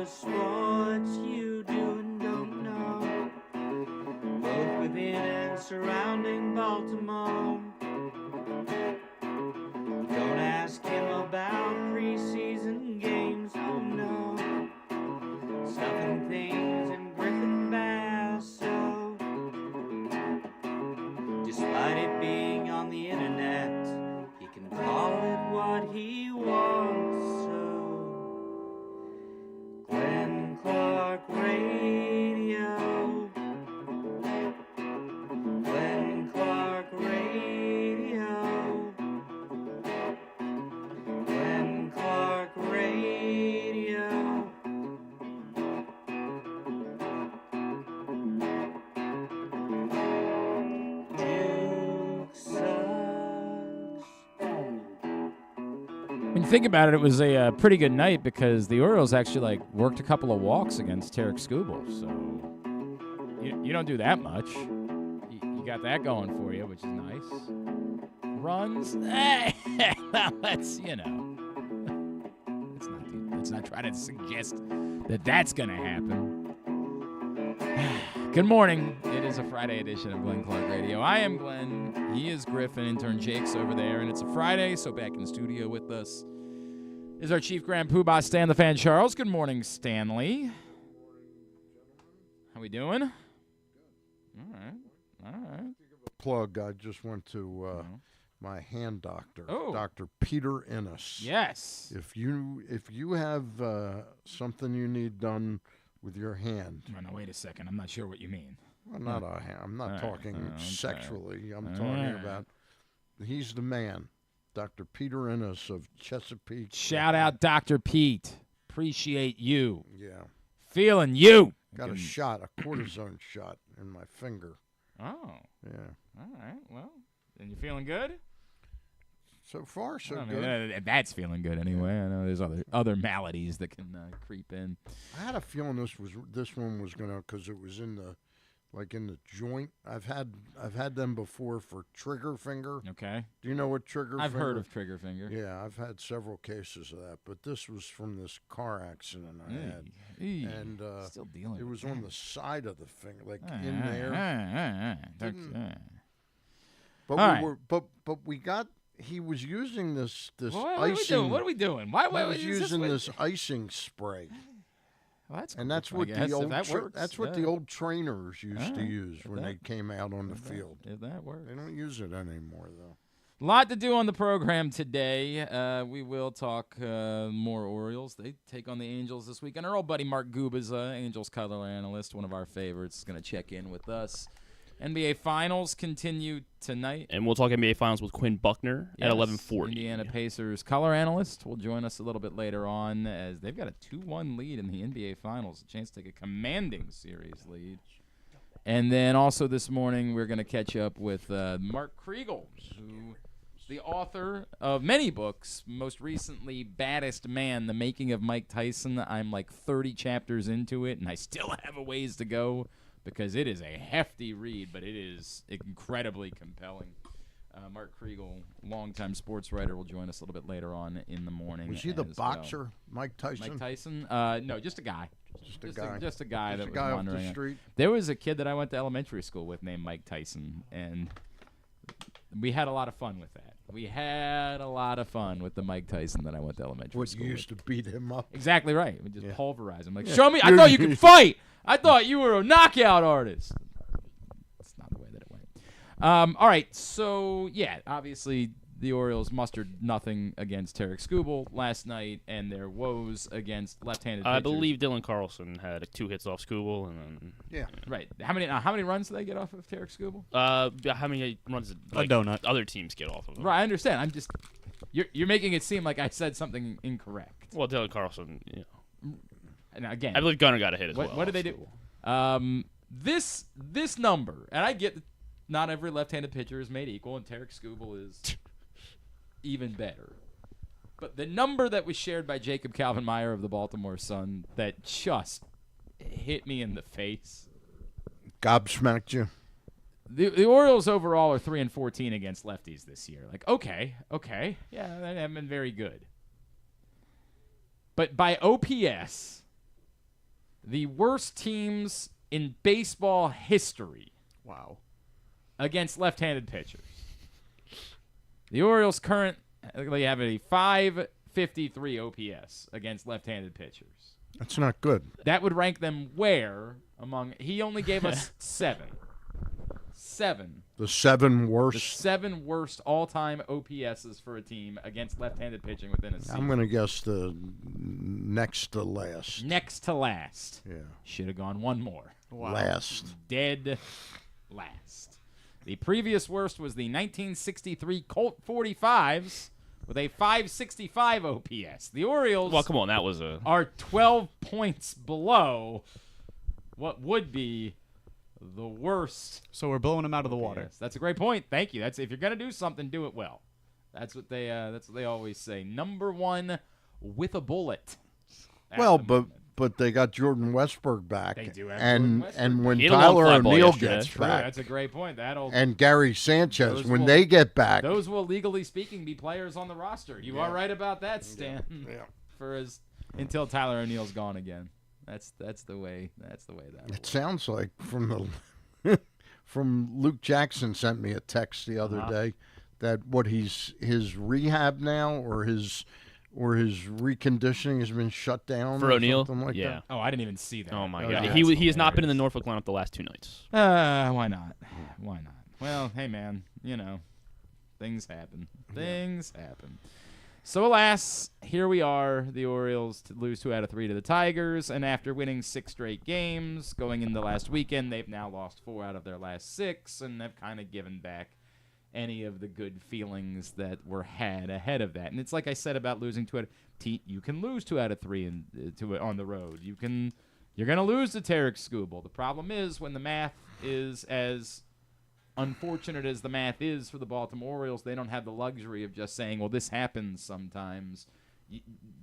sports you do and don't know, both within and surrounding Baltimore. Don't ask him about preseason games, oh no, stuffing things in Griffin Basso. Despite it being on the internet, he can call it what he wants, so Glenn Clark Radio, Glenn Clark Radio, Glenn Clark Radio. Duke sucks. When you think about it, it was a pretty good night because the Orioles actually worked a couple of walks against Tyrese Haliburton. So you don't do that much. You got that going for you, which is nice. Runs, well, let's not try to suggest that that's gonna happen. Good morning. It is a Friday edition of Glenn Clark Radio. I am Glenn. He is Griffin. Intern Jake's over there, and it's a Friday, so back in the studio with us is our Chief Grand Poobah, Stan the Fan Charles. Good morning, Stanley. How we doing? All right. Plug. I just went to my hand doctor, Oh. Dr. Peter Ennis. Yes. If you have something you need done with your hand, Oh, no, wait a second. I'm not sure what you mean. well, not a hand. I'm not All right. talking Okay. sexually. I'm All talking right. about. He's the man, Dr. Peter Ennis of Chesapeake. Shout out Dr. Pete. Appreciate you. Yeah, Feeling you. got a shot, a cortisone shot in my finger. Oh. Yeah. All right. Well, and you feeling good? So far, so I mean, good. that's feeling good anyway. I know there's other maladies that can creep in. I had a feeling this one was gonna, because it was in the joint. I've had them before for trigger finger. Okay. Do you know what trigger? I've finger? heard of trigger finger. Yeah, I've had several cases of that, but this was from this car accident I had, and Still dealing. it was with on that. the side of the finger, like in there. Didn't- But All we right. were, but we got. He was using this What are we icing. doing? What are we doing? Why He was is using what- this icing spray. Well, that's And cool, that's I what guess, the if old that works. that's what Yeah. the old trainers used to Alright. use when they came out on the If that- field. If that works. They don't use it anymore though. A lot to do on the program today. We will talk more Orioles. They take on the Angels this week. And our old buddy Mark Gubicza, Angels color analyst, one of our favorites, is going to check in with us. NBA Finals continue tonight. And we'll talk NBA Finals with Quinn Buckner at 11:40. Indiana Pacers color analyst will join us a little bit later on as they've got a 2-1 lead in the NBA Finals, a chance to take a commanding series lead. And then also this morning we're going to catch up with Mark Kriegel, who is the author of many books, most recently Baddest Man, The Making of Mike Tyson. I'm like 30 chapters into it, and I still have a ways to go, because it is a hefty read, but it is incredibly compelling. Mark Kriegel, longtime sports writer, will join us a little bit later on in the morning. Was he the as well. boxer, Mike Tyson? Mike Tyson? No, just a guy. Just a guy. Just a guy Just that a was guy off wandering. the around. street. There was a kid that I went to elementary school with named Mike Tyson, and we had a lot of fun with that. We had a lot of fun with the Mike Tyson that I went to elementary What, school you with. used to beat him up? Exactly right. We just Yeah. pulverize him. Like, Yeah. show me. I thought you could fight. I thought you were a knockout artist. That's not the way that it went. All right. So, yeah, obviously the Orioles mustered nothing against Tyrese Haliburton last night, and their woes against left-handed I pitchers. believe Dylan Carlson had 2 hits off Skubal, and then Yeah. Right. How many runs did they get off of Tyrese Haliburton? how many runs did donut. other teams get off of him? Right. I understand. I'm just you're making it seem like I said something incorrect. Well, Dylan Carlson, And again, I believe Gunnar got a hit as well. What did they do? This number, and I get that not every left-handed pitcher is made equal, and Tyrese Haliburton is even better. But the number that was shared by Jacob Calvin-Meyer of the Baltimore Sun that just hit me in the face. Gobsmacked you. The Orioles overall are 3-14 against lefties this year. Like, okay, yeah, they haven't been very good. But by OPS, the worst teams in baseball history Wow. against left-handed pitchers. The Orioles currently have a 553 OPS against left-handed pitchers. That's not good. That would rank them where among – he only gave us 7. 7. The 7 The worst. 7 worst all-time OPSs for a team against left-handed pitching within a season. I'm going to guess the next to last. Next to last. Yeah. Should have gone one more. Wow. Last. Dead last. The previous worst was the 1963 Colt 45s with a 565 OPS. The Orioles Well, come on, that was a. are 12 points below what would be the worst. So we're blowing them out of the water. Yes, that's a great point. Thank you. That's if you're gonna do something, do it well. That's what they always say. Number one with a bullet. at Well, the but moment. but they got Jordan Westberg back. They do have and Jordan Westberg and when He had a long Tyler fly ball O'Neill yesterday. gets True, back, that's a great point. That'll and Gary Sanchez, Those when will- they get back, those will legally speaking be players on the roster. You are right about that, Stan. yeah. Until Tyler O'Neill's gone again. That's the way that It sounds like from Luke Jackson sent me a text the other day that his rehab now or his reconditioning has been shut down For or O'Neal? something like Yeah. that. Oh, I didn't even see that. Oh, my Oh, God. yeah. He has not been in the Norfolk lineup the last 2 nights. Why not? Why not? Well, hey man, things happen. Things happen. So alas, here we are. The Orioles to lose 2 out of 3 to the Tigers, and after winning 6 straight games, going into last weekend, they've now lost 4 out of their last 6, and have kind of given back any of the good feelings that were had ahead of that. And it's like I said about losing 2 out of you can lose 2 out of 3 on the road. You're going to lose to Tarek Skubal. The problem is when the math is as unfortunate as the math is for the Baltimore Orioles, they don't have the luxury of just saying, well, this happens sometimes.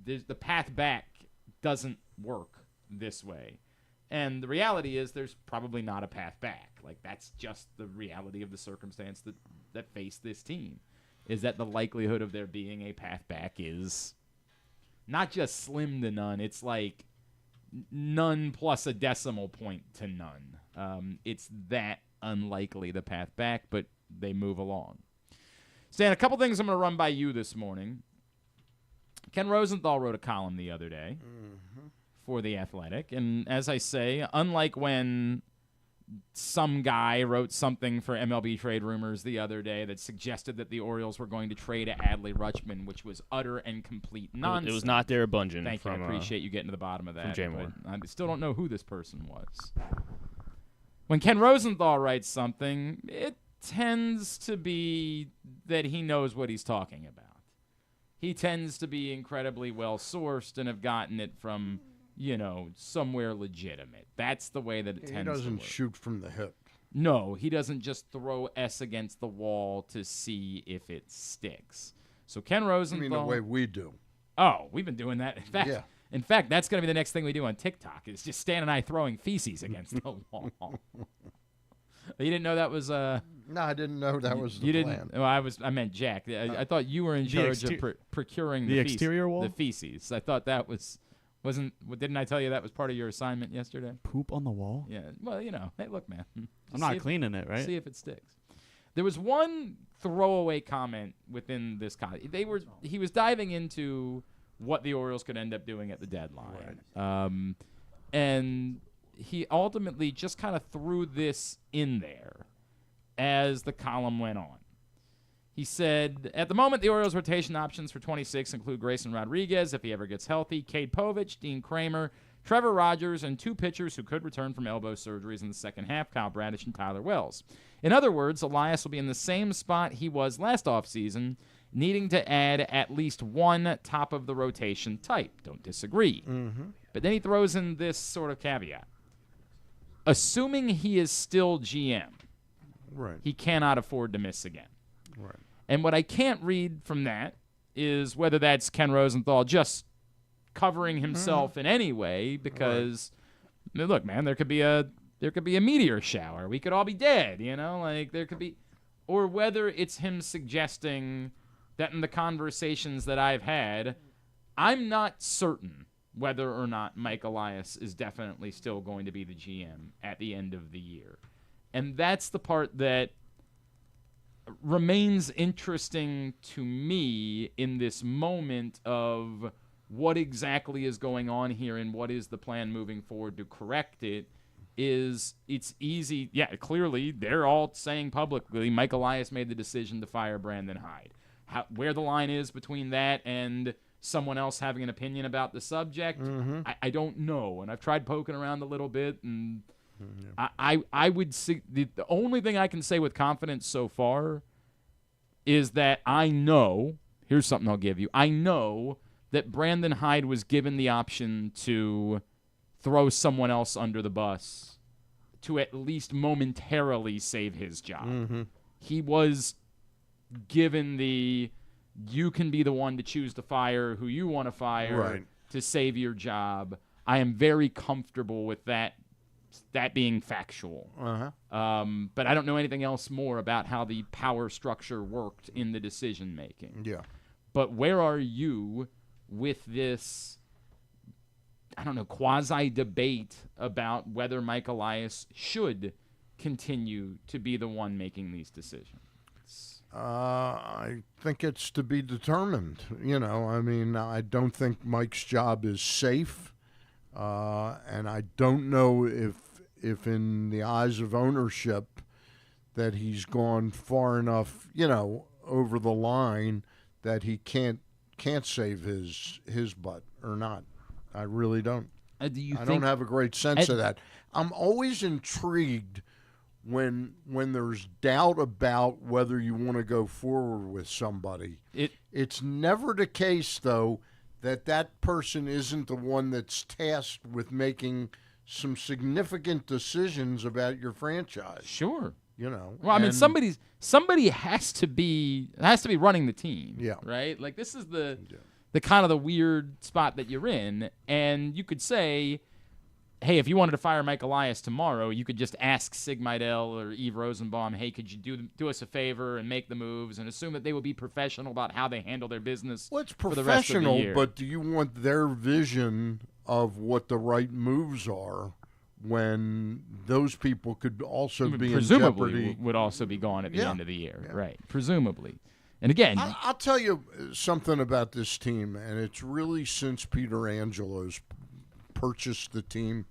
The path back doesn't work this way. And the reality is there's probably not a path back. Like, that's just the reality of the circumstance that faced this team, is that the likelihood of there being a path back is not just slim to none. It's like none plus a decimal point to none. It's that unlikely, the path back, but they move along. Stan, a couple things I'm going to run by you this morning. Ken Rosenthal wrote a column the other day for The Athletic, and as I say, unlike when some guy wrote something for MLB Trade Rumors the other day that suggested that the Orioles were going to trade Adley Rutschman, which was utter and complete nonsense. It was not Derek Bungen. Thank you. I appreciate you getting to the bottom of that. Jay Moore. I still don't know who this person was. When Ken Rosenthal writes something, it tends to be that he knows what he's talking about. He tends to be incredibly well-sourced and have gotten it from, somewhere legitimate. That's the way that it tends to work. He doesn't shoot from the hip. No, he doesn't just throw S against the wall to see if it sticks. So Ken I Rosenthal... mean, the way we do. Oh, we've been doing that. In fact, that's going to be the next thing we do on TikTok is just Stan and I throwing feces against the wall. You didn't know that was No, I didn't know that was the plan. Well, I meant Jack. I thought you were in charge of procuring the exterior wall? the feces. I thought that didn't I tell you that was part of your assignment yesterday? Poop on the wall? Yeah. Well, hey, look, man. I'm not cleaning it, right? See if it sticks. There was one throwaway comment within this comment. He was diving into what the Orioles could end up doing at the deadline. Right. And he ultimately just kind of threw this in there as the column went on. He said, at the moment, the Orioles' rotation options for 26 include Grayson Rodriguez, if he ever gets healthy, Cade Povich, Dean Kramer, Trevor Rogers, and 2 pitchers who could return from elbow surgeries in the second half, Kyle Bradish and Tyler Wells. In other words, Elias will be in the same spot he was last offseason, needing to add at least one top-of-the-rotation type. Don't disagree. Mm-hmm. But then he throws in this sort of caveat. Assuming he is still GM, Right. he cannot afford to miss again. Right. And what I can't read from that is whether that's Ken Rosenthal just covering himself in any way because, look, man, there could be a meteor shower. We could all be dead, there could be, or whether it's him suggesting that in the conversations that I've had, I'm not certain whether or not Mike Elias is definitely still going to be the GM at the end of the year. And that's the part that remains interesting to me in this moment of what exactly is going on here and what is the plan moving forward to correct it. Is it's easy. Yeah, clearly they're all saying publicly Mike Elias made the decision to fire Brandon Hyde. Where the line is between that and someone else having an opinion about the subject, I don't know. And I've tried poking around a little bit, and I would see the only thing I can say with confidence so far is that I know, here's something I'll give you, I know that Brandon Hyde was given the option to throw someone else under the bus to at least momentarily save his job. He was given you can be the one to choose to fire who you want to fire to save your job. I am very comfortable with that being factual. But I don't know anything else more about how the power structure worked in the decision making. Yeah. But where are you with this, I don't know, quasi-debate about whether Mike Elias should continue to be the one making these decisions? I think it's to be determined. I mean, I don't think Mike's job is safe, and I don't know if in the eyes of ownership that he's gone far enough, over the line that he can't save his butt or not. I really don't. I don't have a great sense of that. I'm always intrigued when there's doubt about whether you want to go forward with somebody. It's never the case, though, that person isn't the one that's tasked with making some significant decisions about your franchise. Sure. Well, I mean, somebody has to be running the team. Yeah. Right? Like, this is the kind of the weird spot that you're in, and you could say, hey, if you wanted to fire Mike Elias tomorrow, you could just ask Sig Mejdal or Yves Rosenbaum, hey, could you do us a favor and make the moves, and assume that they would be professional about how they handle their business for the rest of the year. But do you want their vision of what the right moves are when those people could also be in jeopardy? Would also be gone at the end of the year, right? Presumably. And again, I'll tell you something about this team, and it's really since Peter Angelo's purchased the team,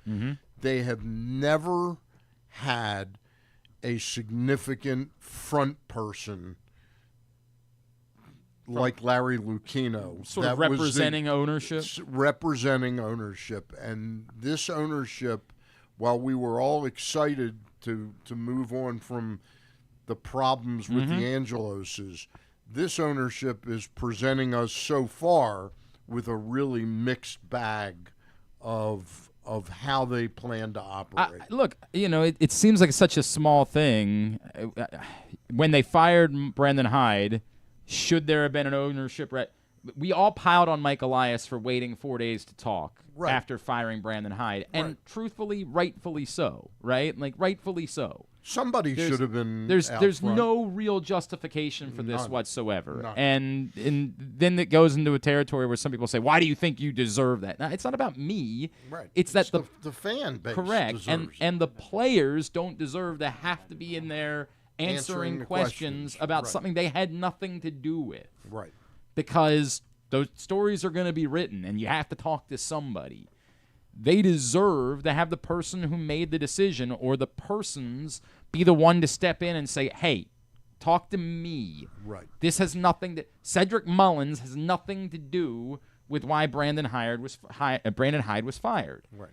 they have never had a significant front person like Larry Lucchino. Sort of representing ownership. Representing ownership. And this ownership, while we were all excited to move on from the problems with the Angeloses, this ownership is presenting us so far with a really mixed bag of how they plan to operate. Look, it seems like such a small thing. When they fired Brandon Hyde, should there have been an ownership? We all piled on Mike Elias for waiting 4 days to talk after firing Brandon Hyde, and truthfully, rightfully so, right? Like, rightfully so. Somebody should have been. There's no real justification for this whatsoever, and then it goes into a territory where some people say, "Why do you think you deserve that?" Now, it's not about me. Right. It's that the fan base. Correct, and the players don't deserve to have to be in there answering questions about something they had nothing to do with. Right. Because those stories are going to be written, and you have to talk to somebody. They deserve to have the person who made the decision or the persons be the one to step in and say, hey, talk to me. Right. This has nothing to – Cedric Mullins has nothing to do with why Brandon Hyde was fired. Right.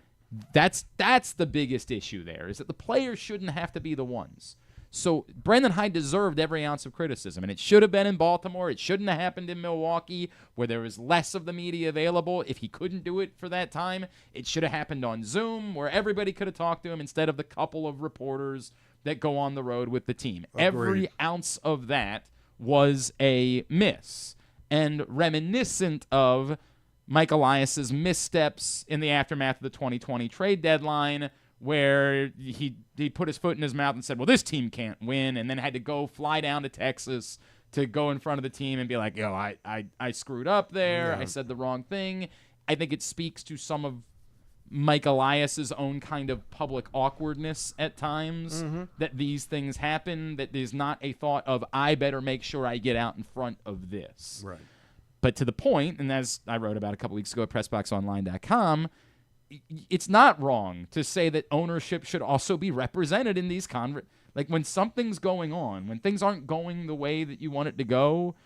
That's the biggest issue there, is that the players shouldn't have to be the ones. So Brandon Hyde deserved every ounce of criticism, and it should have been in Baltimore. It shouldn't have happened in Milwaukee, where there was less of the media available. If he couldn't do it for that time, it should have happened on Zoom, where everybody could have talked to him instead of the couple of reporters that go on the road with the team. Agreed. Every ounce of that was a miss, and reminiscent of Mike Elias's missteps in the aftermath of the 2020 trade deadline, where he put his foot in his mouth and said, well, this team can't win, and then had to fly down to Texas to go in front of the team and be like, I screwed up there. Yeah. I said the wrong thing. I think it speaks to some of Mike Elias's own kind of public awkwardness at times that these things happen, that there's not a thought of, I better make sure I get out in front of this. Right. But to the point, and as I wrote about a couple weeks ago at PressBoxOnline.com, it's not wrong to say that ownership should also be represented in these like when something's going on, when things aren't going the way that you want it to go,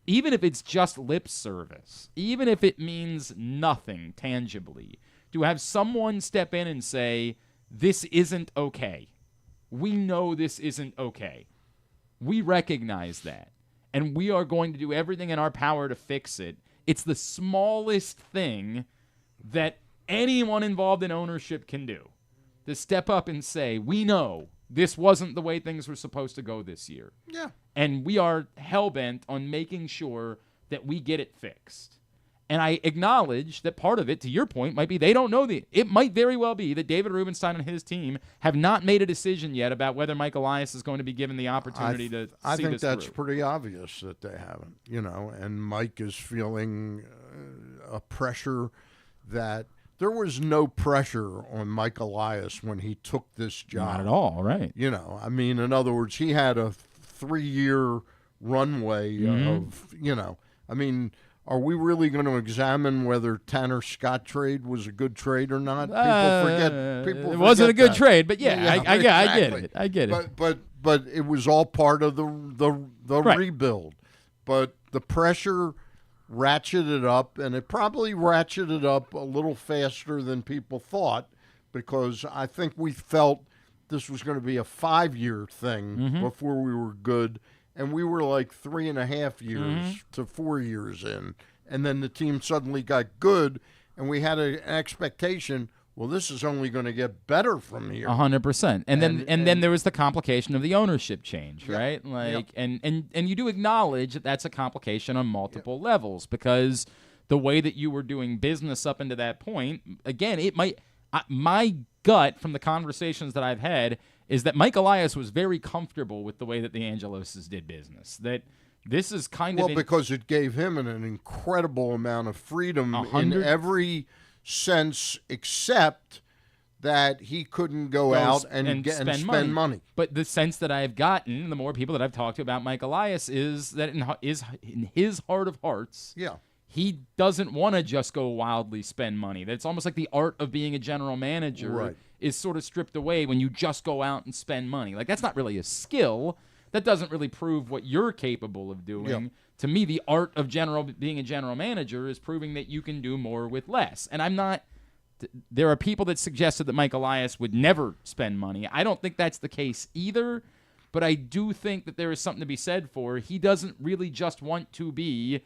even if it's just lip service, even if it means nothing tangibly, to have someone step in and say, this isn't okay. We know this isn't okay. We recognize that. And we are going to do everything in our power to fix it. It's the smallest thing that anyone involved in ownership can do. To step up and say, we know this wasn't the way things were supposed to go this year. Yeah. And we are hell-bent on making sure that we get it fixed. And I acknowledge that part of it, to your point, might be they don't know it might very well be that David Rubenstein and his team have not made a decision yet about whether Mike Elias is going to be given the opportunity to see this I think that's through. pretty obvious that they haven't, and Mike is feeling a pressure that there was no pressure on Mike Elias when he took this job. Not at all, right. In other words, he had a 3-year runway of, are we really going to examine whether Tanner Scott trade was a good trade or not? People it wasn't a good that. trade, but I get exactly. it. I get it. But it was all part of the right. rebuild. But the pressure ratcheted up, and it probably ratcheted up a little faster than people thought, because I think we felt this was going to be a 5-year thing before we were good, and we were like 3.5 years to 4 years in, and then the team suddenly got good, and we had an expectation, well, this is only going to get better from here. 100%. And then there was the complication of the ownership change, yeah, right? Like, yeah. and you do acknowledge that that's a complication on multiple levels, because the way that you were doing business up into that point, again, my gut from the conversations that I've had is that Mike Elias was very comfortable with the way that the Angeloses did business. That this is kind of because it gave him an incredible amount of freedom in every sense, except that he couldn't go out and spend money. But the sense that I've gotten, the more people that I've talked to about Mike Elias, is that in his heart of hearts, he doesn't want to just go wildly spend money. That it's almost like the art of being a general manager is sort of stripped away when you just go out and spend money. Like, that's not really a skill. That doesn't really prove what you're capable of doing. Yeah. To me, the art of being a general manager is proving that you can do more with less. And I'm not – there are people that suggested that Mike Elias would never spend money. I don't think that's the case either, but I do think that there is something to be said for he doesn't really just want to be,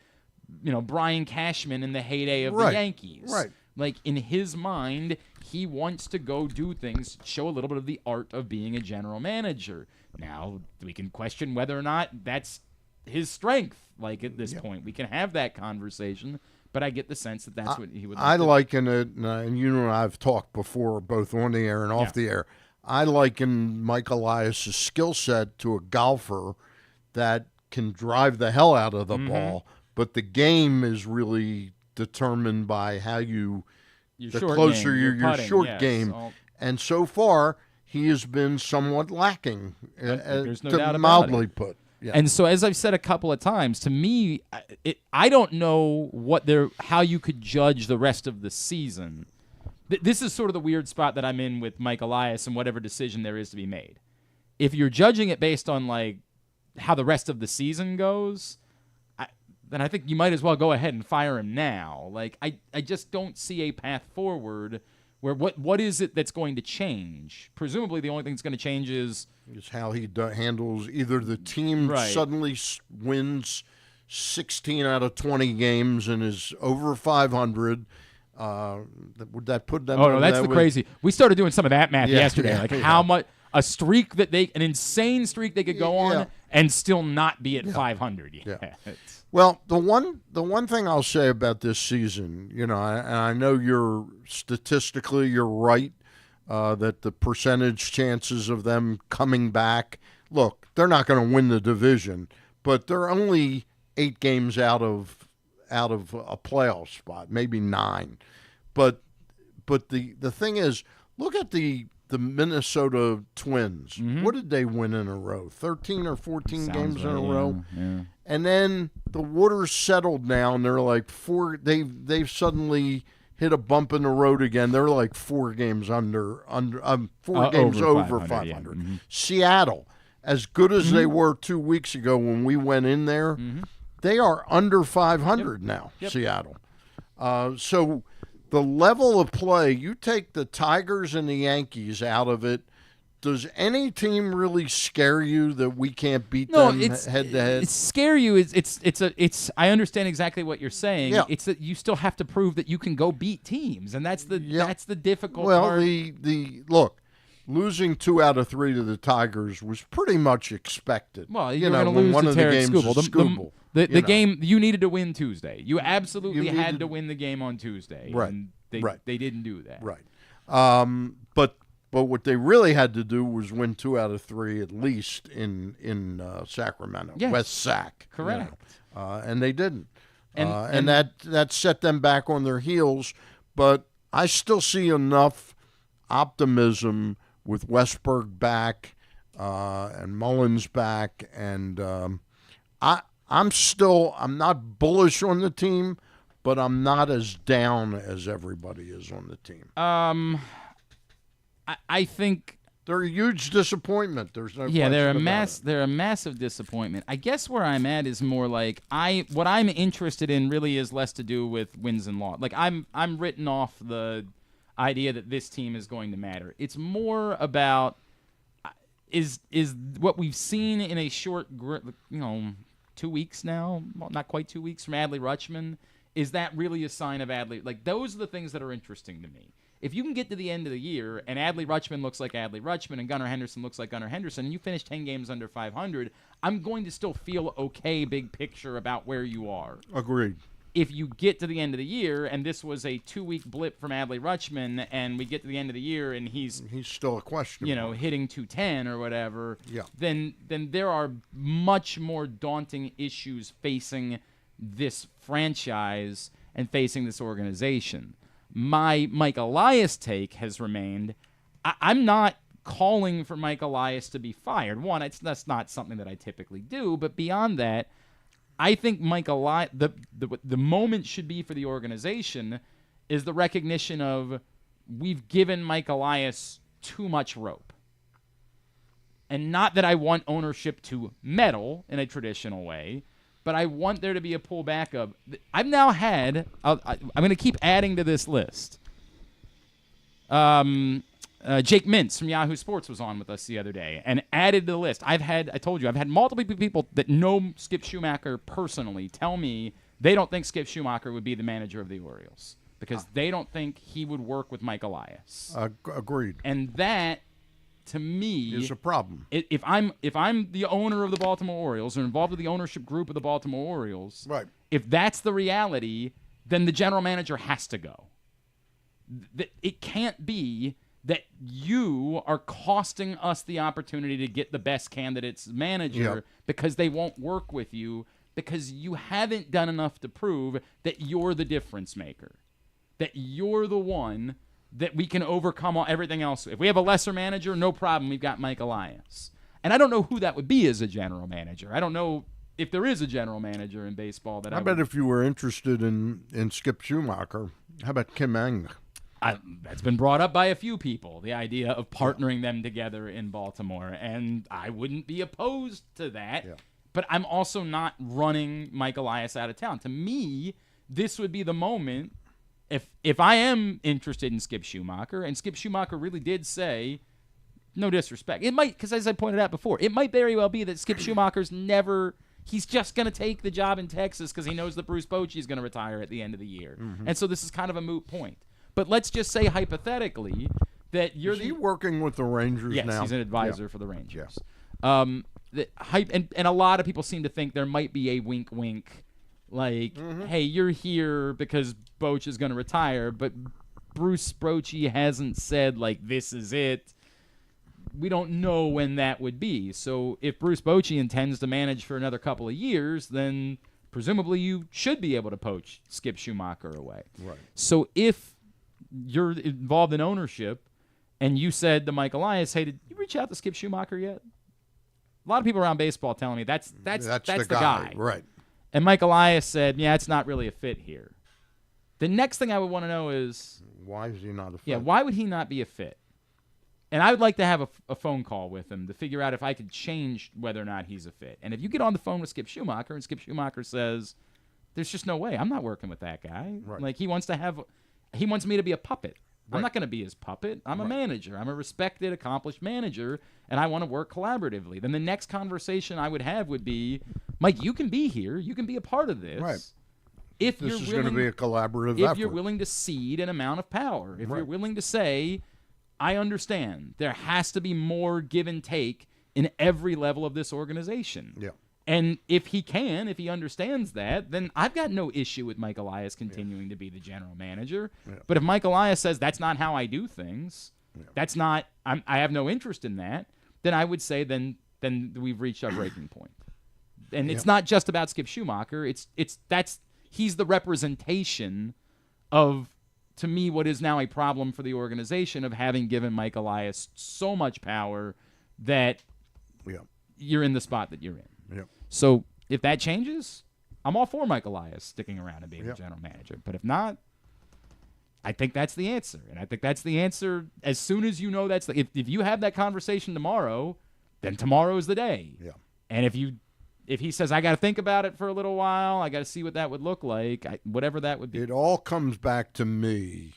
Brian Cashman in the heyday of the Yankees. Right. Like, in his mind, he wants to go do things, show a little bit of the art of being a general manager. Now, we can question whether or not that's his strength. Like, at this point, we can have that conversation, but I get the sense that that's what he would like I to liken it, and you and I have talked before, both on the air and off the air. I liken Mike Elias' skill set to a golfer that can drive the hell out of the ball, but the game is really determined by how your closer your short game. And so far, he has been somewhat lacking, there's no doubt about mildly it. put. Yeah. And so, as I've said a couple of times, to me, I don't know how you could judge the rest of the season. This is sort of the weird spot that I'm in with Mike Elias and whatever decision there is to be made. If you're judging it based on like how the rest of the season goes, then I think you might as well go ahead and fire him now. Like, I just don't see a path forward where what is it that's going to change? Presumably the only thing that's going to change is how he handles either the team suddenly wins 16 out of 20 games and is over 500. Would that put them? Oh, no, that's crazy. We started doing some of that math yesterday. How much a streak an insane streak they could go on and still not be at 500. Well, the one thing I'll say about this season, and I know you're right that the percentage chances of them coming back, look, they're not going to win the division, but they're only 8 games out of out of a playoff spot, maybe 9. But the thing is, look at the Minnesota Twins. Mm-hmm. What did they win in a row? 13 or 14 games in a right, row. Yeah. And then the water's settled now, and they're like 4. They've suddenly hit a bump in the road again. They're like 4 games over 500. Yeah. Mm-hmm. Seattle, as good as they were 2 weeks ago when we went in there, they are under 500 now. Yep. Seattle. So the level of play, you take the Tigers and the Yankees out of it. Does any team really scare you that we can't beat them head to head? It's scare you. It's. I understand exactly what you're saying. Yeah. It's that you still have to prove that you can go beat teams, and that's the difficult well, part. Look, losing 2 out of 3 to the Tigers was pretty much expected. Well, you're going to lose one to of the Tarek games Skubal. is Skubal. The game you needed to win Tuesday. You absolutely had to win the game on Tuesday. Right. And they didn't do that. Right. But what they really had to do was win 2 out of 3 at least in Sacramento. Yes. West Sac. Correct. And they didn't. And that set them back on their heels. But I still see enough optimism with Westberg back and Mullins back. And I'm not bullish on the team, but I'm not as down as everybody is on the team. I think they're a huge disappointment. There's no question they're about it. They're a massive disappointment. I guess where I'm at is more like what I'm interested in really is less to do with wins and losses. Like I'm written off the idea that this team is going to matter. It's more about is what we've seen in a short 2 weeks now, well, not quite 2 weeks from Adley Rutschman. Is that really a sign of Adley? Like those are the things that are interesting to me. If you can get to the end of the year and Adley Rutschman looks like Adley Rutschman and Gunnar Henderson looks like Gunnar Henderson and you finish 10 games under 500, I'm going to still feel okay big picture about where you are. Agreed. If you get to the end of the year and this was a 2-week blip from Adley Rutschman and we get to the end of the year and he's still a question. Hitting 210 or whatever, yeah. then there are much more daunting issues facing this franchise and facing this organization. My Mike Elias take has remained, I'm not calling for Mike Elias to be fired. One, that's not something that I typically do, but beyond that, I think Mike Elias, the moment should be for the organization is the recognition of we've given Mike Elias too much rope. And not that I want ownership to meddle in a traditional way, but I want there to be a pullback of. I've now had. I'm going to keep adding to this list. Jake Mintz from Yahoo Sports was on with us the other day and added to the list. I've had multiple people that know Skip Schumacher personally tell me they don't think Skip Schumacher would be the manager of the Orioles because they don't think he would work with Mike Elias. Agreed. And that, to me, is a problem. If I'm the owner of the Baltimore Orioles or involved with the ownership group of the Baltimore Orioles, right. If that's the reality, then the general manager has to go. It can't be that you are costing us the opportunity to get the best candidate's manager because they won't work with you because you haven't done enough to prove that you're the difference maker, that you're the one that we can overcome everything else. If we have a lesser manager, no problem. We've got Mike Elias. And I don't know who that would be as a general manager. I don't know if there is a general manager in baseball that I bet if you were interested in Skip Schumacher, how about Kim Ng? That's been brought up by a few people, the idea of partnering them together in Baltimore. And I wouldn't be opposed to that. Yeah. But I'm also not running Mike Elias out of town. To me, this would be the moment. If I am interested in Skip Schumacher, and Skip Schumacher really did say, no disrespect, it might, because as I pointed out before, it might very well be that Skip Schumacher's he's just going to take the job in Texas because he knows that Bruce Bochy is going to retire at the end of the year. Mm-hmm. And so this is kind of a moot point. But let's just say hypothetically that you're he working with the Rangers now? Yes, he's an advisor for the Rangers. Yeah. And a lot of people seem to think there might be a wink-wink. Like, hey, you're here because Boch is going to retire, but Bruce Bochy hasn't said, like, this is it. We don't know when that would be. So if Bruce Bochy intends to manage for another couple of years, then presumably you should be able to poach Skip Schumacher away. Right. So if you're involved in ownership and you said to Mike Elias, hey, did you reach out to Skip Schumacher yet? A lot of people around baseball telling me that's the guy. Right. And Mike Elias said, yeah, it's not really a fit here. The next thing I would want to know is, why is he not a fit? yeah, why would he not be a fit? And I would like to have a phone call with him to figure out if I could change whether or not he's a fit. And if you get on the phone with Skip Schumacher and Skip Schumacher says, there's just no way, I'm not working with that guy. Right. Like he wants me to be a puppet. Right. I'm not going to be his puppet. I'm a manager. I'm a respected, accomplished manager, and I want to work collaboratively. Then the next conversation I would have would be, Mike, you can be here. You can be a part of this. Right. If This you're is willing, going to be a collaborative if effort. you're willing to cede an amount of power, if Right. you're willing to say, I understand there has to be more give and take in every level of this organization. Yeah. And if he understands that, then I've got no issue with Mike Elias continuing to be the general manager. Yeah. But if Mike Elias says that's not how I do things, that's not, I have no interest in that, then I would say then we've reached our breaking point. And it's not just about Skip Schumacher. He's the representation of, to me, what is now a problem for the organization of having given Mike Elias so much power that you're in the spot that you're in. Yeah. So if that changes, I'm all for Mike Elias sticking around and being the general manager. But if not, I think that's the answer. And I think that's the answer as soon as you know that's the, if you have that conversation tomorrow, then tomorrow's the day. Yeah. And if he says, I got to think about it for a little while, I got to see what that would look like, whatever that would be. It all comes back to me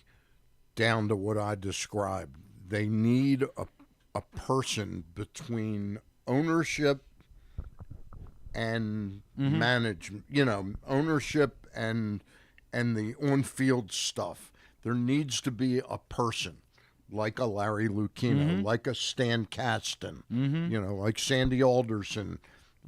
down to what I described. They need a person between ownership and management, ownership and the on-field stuff. There needs to be a person like a Larry Lucchino, like a Stan Kasten, like Sandy Alderson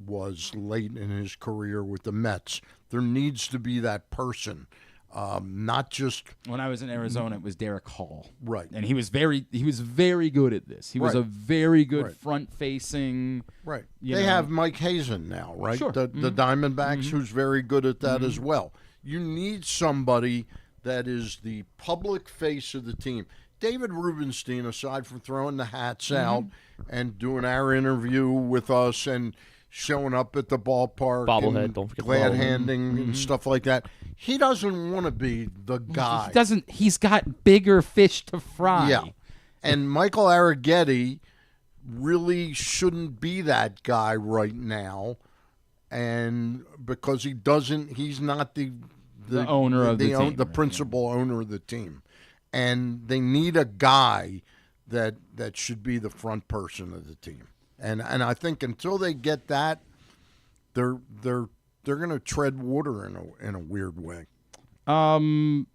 was late in his career with the Mets. There needs to be that person, not just. When I was in Arizona, it was Derek Hall, right, and he was very good at this. He was a very good front-facing. Right. They have Mike Hazen now, right? Sure. The Diamondbacks, who's very good at that as well. You need somebody that is the public face of the team. David Rubenstein, aside from throwing the hats out and doing our interview with us and showing up at the ballpark, Bobblehead, and don't forget glad the handing and stuff like that, he doesn't want to be the guy. He doesn't. He's got bigger fish to fry. Yeah, and Michael Arrighetti really shouldn't be that guy right now, and because he's not the owner of the team, the principal owner of the team, and they need a guy that should be the front person of the team. And I think until they get that, they're going to tread water in a weird way. I'm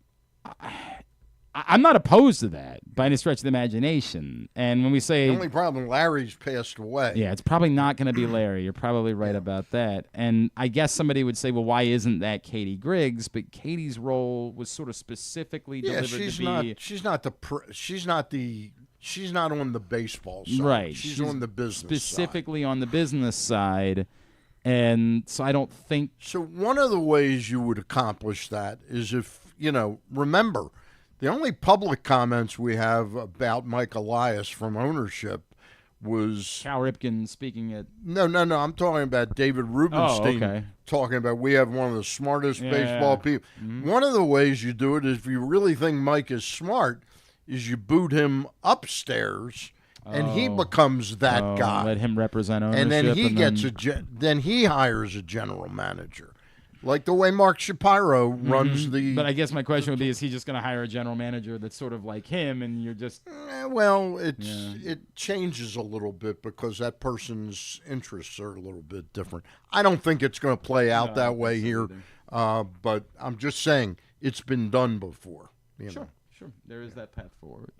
not opposed to that by any stretch of the imagination. And when we say The only problem, Larry's passed away. yeah, it's probably not going to be Larry. You're probably right about that. And I guess somebody would say, well, why isn't that Katie Griggs? But Katie's role was sort of specifically delivered to be. She's not on the baseball side. Right. She's on the business specifically side. on the business side. And so I don't think. So one of the ways you would accomplish that is if, remember, the only public comments we have about Mike Elias from ownership was Cal Ripken speaking at. No. I'm talking about David Rubenstein talking about we have one of the smartest baseball people. One of the ways you do it is if you really think Mike is smart, is you boot him upstairs and he becomes that guy. Let him represent ownership. And then then he hires a general manager. Like the way Mark Shapiro runs the. But I guess my question would be: is he just going to hire a general manager that's sort of like him, and you're just? Well, it changes a little bit because that person's interests are a little bit different. I don't think it's going to play out that way here, but I'm just saying it's been done before. Sure, there is that path forward.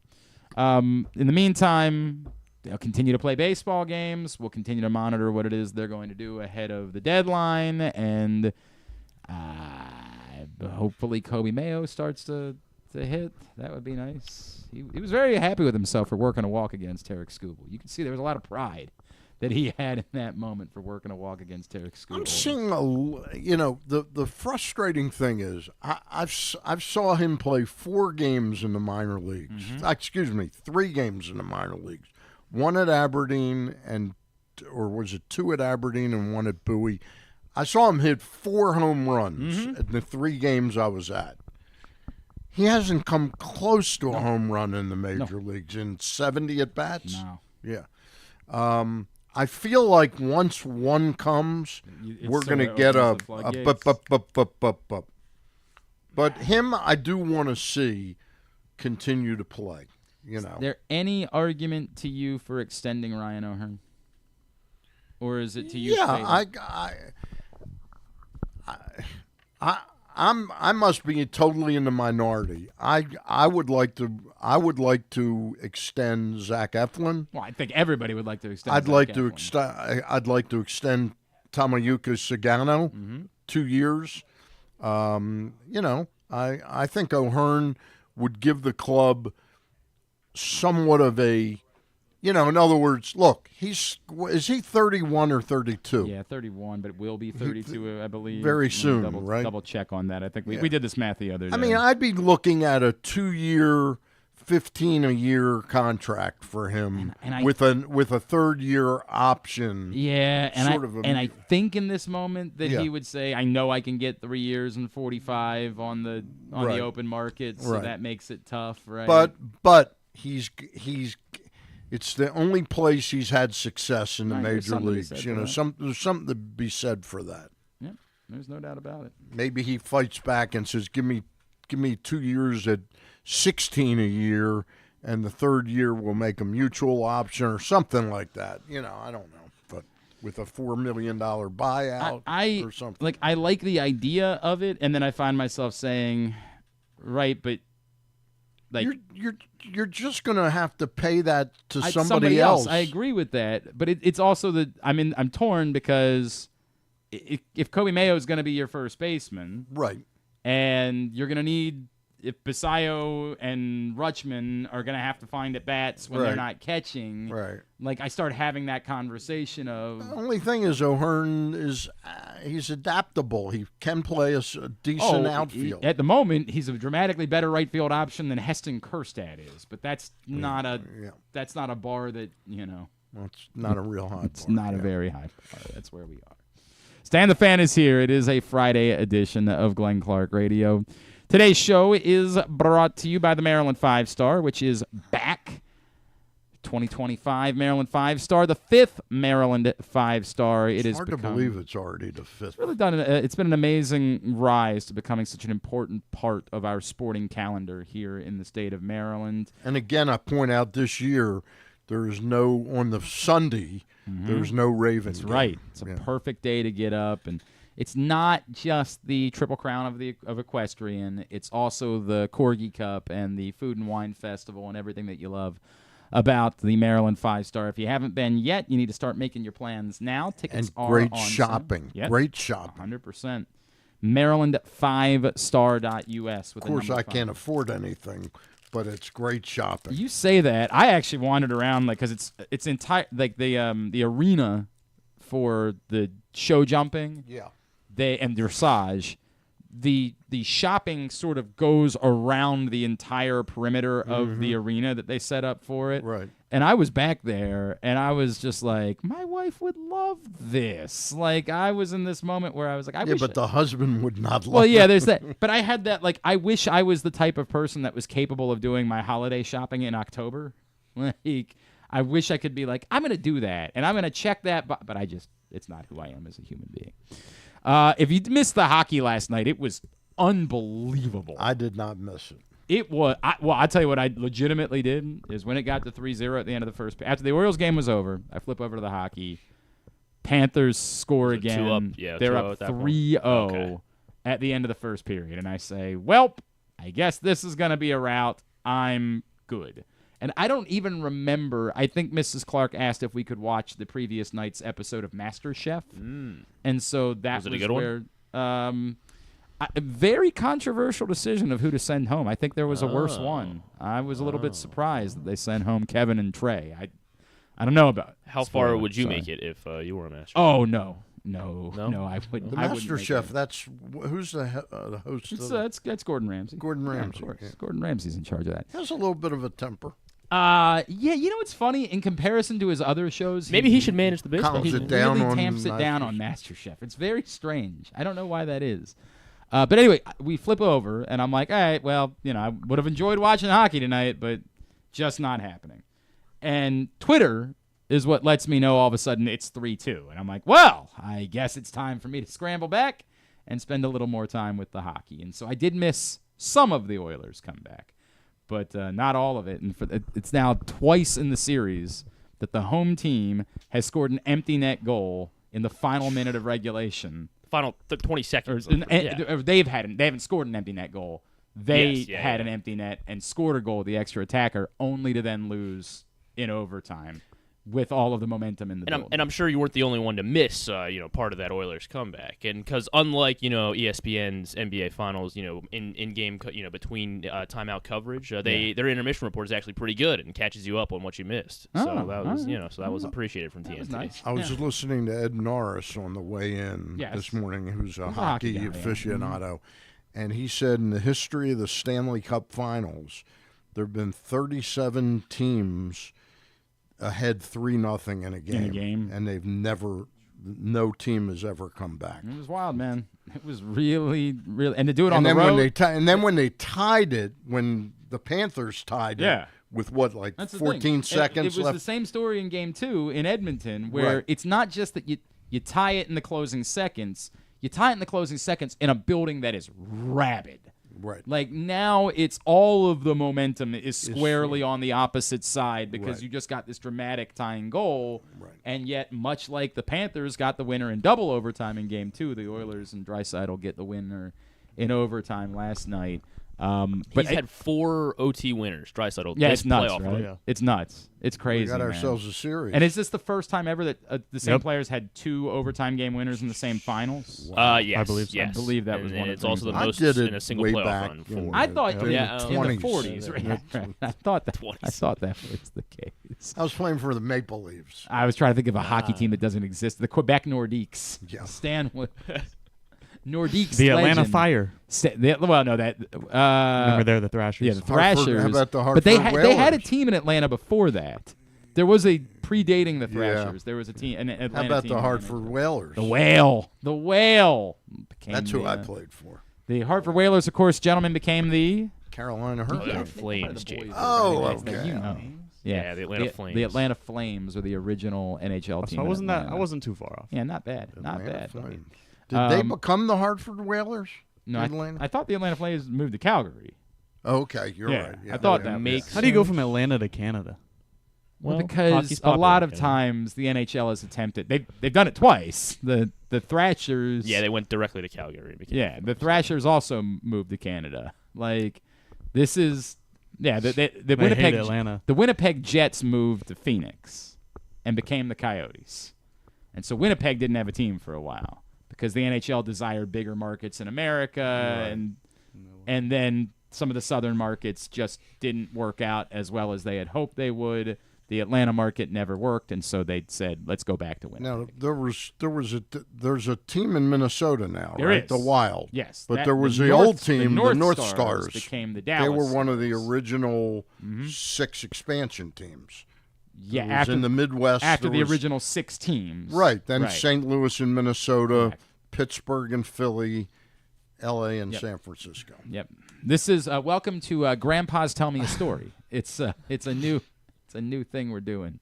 In the meantime, they'll continue to play baseball games. We'll continue to monitor what it is they're going to do ahead of the deadline, and. Hopefully Kobe Mayo starts to hit. That would be nice. He was very happy with himself for working a walk against Tarek Skubal. You can see there was a lot of pride that he had in that moment for working a walk against Tarek Skubal. I'm seeing the frustrating thing is I've saw him play 4 games in the minor leagues. Excuse me, 3 games in the minor leagues. 1 at Aberdeen or was it 2 at Aberdeen and 1 at Bowie? I saw him hit 4 home runs in the 3 games I was at. He hasn't come close to a home run in the major leagues in 70 at bats. No. Yeah. I feel like once one comes, we're going to get a But him, I do want to see continue to play. Is there any argument to you for extending Ryan O'Hearn? Or is it to you? Yeah, I must be totally in the minority. I would like to extend Zach Eflin. Well, I think everybody would like to extend. I'd like to extend Tamayuka Sagano 2 years. I think O'Hearn would give the club somewhat of a. In other words, look, is he 31 or 32? Yeah, 31, but will be 32, I believe. Very soon, right? Double check on that. I think we did this math the other day. I mean, I'd be looking at a 2-year, 15-a-year contract for him with a 3rd-year option. Yeah, and I think in this moment that he would say, I know I can get 3 years and 45 on the open market, so that makes it tough, right? But he's. It's the only place he's had success in the major leagues. There's something to be said for that. Yeah, there's no doubt about it. Maybe he fights back and says, "Give me 2 years at 16 a year, and the 3rd year we'll make a mutual option or something like that." I don't know, but with a $4 million buyout or something. I like the idea of it, and then I find myself saying, right, but. You're just going to have to pay that to somebody else. I agree with that, but it's also that I'm torn because if Kobe Mayo is going to be your first baseman, right, and you're going to need if Basayo and Rutschman are going to have to find at bats when they're not catching, right? I start having that conversation of. The only thing is O'Hearn is he's adaptable. He can play a decent outfield. At the moment, he's a dramatically better right field option than Heston Kjerstad is, but that's not a bar that Well, it's not a real high bar. It's not a very high bar. That's where we are. Stan the Fan is here. It is a Friday edition of Glenn Clark Radio. Today's show is brought to you by the Maryland 5-Star, which is back. 2025 Maryland 5-Star, the 5th Maryland 5-Star. It's hard to believe it's already the 5th. It's really it's been an amazing rise to becoming such an important part of our sporting calendar here in the state of Maryland. And again, I point out this year, there's no, on the Sunday, there's no Raven That's game. right. It's a perfect day to get up, and it's not just the Triple Crown of Equestrian. It's also the Corgi Cup and the Food and Wine Festival and everything that you love about the Maryland 5-Star. If you haven't been yet, you need to start making your plans now. Tickets are great on shopping. Yep. Great shopping. 100%. Maryland5star.us. Of course, I can't afford anything, but it's great shopping. You say that. I actually wandered around because it's entire the arena for the show jumping. Yeah. And dressage, the shopping sort of goes around the entire perimeter of the arena that they set up for it. Right. And I was back there, and I was just like, my wife would love this. I was in this moment where I was like, I wish. Yeah, but the husband would not love it. Well, yeah, there's that. But I had that, I wish I was the type of person that was capable of doing my holiday shopping in October. I wish I could be like, I'm going to do that, and I'm going to check that, but it's not who I am as a human being. If you missed the hockey last night, it was unbelievable. I did not miss it. It was. I'll tell you what I legitimately did is when it got to 3-0 at the end of the first. After the Orioles game was over, I flip over to the hockey. Panthers score again. 2 up. Yeah, they're up 3-0 at the end of the first period, and I say, "Well, I guess this is going to be a rout. I'm good." And I don't even remember. I think Mrs. Clark asked if we could watch the previous night's episode of MasterChef. And so that was a good where a very controversial decision of who to send home. I think there was a worse one. I was a little bit surprised that they sent home Kevin and Trey. I don't know about. How far spoiler, would you sorry. make it if you were a master? Oh no, I wouldn't. The I Master wouldn't Chef. make it. That's who's the host. That's Gordon Ramsay. Gordon Yeah, Ramsay. of course. Yeah. Gordon Ramsay's in charge of that. He has a little bit of a temper. Yeah, you know what's funny? In comparison to his other shows, Maybe he should manage the baseball. Calms he it down really on tamps it down MasterChef. on MasterChef. It's very strange. I don't know why that is. But anyway, we flip over, and I'm like, all right, well, I would have enjoyed watching hockey tonight, but just not happening. And Twitter is what lets me know all of a sudden it's 3-2. And I'm like, well, I guess it's time for me to scramble back and spend a little more time with the hockey. And so I did miss some of the Oilers' comeback, but not all of it. And it's now twice in the series that the home team has scored an empty net goal in the final minute of regulation. Final 20 seconds. They haven't scored an empty net goal. They had an empty net and scored a goal with the extra attacker, only to then lose in overtime with all of the momentum in the building. And I'm sure you weren't the only one to miss, part of that Oilers comeback. And because unlike, ESPN's NBA Finals, in game, between timeout coverage, their intermission report is actually pretty good and catches you up on what you missed. So that was appreciated from TNT. Nice. I was listening to Ed Norris on the way in this morning, who's a hockey guy, aficionado, and he said in the history of the Stanley Cup Finals, there have been 37 teams ahead 3-0 in a game, and they've no team has ever come back. It was wild, man. It was really, and to do it on then the road. When they tied it, when the Panthers tied it, with what, like That's 14 seconds it was left. the same story in Game 2 in Edmonton, where it's not just that you tie it in the closing seconds. You tie it in the closing seconds in a building that is rabid. Right. Like now it's all of the momentum is squarely on the opposite side because you just got this dramatic tying goal. Right. And yet, much like the Panthers got the winner in double overtime in Game 2, the Oilers and Draisaitl get the winner in overtime last night. But he's had 4 OT winners. Draisaitl. Yeah, it's nuts, right? Oh, yeah. It's nuts. It's crazy. We got man. ourselves a series. And is this the first time ever that the same players had 2 overtime game winners in the same finals? Yes, I believe so. yes. I believe that was and one of it's the also the things. most I did it in a single way playoff back run. in I thought in in the the 20s. 40s. Right. I thought that 20s. I thought that was the case. I was playing for the Maple Leafs. I was trying to think of a hockey team that doesn't exist. The Quebec Nordiques. Yeah. Stan Nordiques. The Atlanta legend. Fire. Remember they're the Thrashers. Yeah, the Thrashers. How about the but they Hartford they had a Whalers? team in Atlanta before that. There was a predating the Thrashers. There was a team. An Atlanta How about team the in Hartford Atlanta. Whalers? The Whale. Became That's who the, I played for. The Hartford Whalers, of course, gentlemen, became the Carolina Oh, Hurricanes. yeah, Flames, Jake. Oh, Anyways, okay. you know. Yeah, the Atlanta Flames. The Atlanta Flames were the original NHL team. So in Atlanta. I wasn't too far off. Yeah, not bad. Not Atlanta bad. Flames. Did they Um, become the Hartford Whalers? No, Atlanta? I thought the Atlanta Flames moved to Calgary. Okay, you're Yeah, right. Yeah, I thought yeah, that makes How do you go from Atlanta to Canada? Well, hockey's because a popular lot of in times the NHL has attempted. They've done it twice. The Thrashers. Yeah, they went directly to Calgary. Yeah, the Thrashers also moved to Canada. Like, this is the They Winnipeg hate Atlanta. The Winnipeg Jets moved to Phoenix and became the Coyotes, and so Winnipeg didn't have a team for a while because the NHL desired bigger markets in America, and then some of the southern markets just didn't work out as well as they had hoped they would. The Atlanta market never worked, and so they said, "Let's go back to Winnipeg." Now there's a team in Minnesota now, There right? is. The Wild. Yes, but that- there was the the North- old team, the the North North Stars Stars. became the They Dallas were one of the Stars. original 6 expansion teams. Yeah, It was after in the Midwest. after there the was- original 6 teams. Right. Then Right. St. Louis and Minnesota, Correct. Pittsburgh and Philly, L.A. and Yep. San Francisco. Yep. This is welcome to Grandpa's Tell Me a Story. It's a new thing we're doing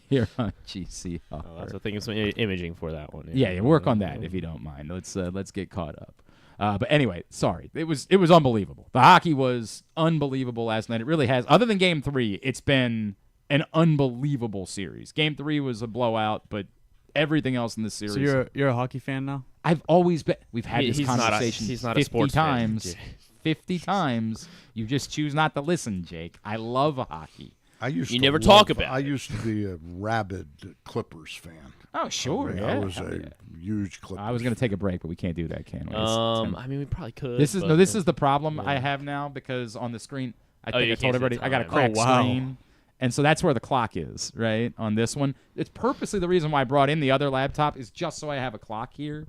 here on GCR. Oh, that's the thing. Some imaging for that one. Yeah, work on that if you don't mind. Let's get caught up. But anyway, sorry. It was unbelievable. The hockey was unbelievable last night. It really has. Other than Game 3, it's been an unbelievable series. Game 3 was a blowout, but everything else in this series. So you're a hockey fan now? I've always been. We've had this He's not a- conversation he's not a 50 sports fan. times. 50 times. You just choose not to listen, Jake. I love hockey. I used You to never love- talk about I it. used to be a rabid Clippers fan. Oh, sure. I Yeah. was Hell a yeah. huge Clippers. I was going to take a break, but we can't do that, can we? I mean, we probably could. This is but- this is the problem I have now because on the screen, I think you I can't told see everybody the I got a time. cracked Oh, wow. screen, And so that's where the clock is, right, on this one. It's purposely the reason why I brought in the other laptop is just so I have a clock here.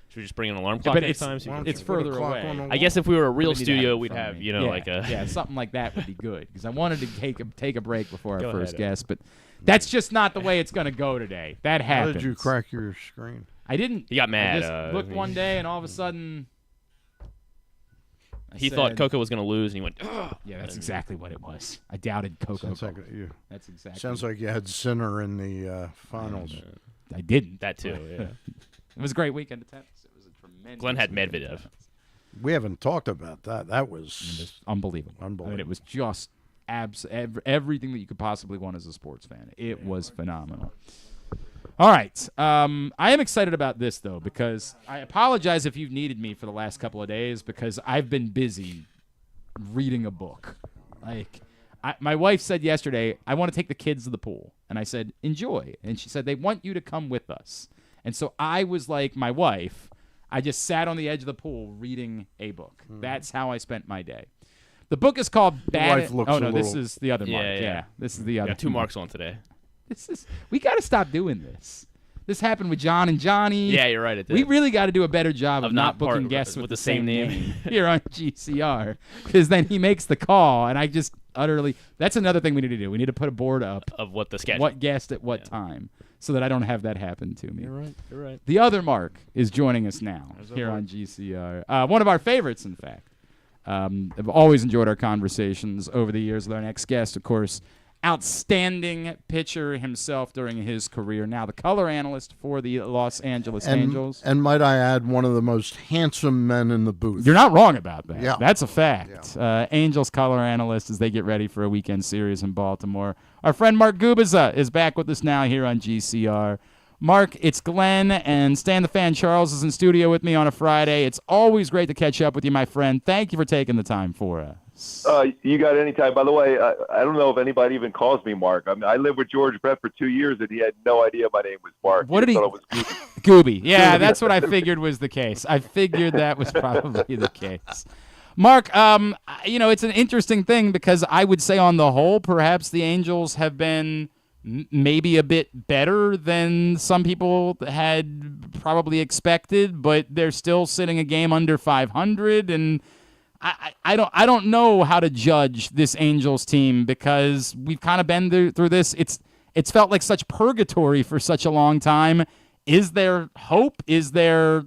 Should we just bring an alarm clock But next time? it's further away. I guess if we were a real But we need to have studio, it we'd from have, me. like a... Yeah, something like that would be good because I wanted to take a break before Go our first ahead, guest, but that's just not the way it's going to go today. That How happens. did you crack your screen? I didn't. He got mad. I just looked one day and all of a sudden He thought Coco was going to lose, and he went, ugh. Yeah, that's exactly what it was. I doubted Coco. Sounds That's Sounds like you had Sinner in the finals. I didn't. That too, yeah. It was a great weekend of tennis. It was a tremendous. Glenn had weekend of Medvedev. tennis. We haven't talked about that. That was Unbelievable. I mean, it was just everything that you could possibly want as a sports fan. It was phenomenal. All right. I am excited about this, though, because I apologize if you've needed me for the last couple of days because I've been busy reading a book. My wife said yesterday, I want to take the kids to the pool. And I said, enjoy. And she said, they want you to come with us. And so I was like my wife. I just sat on the edge of the pool reading a book. That's how I spent my day. The book is called Bad. Oh, no, this is the other Mark. Yeah, this is the other. Got two marks on today. We got to stop doing this. This happened with John and Johnny. Yeah, you're right. It did. We really got to do a better job of not booking guests with the same name here on GCR because then he makes the call, and I just utterly. That's another thing we need to do. We need to put a board up of what the schedule, what guest at what time, so that I don't have that happen to me. You're right. You're right. The other Mark is joining us now here on GCR. One of our favorites, in fact. I've always enjoyed our conversations over the years with our next guest, of course. Outstanding pitcher himself during his career. Now the color analyst for the Los Angeles Angels. And might I add, one of the most handsome men in the booth. You're not wrong about that. Yeah. That's a fact. Yeah. Angels color analyst as they get ready for a weekend series in Baltimore. Our friend Mark Gubicza is back with us now here on GCR. Mark, it's Glenn, and Stan the Fan Charles is in studio with me on a Friday. It's always great to catch up with you, my friend. Thank you for taking the time for us. You got any time. By the way, I don't know if anybody even calls me Mark. I mean, I lived with George Brett for 2 years, and he had no idea my name was Mark. What did he? Thought it was Gooby. Yeah, that's what I figured was the case. I figured that was probably the case. Mark, it's an interesting thing because I would say on the whole, perhaps the Angels have been maybe a bit better than some people had probably expected, but they're still sitting a game under 500, and I don't know how to judge this Angels team because we've kind of been through this. It's felt like such purgatory for such a long time. Is there hope? Is there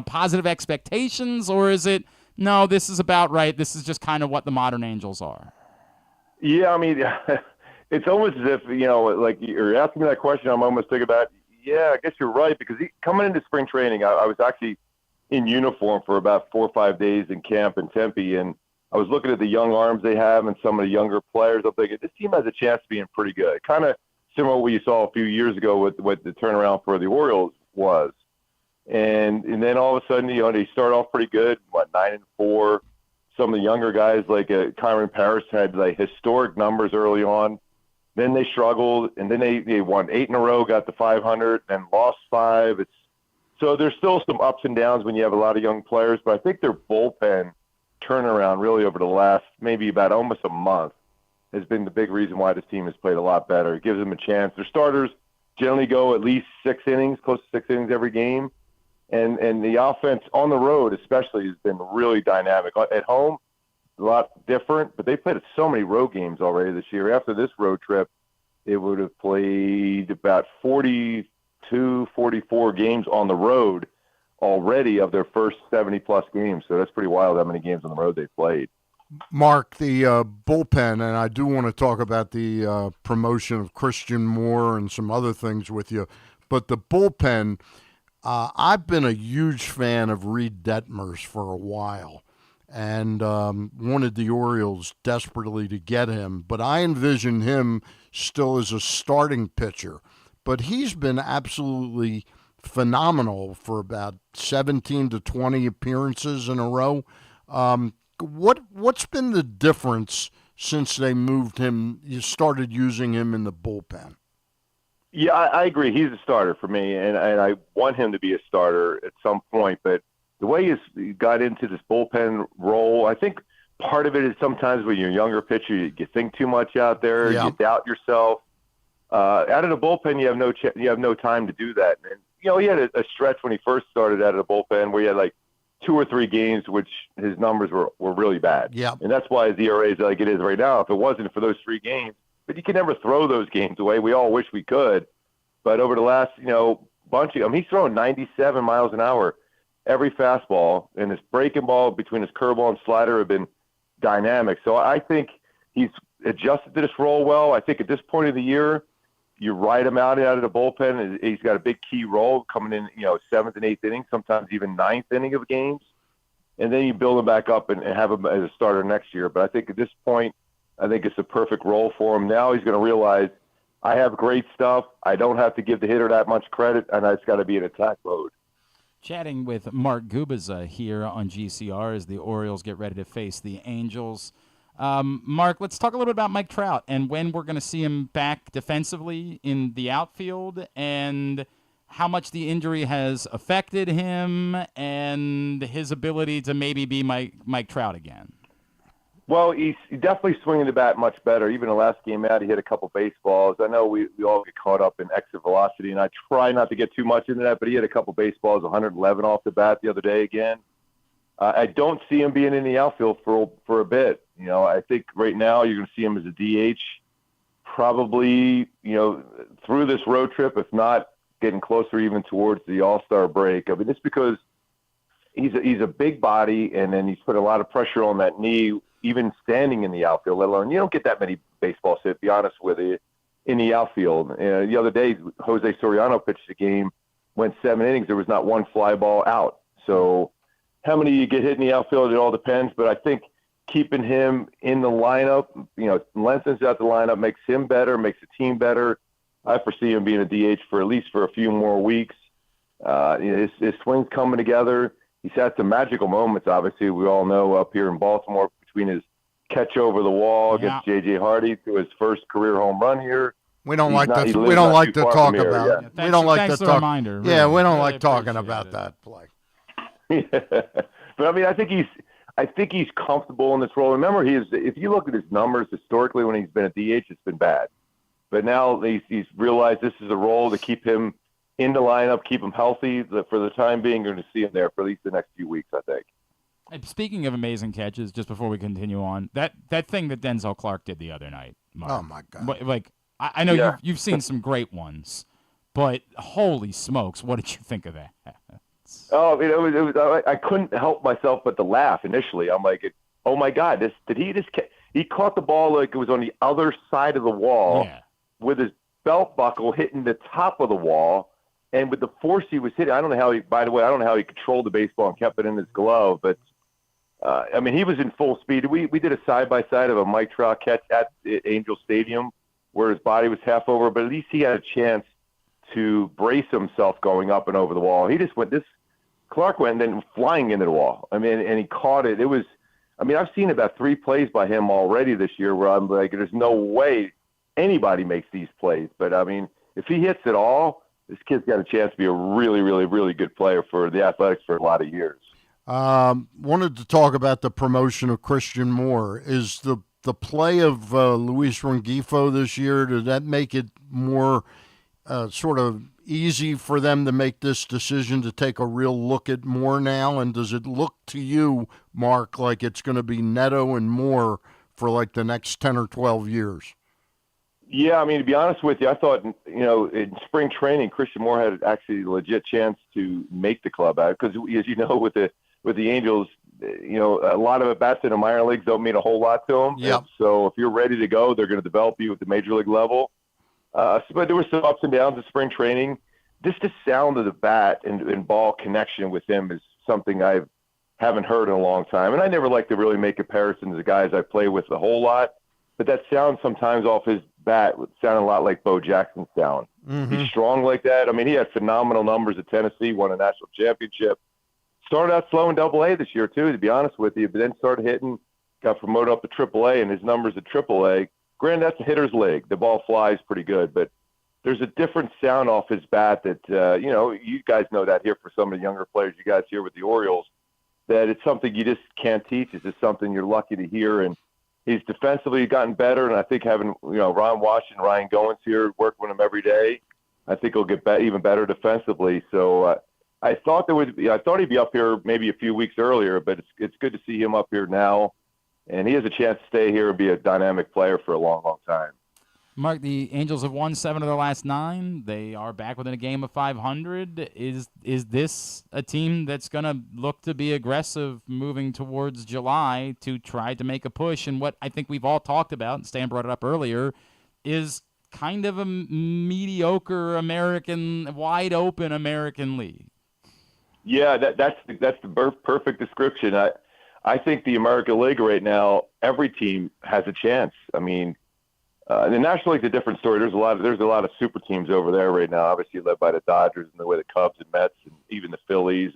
positive expectations, or is it no? This is about right. This is just kind of what the modern Angels are. Yeah, I mean. It's almost as if, like you're asking me that question, I'm almost thinking about, yeah, I guess you're right, because coming into spring training, I was actually in uniform for about 4 or 5 days in camp in Tempe, and I was looking at the young arms they have and some of the younger players. I'm thinking, this team has a chance of being pretty good. Kind of similar to what you saw a few years ago with what the turnaround for the Orioles was. And then all of a sudden, they start off pretty good, 9-4. Some of the younger guys, like Kyron Paris, had like historic numbers early on. Then they struggled, and then they won 8 in a row, got to 500, and lost 5. So there's still some ups and downs when you have a lot of young players, but I think their bullpen turnaround really over the last maybe about almost a month has been the big reason why this team has played a lot better. It gives them a chance. Their starters generally go at least 6 innings, close to 6 innings every game, and the offense on the road especially has been really dynamic. At home, a lot different, but they played so many road games already this year. After this road trip, they would have played about 42, 44 games on the road already of their first 70-plus games. So that's pretty wild how many games on the road they played. Mark, the bullpen, and I do want to talk about the promotion of Christian Moore and some other things with you, but the bullpen, I've been a huge fan of Reed Detmers for a while. And wanted the Orioles desperately to get him. But I envision him still as a starting pitcher. But he's been absolutely phenomenal for about 17 to 20 appearances in a row. What's been the difference since they moved him, you started using him in the bullpen? Yeah, I agree. He's a starter for me, and I want him to be a starter at some point. But the way he got into this bullpen role, I think part of it is sometimes when you're a younger pitcher, you think too much out there. Yeah. You doubt yourself. Out of the bullpen, you have no time to do that. And he had a stretch when he first started out of the bullpen where he had like 2 or 3 games, which his numbers were really bad. Yeah. And that's why his ERA is like it is right now. If it wasn't for those 3 games, but you can never throw those games away. We all wish we could. But over the last, bunch of, he's throwing 97 miles an hour every fastball, and his breaking ball between his curveball and slider have been dynamic. So I think he's adjusted to this role well. I think at this point of the year, you ride him out of the bullpen. He's got a big key role coming in, 7th and 8th inning, sometimes even 9th inning of games. And then you build him back up and have him as a starter next year. But I think at this point, I think it's a perfect role for him. Now he's going to realize I have great stuff. I don't have to give the hitter that much credit, and it's got to be in attack mode. Chatting with Mark Gubicza here on GCR as the Orioles get ready to face the Angels. Mark, let's talk a little bit about Mike Trout and when we're going to see him back defensively in the outfield and how much the injury has affected him and his ability to maybe be Mike Trout again. Well, he's definitely swinging the bat much better. Even the last game out, he hit a couple baseballs. I know we all get caught up in exit velocity, and I try not to get too much into that, but he hit a couple baseballs, 111 off the bat the other day again. I don't see him being in the outfield for a bit. I think right now you're going to see him as a DH probably, through this road trip, if not getting closer even towards the All-Star break. I mean, it's because he's a big body, and then he's put a lot of pressure on that knee, even standing in the outfield, let alone you don't get that many baseballs hit, to be honest with you, in the outfield. The other day, Jose Soriano pitched a game, went 7 innings, there was not one fly ball out. So how many you get hit in the outfield, it all depends. But I think keeping him in the lineup, lengthens out the lineup, makes him better, makes the team better. I foresee him being a DH for at least for a few more weeks. His swing's coming together. He's had some magical moments, obviously, we all know, up here in Baltimore, between his catch over the wall against J.J. Hardy to his first career home run here. We don't like to talk about it. We don't like to talk. Reminder, really. Yeah, we don't really like talking about that play. But I think he's comfortable in this role. Remember, if you look at his numbers historically when he's been a DH, it's been bad. But now he's realized this is a role to keep him in the lineup, keep him healthy. For the time being, you're going to see him there for at least the next few weeks, I think. And speaking of amazing catches, just before we continue on, that thing that Denzel Clark did the other night, Mark, Oh, my God. Like, I know you've seen some great ones, but holy smokes, what did you think of that? Oh, it was I couldn't help myself but to laugh initially. I'm like, oh, my God, he caught the ball like it was on the other side of the wall with his belt buckle hitting the top of the wall. And with the force he was hitting, I don't know how he controlled the baseball and kept it in his glove, but he was in full speed. We did a side-by-side of a Mike Trout catch at Angel Stadium where his body was half over, but at least he had a chance to brace himself going up and over the wall. He just went Clark went and then flying into the wall. And he caught it. It was, I've seen about 3 plays by him already this year where I'm like, there's no way anybody makes these plays. But, if he hits it all, this kid's got a chance to be a really, really, really good player for the Athletics for a lot of years. Wanted to talk about the promotion of Christian Moore. Is the play of Luis Rengifo this year, did that make it more sort of easy for them to make this decision to take a real look at Moore now? And does it look to you, Mark, like it's going to be Neto and Moore for like the next 10 or 12 years? Yeah, to be honest with you, I thought, in spring training, Christian Moore had actually a legit chance to make the club out because, as you know, with the Angels, a lot of at-bats in the minor leagues don't mean a whole lot to them. Yep. So if you're ready to go, they're going to develop you at the major league level. But there were some ups and downs in spring training. Just the sound of the bat and ball connection with him is something I haven't heard in a long time. And I never like to really make comparisons to guys I play with a whole lot. But that sound sometimes off his bat sounded a lot like Bo Jackson's sound. Mm-hmm. He's strong like that. He had phenomenal numbers at Tennessee, won a national championship. Started out slow in Double-A this year, too, to be honest with you, but then started hitting, got promoted up to Triple-A, and his numbers at Triple-A, granted, that's a hitter's league. The ball flies pretty good, but there's a different sound off his bat that, you guys know that here for some of the younger players you guys here with the Orioles. that it's something you just can't teach. It's just something you're lucky to hear. And he's defensively gotten better, and I think having Ron Washington, Ryan Goins here working with him every day, I think he'll get even better defensively. So I thought he'd be up here maybe a few weeks earlier, but it's good to see him up here now, and he has a chance to stay here and be a dynamic player for a long, long time. Mark, the Angels have won 7 of their last 9. They are back within a game of 500. Is this a team that's going to look to be aggressive moving towards July to try to make a push? And what I think we've all talked about, and Stan brought it up earlier, is kind of a mediocre American, wide-open American League. Yeah, that's the perfect description. I think the American League right now, every team has a chance. I mean, the National League's a different story. There's a lot of super teams over there right now, obviously led by the Dodgers and the way the Cubs and Mets and even the Phillies,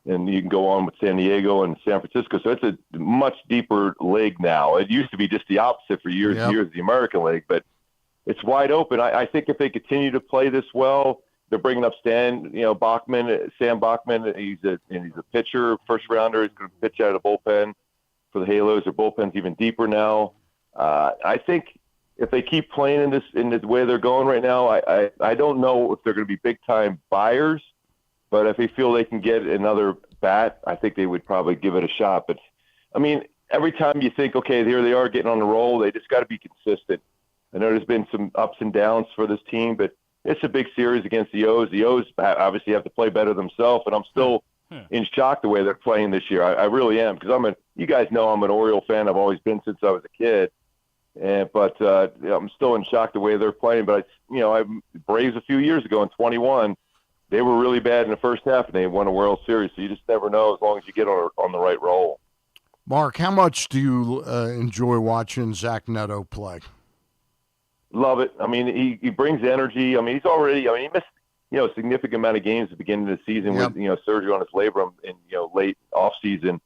and you can go on with San Diego and San Francisco. So it's a much deeper league now. It used to be just the opposite for years and years, the American League, but it's wide open. I think if they continue to play this well, they're bringing up Sam Bachman. He's a pitcher, first rounder. He's going to pitch out of the bullpen for the Halos. Their bullpen's even deeper now. I think if they keep playing in the way they're going right now, I don't know if they're going to be big time buyers, but if they feel they can get another bat, I think they would probably give it a shot. But I mean, every time you think, okay, here they are getting on the roll, they just got to be consistent. I know there's been some ups and downs for this team, but it's a big series against the O's. The O's obviously have to play better themselves, and I'm still in shock the way they're playing this year. I really am, because you guys know I'm an Oriole fan. I've always been since I was a kid. But I'm still in shock the way they're playing. But Braves a few years ago in 21, they were really bad in the first half, and they won a World Series. So you just never know as long as you get on the right roll. Mark, how much do you enjoy watching Zach Neto play? Love it. I mean, he brings energy. I mean, he missed a significant amount of games at the beginning of the season with surgery on his labrum in late off season.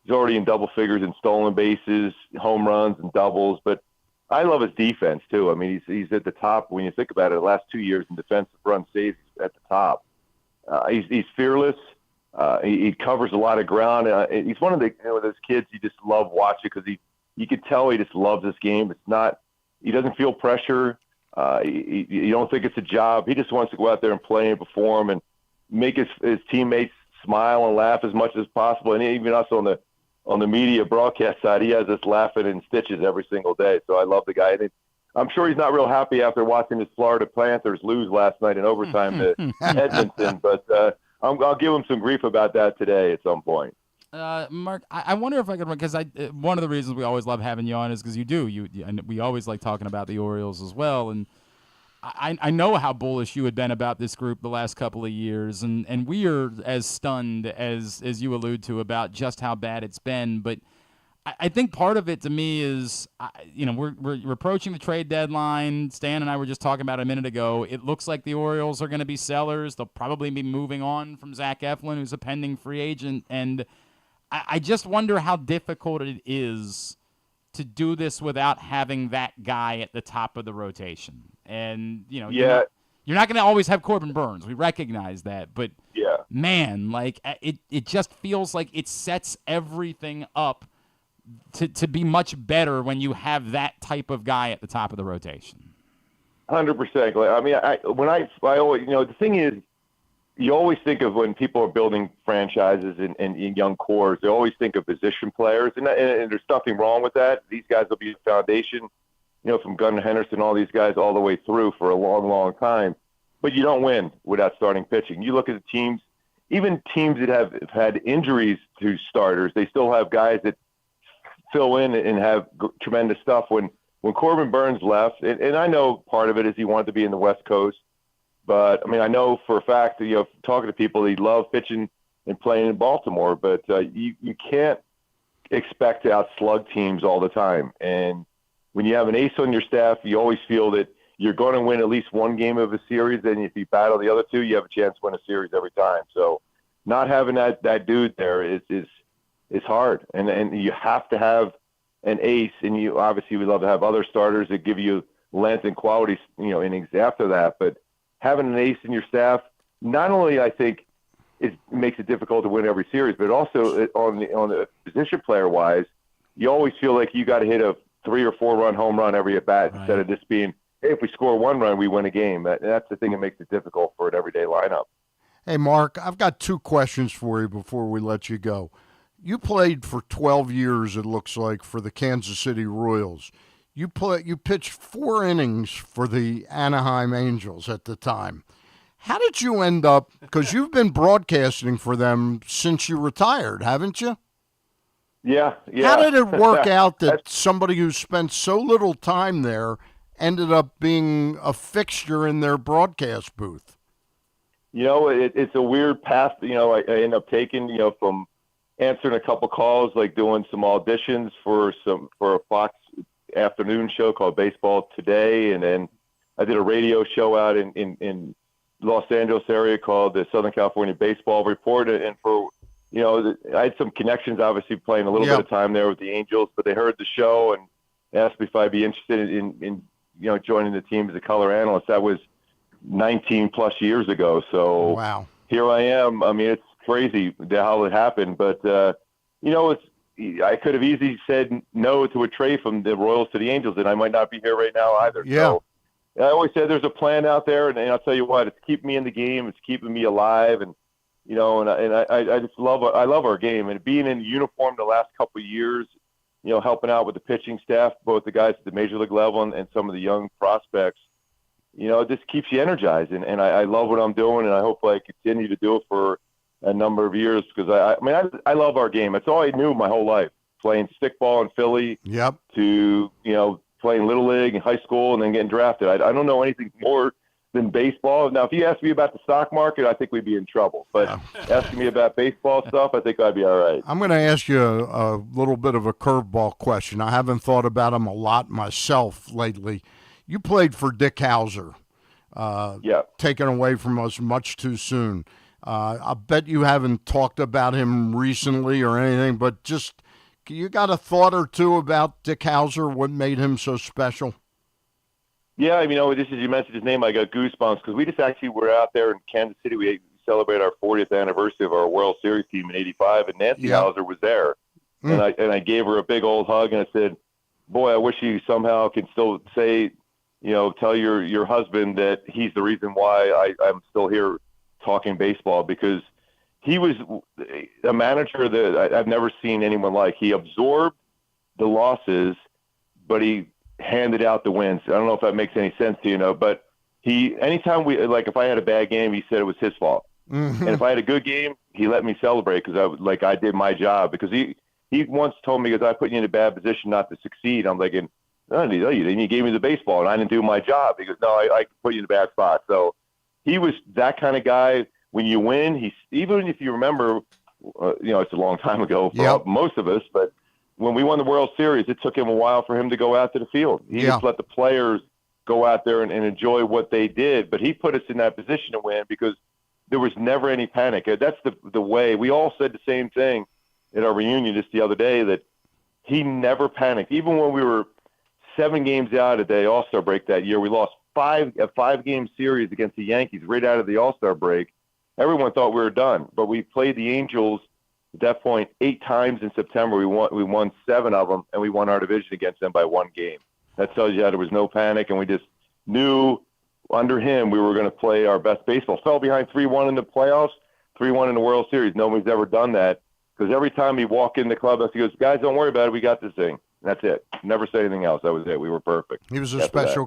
He's already in double figures in stolen bases, home runs, and doubles. But I love his defense too. I mean, he's at the top when you think about it. The last 2 years in defensive run saves, he's at the top. He's fearless. He covers a lot of ground. He's one of those kids you just love watching because you could tell he just loves this game. He doesn't feel pressure. You don't think it's a job. He just wants to go out there and play and perform and make his teammates smile and laugh as much as possible. And even us on the media broadcast side, he has us laughing in stitches every single day. So I love the guy. And I'm sure he's not real happy after watching his Florida Panthers lose last night in overtime to Edmonton. But I'll give him some grief about that today at some point. Mark, I wonder if I could, because one of the reasons we always love having you on is because and we always like talking about the Orioles as well, and I know how bullish you had been about this group the last couple of years, and we are as stunned as you allude to about just how bad it's been, but I think part of it to me is, we're approaching the trade deadline. Stan and I were just talking about it a minute ago. It looks like the Orioles are going to be sellers. They'll probably be moving on from Zach Eflin, who's a pending free agent, and I just wonder how difficult it is to do this without having that guy at the top of the rotation. And, you're not going to always have Corbin Burns. We recognize that. But, man, it just feels like it sets everything up to be much better when you have that type of guy at the top of the rotation. 100%. I mean, I always, the thing is, you always think of when people are building franchises and young cores, they always think of position players, and there's nothing wrong with that. These guys will be a foundation, from Gunnar Henderson, all these guys all the way through for a long, long time. But you don't win without starting pitching. You look at the teams, even teams that have had injuries to starters, they still have guys that fill in and have tremendous stuff. When Corbin Burns left, and I know part of it is he wanted to be in the West Coast, but, I mean, I know for a fact that, talking to people, he loved pitching and playing in Baltimore, but you can't expect to outslug teams all the time. And when you have an ace on your staff, you always feel that you're going to win at least one game of a series, and if you battle the other two, you have a chance to win a series every time. So not having that dude there is hard. And you have to have an ace, and obviously we love to have other starters that give you length and quality, innings after that, but having an ace in your staff, not only I think it makes it difficult to win every series. But also on the position player wise, you always feel like you got to hit a 3 or 4 run home run every at bat instead of just being, hey, if we score 1 run, we win a game. That's the thing that makes it difficult for an everyday lineup. Hey, Mark, I've got 2 questions for you before we let you go. You played for 12 years, it looks like, for the Kansas City Royals. You pitched 4 innings for the Anaheim Angels at the time. How did you end up, because you've been broadcasting for them since you retired, haven't you? Yeah. How did it work out that somebody who spent so little time there ended up being a fixture in their broadcast booth? It's a weird path, I end up taking, from answering a couple calls, like doing some auditions for a Fox afternoon show called Baseball Today. And then I did a radio show out in Los Angeles area called the Southern California Baseball Report. And for, I had some connections, obviously playing a little bit of time there with the Angels, but they heard the show and asked me if I'd be interested in joining the team as a color analyst. That was 19 plus years ago. So wow. Here I am. I mean, it's crazy how it happened, but I could have easily said no to a trade from the Royals to the Angels, and I might not be here right now either. Yeah. So I always said there's a plan out there, and I'll tell you what, it's keeping me in the game, it's keeping me alive, and I just love our game, and being in uniform the last couple of years, helping out with the pitching staff, both the guys at the major league level and some of the young prospects. It just keeps you energized, and I love what I'm doing, and I hope I continue to do it for a number of years because I love our game. It's all I knew my whole life, playing stickball in Philly to, playing Little League in high school and then getting drafted. I don't know anything more than baseball. Now, if you ask me about the stock market, I think we'd be in trouble. But asking me about baseball stuff, I think I'd be all right. I'm going to ask you a little bit of a curveball question. I haven't thought about him a lot myself lately. You played for Dick Hauser, taken away from us much too soon. I bet you haven't talked about him recently or anything, but just you got a thought or two about Dick Hauser, what made him so special? Yeah, just as you mentioned his name, I got goosebumps because we just actually were out there in Kansas City. We celebrated our 40th anniversary of our World Series team in '85, and Nancy Hauser was there. And I gave her a big old hug, and I said, boy, I wish you somehow can still say, tell your husband that he's the reason why I'm still here talking baseball, because he was a manager that I've never seen anyone like. He absorbed the losses, but he handed out the wins. I don't know if that makes any sense to you, but anytime if I had a bad game, he said it was his fault. Mm-hmm. And if I had a good game, he let me celebrate because I did my job. Because he once told me, because I put you in a bad position not to succeed. I'm like, no, you gave me the baseball and I didn't do my job. He goes, no, I put you in a bad spot. So he was that kind of guy. When you win, even if you remember, it's a long time ago for most of us, but when we won the World Series, it took him a while for him to go out to the field. He just let the players go out there and enjoy what they did, but he put us in that position to win because there was never any panic. That's the way. We all said the same thing at our reunion just the other day, that he never panicked. Even when we were 7 games out of the All-Star break that year, we lost a 5-game series against the Yankees right out of the All-Star break. Everyone thought we were done, but we played the Angels at that point 8 times in September. We won 7 of them, and we won our division against them by 1 game. That tells you how there was no panic, and we just knew under him we were going to play our best baseball. Fell behind 3-1 in the playoffs, 3-1 in the World Series. Nobody's ever done that, because every time he walked in the clubhouse, he goes, guys, don't worry about it. We got this thing. And that's it. Never say anything else. That was it. We were perfect. He was a special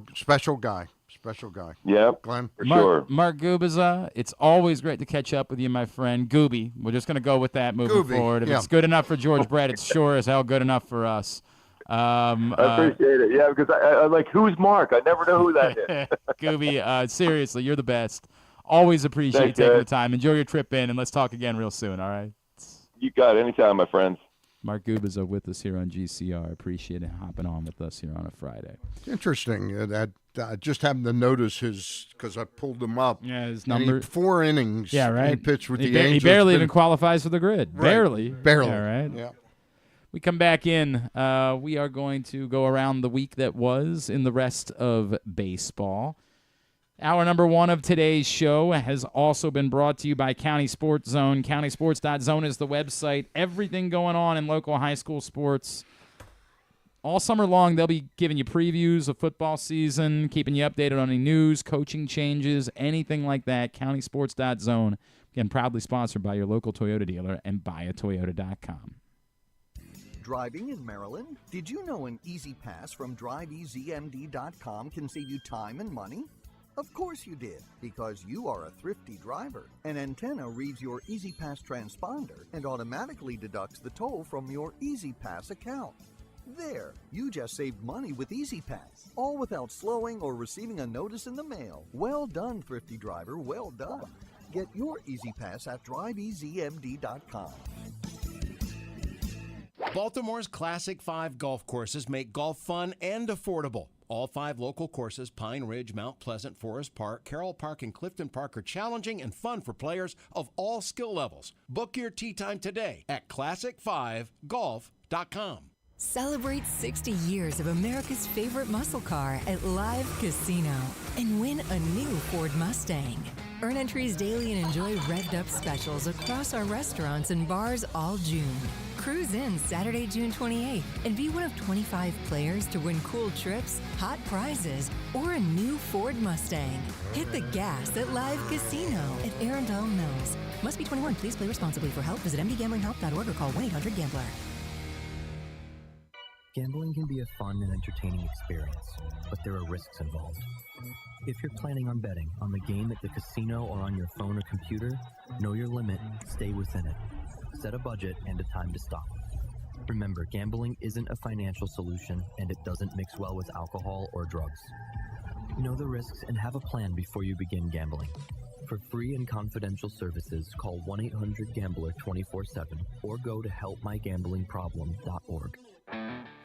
guy. Special guy. Yeah, Glenn. For sure. Mark Gubicza, it's always great to catch up with you, my friend. Gooby. We're just going to go with that moving forward. If it's good enough for George Brett, it's sure as hell good enough for us. I appreciate it. Yeah, because I like, who's Mark? I never know who that is. Gooby, seriously, you're the best. Always appreciate you taking the time. Enjoy your trip in, and let's talk again real soon, all right? You got it. Anytime, my friends. Mark Gubicza with us here on GCR. Appreciate it hopping on with us here on a Friday. Interesting that I just happened to notice because I pulled him up. Yeah, his number 4 innings. Yeah, right. He pitched with the Angels. He barely even qualifies for the grid. Right. Barely. Yeah, right. Yeah. We come back in. We are going to go around the week that was in the rest of baseball. Hour number 1 of today's show has also been brought to you by County Sports Zone. CountySports.zone is the website. Everything going on in local high school sports. All summer long, they'll be giving you previews of football season, keeping you updated on any news, coaching changes, anything like that. CountySports.zone. Again, proudly sponsored by your local Toyota dealer and buyatoyota.com. Driving in Maryland? Did you know an Easy Pass from DriveEasyMD.com can save you time and money? Of course you did, because you are a thrifty driver. An antenna reads your Easy Pass transponder and automatically deducts the toll from your Easy Pass account. There, you just saved money with Easy Pass, all without slowing or receiving a notice in the mail. Well done, thrifty driver, well done. Get your Easy Pass at DriveEasyMD.com. Baltimore's Classic 5 golf courses make golf fun and affordable. All 5 local courses, Pine Ridge, Mount Pleasant, Forest Park, Carroll Park, and Clifton Park, are challenging and fun for players of all skill levels. Book your tee time today at classic5golf.com. Celebrate 60 years of America's favorite muscle car at Live Casino and win a new Ford Mustang. Earn entries daily and enjoy revved-up specials across our restaurants and bars all June. Cruise in Saturday, June 28th and be one of 25 players to win cool trips, hot prizes, or a new Ford Mustang. Hit the gas at Live Casino at Arundel Mills. Must be 21. Please play responsibly. For help, visit mdgamblinghelp.org or call 1-800-GAMBLER. Gambling can be a fun and entertaining experience, but there are risks involved. If you're planning on betting on the game at the casino or on your phone or computer, know your limit, stay within it. Set a budget and a time to stop. Remember, gambling isn't a financial solution and it doesn't mix well with alcohol or drugs. Know the risks and have a plan before you begin gambling. For free and confidential services, call 1-800-GAMBLER 24/7 or go to helpmygamblingproblem.org.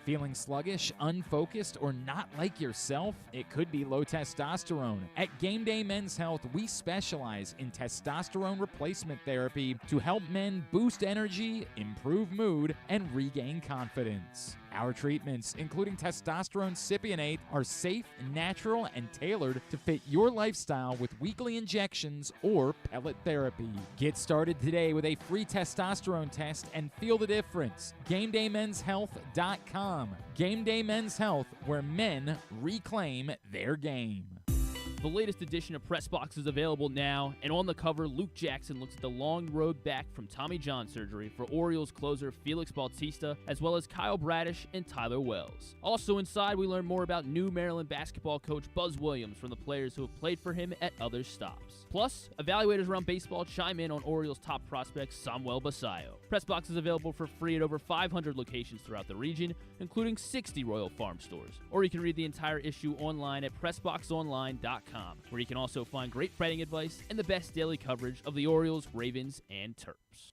Feeling sluggish, unfocused, or not like yourself? It could be low testosterone. At Game Day Men's Health, we specialize in testosterone replacement therapy to help men boost energy, improve mood, and regain confidence. Our treatments, including testosterone cypionate, are safe, natural, and tailored to fit your lifestyle with weekly injections or pellet therapy. Get started today with a free testosterone test and feel the difference. GameDayMen'sHealth.com. Game Day Men's Health, where men reclaim their game. The latest edition of Press Box is available now, and on the cover, Luke Jackson looks at the long road back from Tommy John surgery for Orioles closer Felix Bautista, as well as Kyle Bradish and Tyler Wells. Also inside, we learn more about new Maryland basketball coach Buzz Williams from the players who have played for him at other stops. Plus, evaluators around baseball chime in on Orioles' top prospect Samuel Basayo. Press Box is available for free at over 500 locations throughout the region, including 60 Royal Farm stores. Or you can read the entire issue online at PressBoxOnline.com. where you can also find great betting advice and the best daily coverage of the Orioles, Ravens, and Terps.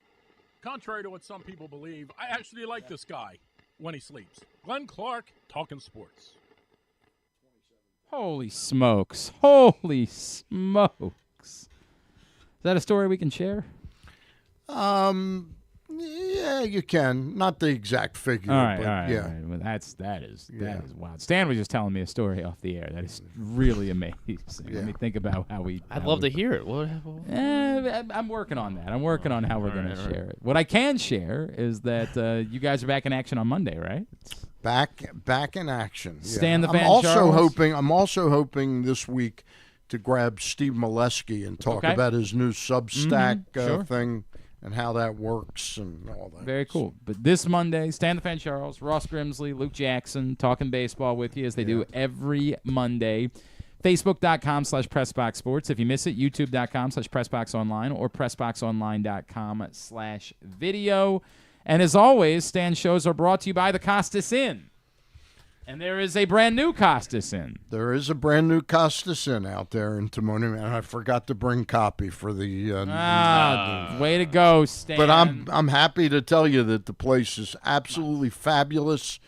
Contrary to what some people believe, I actually like this guy when he sleeps. Glenn Clark, talking sports. Holy smokes. Holy smokes. Is that a story we can share? Yeah, you can. Not the exact figure, All right. yeah. Well, that is wild. Stan was just telling me a story off the air. That is really amazing. Let me think about how we. I'd love to hear it. What? I'm working on that. I'm working on how we're going to share it. What I can share is that you guys are back in action on Monday, right? Back in action. Stan the Fan I'm also hoping this week to grab Steve Molesky and talk about his new Substack thing. And how that works and all that. Very cool. But this Monday, Stan the Fan Charles, Ross Grimsley, Luke Jackson, talking baseball with you as they do every Monday. Facebook.com/PressBoxSports. If you miss it, YouTube.com/PressBoxOnline or PressBoxOnline.com/video. And as always, Stan's shows are brought to you by the Costas Inn. And there is a brand new Costas Inn. There is a brand new Costas Inn out there in Timonium, and I forgot to bring copy for the. Way to go, Stan! But I'm happy to tell you that the place is absolutely fabulous.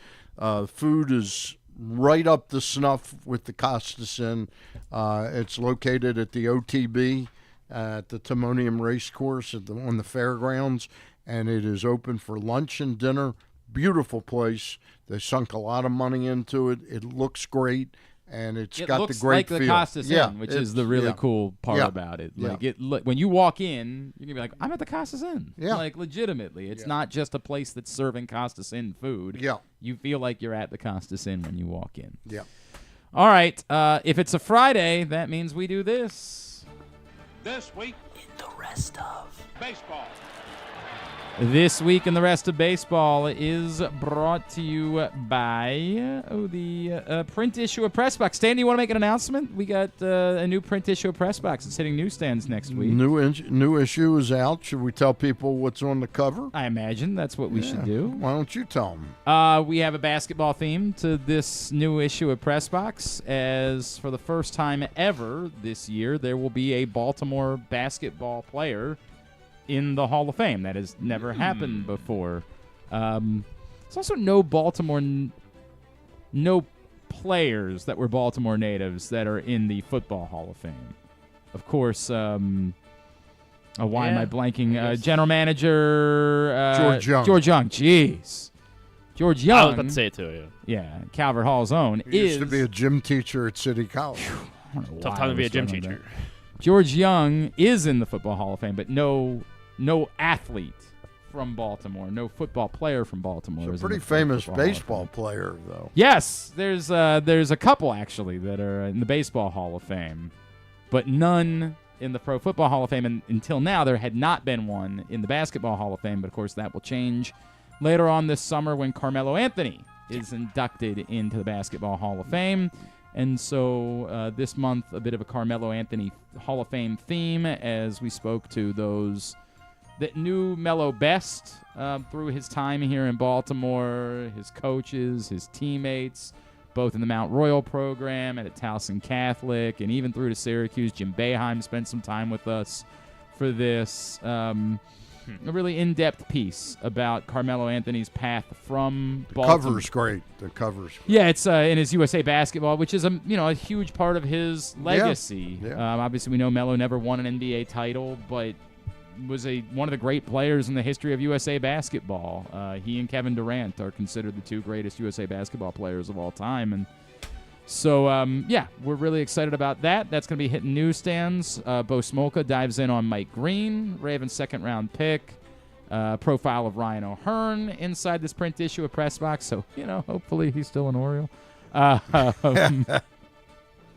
Food is right up the snuff with the Costas Inn. It's located at the OTB at the Timonium Racecourse on the fairgrounds, and it is open for lunch and dinner. Beautiful place. They sunk a lot of money into it. It looks great, and it It got looks the great like feel. the Costas Inn, which is the really yeah. cool part Yeah. about it. Yeah. Like when you walk in, you're gonna be like, "I'm at the Costas Inn." Yeah. Like legitimately, it's Yeah. not just a place that's serving Costas Inn food. Yeah. You feel like you're at the Costas Inn when you walk in. Yeah. All right. If it's a Friday, that means we do this. This week In the rest of baseball. This week in the rest of baseball is brought to you by the print issue of Press Box. Stan, do you want to make an announcement? We got a new print issue of Press Box. It's hitting newsstands next week. New issue is out. Should we tell people what's on the cover? I imagine that's what we should do. Why don't you tell them? We have a basketball theme to this new issue of Press Box, as for the first time ever this year, there will be a Baltimore basketball player in the Hall of Fame. That has never happened before. There's also no players that were Baltimore natives that are in the Football Hall of Fame. Of course, why am I blanking? General manager George Young. George Young. Jeez. George Young. I was about to say it too. Yeah, Calvert Hall's own. He used to be a gym teacher at City College. Tough time to be a gym teacher. George Young is in the Football Hall of Fame, but no athlete from Baltimore, no football player from Baltimore. He's a pretty famous baseball player, though. Yes, there's a couple actually that are in the Baseball Hall of Fame, but none in the Pro Football Hall of Fame. And until now, there had not been one in the Basketball Hall of Fame. But of course, that will change later on this summer when Carmelo Anthony is inducted into the Basketball Hall of Fame. And so this month, a bit of a Carmelo Anthony Hall of Fame theme, as we spoke to those that knew Melo best through his time here in Baltimore, his coaches, his teammates, both in the Mount Royal program and at Towson Catholic, and even through to Syracuse. Jim Boeheim spent some time with us for this. A really in-depth piece about Carmelo Anthony's path from Baltimore. Cover's great. The cover's great. Yeah, it's in his USA Basketball, which is a huge part of his legacy. Yeah. Obviously, we know Melo never won an NBA title, but was one of the great players in the history of USA Basketball. He and Kevin Durant are considered the two greatest USA Basketball players of all time, and so we're really excited about that. That's going to be hitting newsstands. Bo Smolka dives in on Mike Green, Ravens' second-round pick. Profile of Ryan O'Hearn inside this print issue of Press Box. So hopefully he's still an Oriole.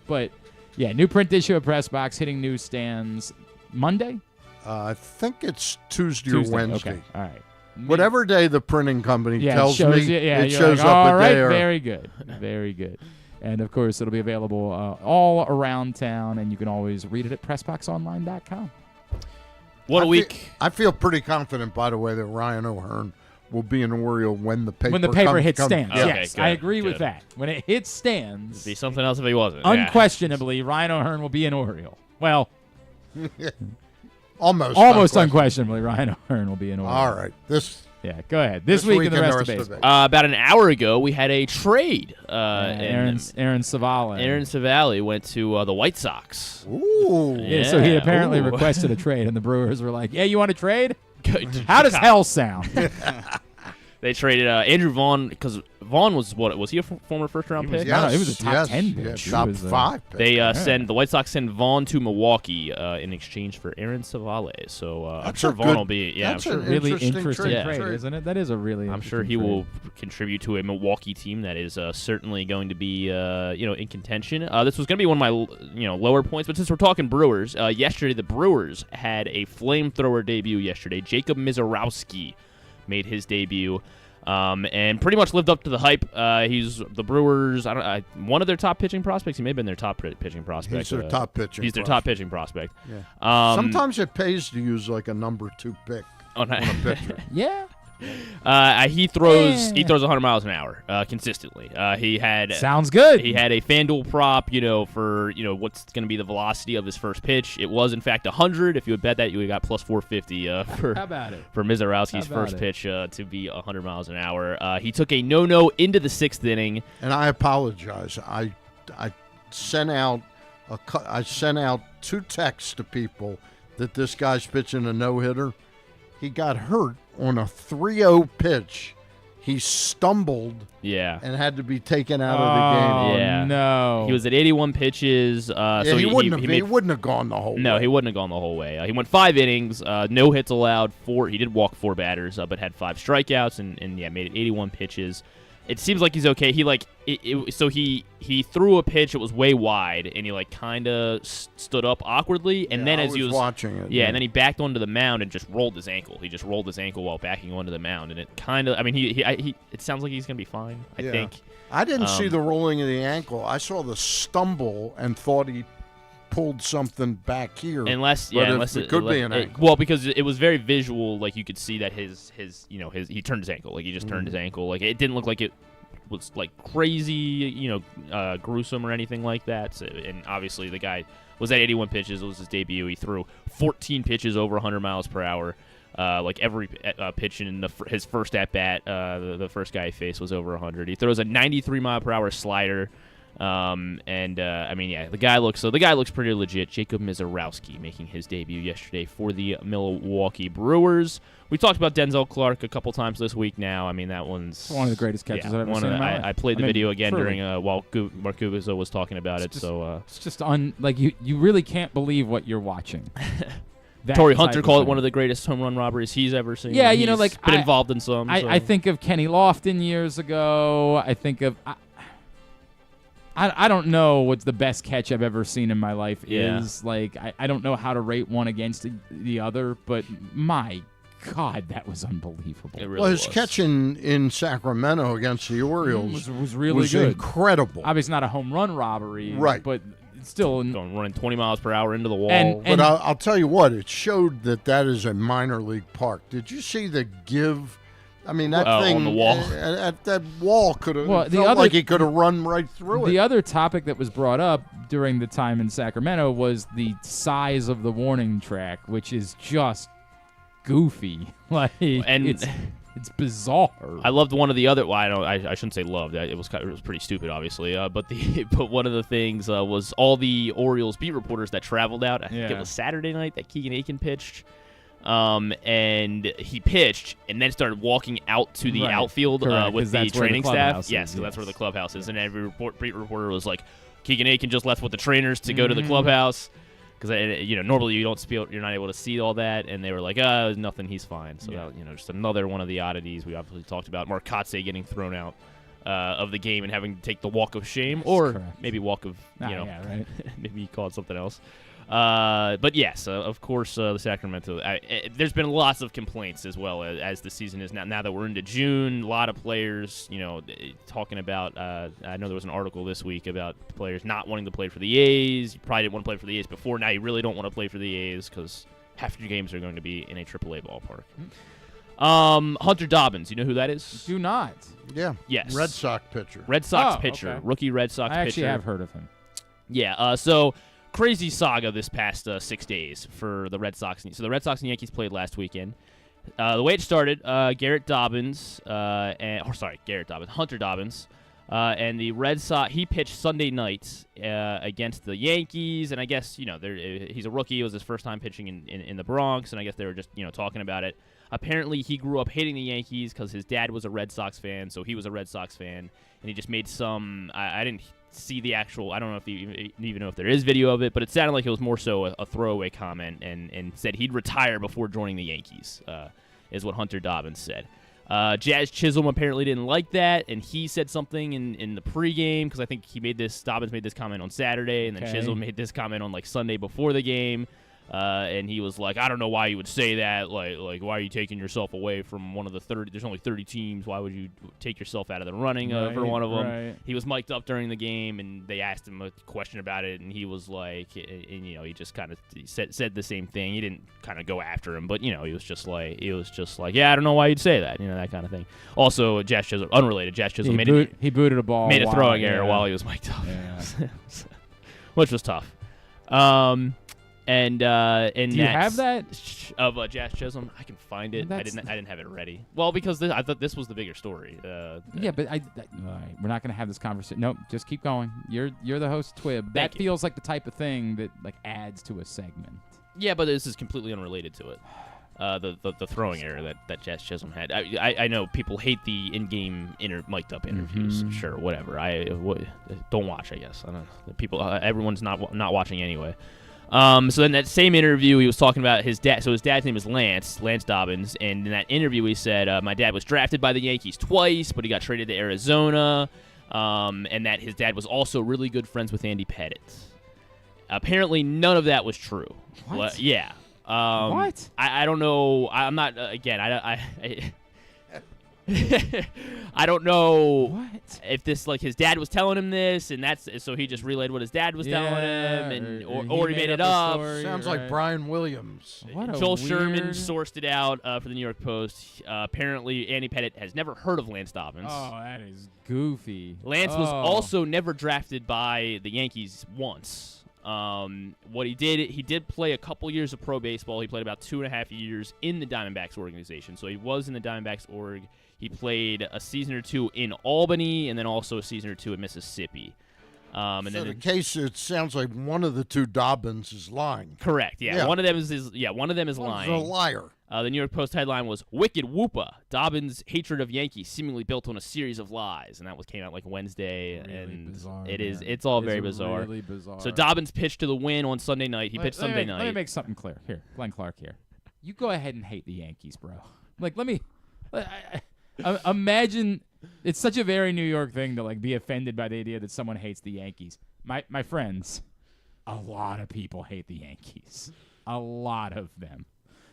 But yeah, new print issue of Press Box hitting newsstands Monday. I think it's Tuesday or Wednesday. Okay. All right. Whatever day the printing company tells me, it you're shows like, up all a right, day. Very good. Very good. And, of course, it'll be available all around town, and you can always read it at PressBoxOnline.com. What a week. I feel pretty confident, by the way, that Ryan O'Hearn will be an Oriole when the paper hits stands. Okay, yes, good, I agree good. with that. When it hits stands, It'd be something else if he wasn't. unquestionably, Ryan O'Hearn will be an Oriole. Well, almost unquestionably, Ryan O'Hearn will be an Oriole. All right. Yeah, go ahead. This week in the rest of baseball. About an hour ago, we had a trade. Aaron Savali. Aaron Savali went to the White Sox. Ooh. Yeah, so he apparently Ooh. requested a trade, and the Brewers were like, "Yeah, you want to trade? How does hell sound?" They traded Andrew Vaughn, because Vaughn was he a former first-round pick? No, he was a top 10 pitch. Yeah, top He was, 5 pick. They the White Sox send Vaughn to Milwaukee in exchange for Aaron Savali. So I'm sure Vaughn will be. Yeah, that's I'm sure. an really interesting trade, trade. isn't it? That is a really. I'm sure he will contribute to a Milwaukee team that is certainly going to be in contention. This was going to be one of my lower points, but since we're talking Brewers, yesterday the Brewers had a flamethrower debut. Yesterday, Jacob Mizorowski made his debut. And pretty much lived up to the hype. He's the Brewers. One of their top pitching prospects. He may have been their top pitching prospect. He's their top pitching. He's their top pitching prospect. Yeah. Sometimes it pays to use like a number 2 pick on a pitcher. Yeah. He throws 100 miles an hour consistently. He had sounds good. He had a FanDuel prop, for what's going to be the velocity of his first pitch. It was in fact 100. If you would bet that, you would got plus 450 for How about it? for Mizorowski's first pitch to be 100 miles an hour. He took a no into the 6th inning. And I apologize. I sent out 2 texts to people that this guy's pitching a no-hitter. He got hurt on a 3-0 pitch. he stumbled Yeah. and had to be taken out of the game. Yeah. No. He was at 81 pitches. So he wouldn't have gone the whole way. No, he wouldn't have gone the whole way. He went 5 innings, no hits allowed, 4. He did walk 4 batters, but had 5 strikeouts, and made it 81 pitches. It seems like he's okay. He threw a pitch. It was way wide, and he kind of stood up awkwardly, and then as he was watching it, and then he backed onto the mound and just rolled his ankle. He just rolled his ankle while backing onto the mound, and it kind of. I mean, it sounds like he's gonna be fine. I think. I didn't see the rolling of the ankle. I saw the stumble and thought he pulled something back here. Unless it could be an ankle. Well, because it was very visual, you could see that his he turned his ankle, he just turned his ankle, it didn't look like it was crazy, gruesome or anything like that. So, and obviously the guy was at 81 pitches. It was his debut. He threw 14 pitches over 100 miles per hour. Every pitch in his first at bat, the first guy he faced was over 100. He throws a 93 mile per hour slider. The guy looks pretty legit. Jacob Mizorowski making his debut yesterday for the Milwaukee Brewers. We talked about Denzel Clark a couple times this week now. I mean, that one's one of the greatest catches I've ever seen in my life. I played the video again during while Mark Gubicza was talking about it. It's just you really can't believe what you're watching. Torrey Hunter called it one of the greatest home run robberies he's ever seen. Yeah, he's been involved in some. I think of Kenny Lofton years ago. I think of. I don't know what's the best catch I've ever seen in my life is. I don't know how to rate one against the other, but my God, that was unbelievable. It really his catch in Sacramento against the Orioles was really good. Incredible. Obviously not a home run robbery, right? But still running 20 miles per hour into the wall. But I'll tell you what, it showed that is a minor league park. Did you see the give? I mean, that thing on the wall. That wall could have felt like he could have run right through it. The other topic that was brought up during the time in Sacramento was the size of the warning track, which is just goofy. It's bizarre. I loved one of the other. Well, I shouldn't say loved. It was pretty stupid, obviously. But one of the things was all the Orioles beat reporters that traveled out. I think it was Saturday night that Keegan Aiken pitched. And he pitched and then started walking out to the outfield with the training staff. Yes, because that's where the clubhouse is. And every beat reporter was like, Keegan Aiken just left with the trainers to go to the clubhouse. Because normally you're not able to see all that. And they were like, nothing, he's fine. So just another one of the oddities we obviously talked about. Mark Gubicza getting thrown out of the game and having to take the walk of shame, or maybe walk of maybe he called something else. But yes, of course, the Sacramento. There's been lots of complaints as well as the season is now. Now that we're into June, a lot of players, talking about. I know there was an article this week about players not wanting to play for the A's. You probably didn't want to play for the A's before. Now you really don't want to play for the A's because half your games are going to be in a AAA ballpark. Hunter Dobbins, you know who that is? Do not. Yeah. Yes. Red Sox pitcher. Pitcher. Okay. Rookie Red Sox pitcher. I actually have heard of him. Yeah. So. Crazy saga this past 6 days for the Red Sox. So the Red Sox and Yankees played last weekend. The way it started, Hunter Dobbins, and the Red Sox. He pitched Sunday night against the Yankees, and I guess he's a rookie. It was his first time pitching in the Bronx, and I guess they were just talking about it. Apparently, he grew up hating the Yankees because his dad was a Red Sox fan, so he was a Red Sox fan, and he just made some. I didn't see the actual. I don't know if you even know if there is video of it, but it sounded like it was more so a throwaway comment, and said he'd retire before joining the Yankees. Is what Hunter Dobbins said. Jazz Chisholm apparently didn't like that, and he said something in the pregame because I think Dobbins made this comment on Saturday, and then Chisholm made this comment on Sunday before the game. And he was like, I don't know why you would say that. Like, why are you taking yourself away from one of the 30? There's only 30 teams. Why would you take yourself out of the running for one of them? Right. He was mic'd up during the game, and they asked him a question about it, and he was like, he just kind of said the same thing. He didn't kind of go after him, but he was just like, yeah, I don't know why you'd say that, that kind of thing. Also, Jazz Chisholm, unrelated, Jazz Chisholm he booted a ball, made a throwing error while he was mic'd up, which was tough. And do you have that of Jazz Chisholm? I can find it. I didn't have it ready. Well, because I thought this was the bigger story. Yeah, but all right, we're not going to have this conversation. Nope, just keep going. You're the host, Twib. That feels like the type of thing that adds to a segment. Yeah, but this is completely unrelated to it. the throwing error that Jazz Chisholm had. I know people hate the in-game mic'd up interviews. Sure, whatever. Don't watch. I guess I don't know. People. Everyone's not watching anyway. So in that same interview, he was talking about his dad. So his dad's name is Lance Dobbins, and in that interview, he said, "My dad was drafted by the Yankees twice, but he got traded to Arizona, and that his dad was also really good friends with Andy Pettitte." Apparently, none of that was true. What? Yeah. What? I don't know. I'm not again. I don't know if this his dad was telling him this, and so he just relayed what his dad was telling him, and or he made it up. Sounds like Brian Williams. Joel Sherman sourced it out for the New York Post. Apparently, Andy Pettitte has never heard of Lance Dobbins. Oh, that is goofy. Lance was also never drafted by the Yankees once. What he did play a couple years of pro baseball. He played about 2.5 years in the Diamondbacks organization. So he was in the Diamondbacks org. He played a season or two in Albany, and then also a season or two in Mississippi. And So then the case, it sounds like one of the two Dobbins is lying. correct, yeah. One of them is lying. A liar. The New York Post headline was "Wicked Whoopa: Dobbins' hatred of Yankees seemingly built on a series of lies," and that came out Wednesday, Really and bizarre, it's all very bizarre. Really bizarre. So Dobbins pitched to the win on Sunday night. He pitched Sunday night. Let me make something clear here, Glenn Clark here. You go ahead and hate the Yankees, bro. Imagine it's such a very New York thing to be offended by the idea that someone hates the Yankees. My friends, a lot of people hate the Yankees. A lot of them.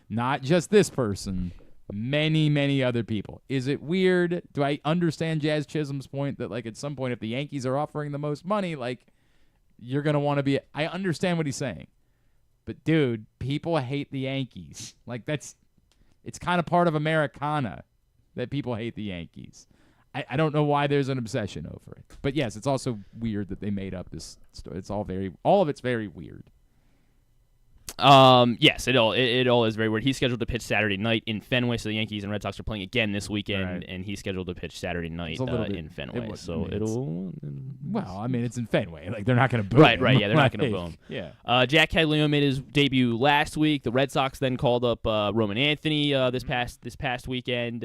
Not just this person, many, many other people. Is it weird? Do I understand Jazz Chisholm's point that at some point if the Yankees are offering the most money, you're going to want to be I understand what he's saying. But dude, people hate the Yankees. It's kind of part of Americana that people hate the Yankees. I don't know why there's an obsession over it. But yes, it's also weird that they made up this story. All of it's very weird. Yes, it all is very weird. He's scheduled to pitch Saturday night in Fenway, so the Yankees and Red Sox are playing again this weekend, and he's scheduled to pitch Saturday night in Fenway. It's in Fenway. They're not going to boo him. Right, yeah, they're not going to boo him. Yeah. Jack Caglione made his debut last week. The Red Sox then called up Roman Anthony this past weekend.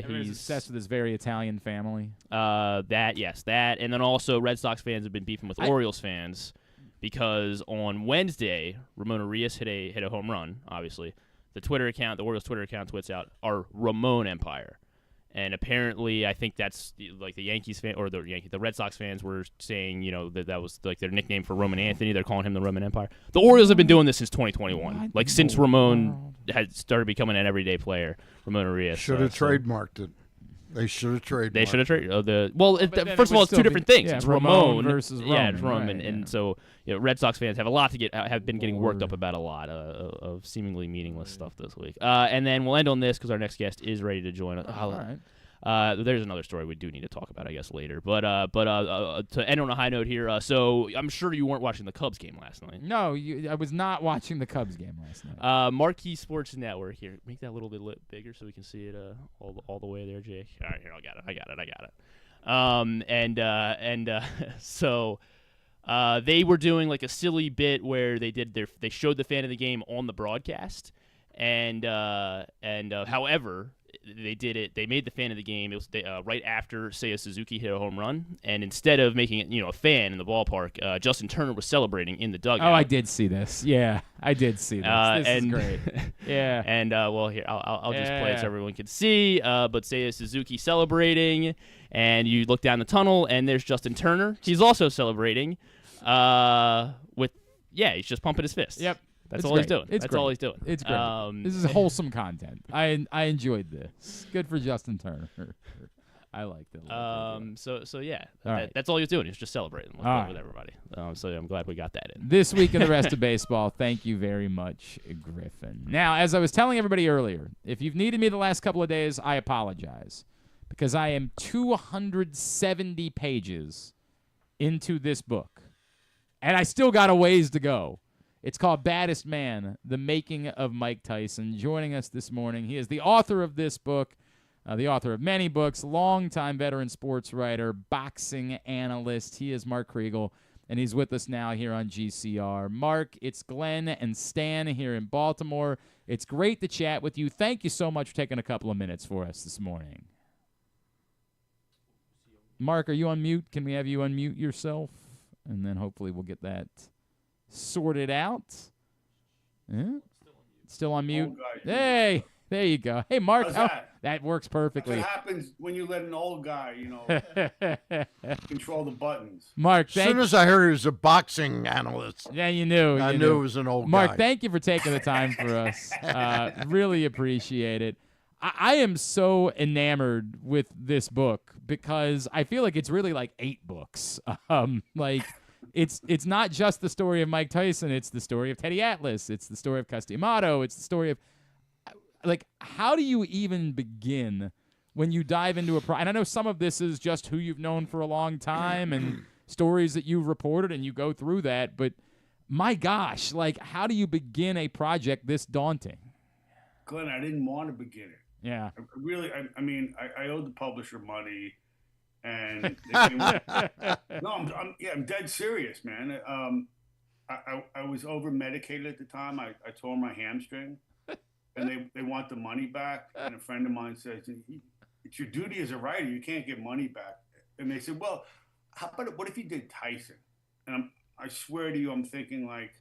He's obsessed with his very Italian family. That, and then also Red Sox fans have been beefing with Orioles fans. Because on Wednesday, Ramon Urias hit a home run, obviously. The Orioles Twitter account tweets out, "Our Ramon Empire." And apparently, I think that's the Yankees fan or the Red Sox fans were saying, that was their nickname for Roman Anthony. They're calling him the Roman Empire. The Orioles have been doing this since 2021. Since Ramon had started becoming an everyday player, Ramon Urias. Should have trademarked it. They should have trademarked. They should have traded. First of all, it's two different things. Yeah, it's Ramon versus Roman. Yeah, it's Roman, right, and so Red Sox fans have been getting worked up about a lot of seemingly meaningless stuff this week. And then we'll end on this because our next guest is ready to join us. All right. There's another story we do need to talk about, I guess, later. But to end on a high note here, so I'm sure you weren't watching the Cubs game last night. No, I was not watching the Cubs game last night. Marquee Sports Network here. Make that a little bit bigger so we can see it all the way there, Jake. All right, here, I got it. So they were doing a silly bit where they showed the fan of the game on the broadcast, and however. They made the fan of the game. It was right after Seiya Suzuki hit a home run, and instead of making it a fan in the ballpark, Justin Turner was celebrating in the dugout. Oh, I did see this. Yeah, I did see this. This is great. Yeah. And here I'll just play it so everyone can see. But Seiya Suzuki celebrating, and you look down the tunnel, and there's Justin Turner. He's also celebrating. He's just pumping his fist. Yep. That's all he's doing. That's all he's doing. It's great. This is wholesome content. I enjoyed this. Good for Justin Turner. I liked it. That's all he was doing. He was just celebrating with everybody. So I'm glad we got that in. This week in the rest of baseball, thank you very much, Griffin. Now, as I was telling everybody earlier, if you've needed me the last couple of days, I apologize. Because I am 270 pages into this book. And I still got a ways to go. It's called Baddest Man, The Making of Mike Tyson. Joining us this morning, he is the author of this book, the author of many books, longtime veteran sports writer, boxing analyst. He is Mark Kriegel. and he's with us now here on GCR. Mark, it's Glenn and Stan here in Baltimore. It's great to chat with you. Thank you so much for taking a couple of minutes for us this morning. Mark, are you on mute? Can we have you unmute yourself? And then hopefully we'll get that sorted out. Yeah? Still on mute? Hey, there you go. Hey, Mark. That works perfectly. That's what happens when you let an old guy, control the buttons. Mark, as soon as I heard he was a boxing analyst, yeah, you knew. I knew it was an old Mark, guy. thank you for taking the time for us. Really appreciate it. I am so enamored with this book because I feel like it's really like 8 books. It's not just the story of Mike Tyson. It's the story of Teddy Atlas. It's the story of Customato. It's the story of, how do you even begin when you dive into and I know some of this is just who you've known for a long time and stories that you've reported and you go through that, but my gosh, how do you begin a project this daunting? Glenn, I didn't want to begin it. Yeah. I owed the publisher money, and I'm dead serious, man. I was over medicated at the time. I tore my hamstring, and they want the money back. And a friend of mine says, "It's your duty as a writer. You can't get money back." And they said, "Well, what if you did Tyson?" And I swear to you, I'm thinking like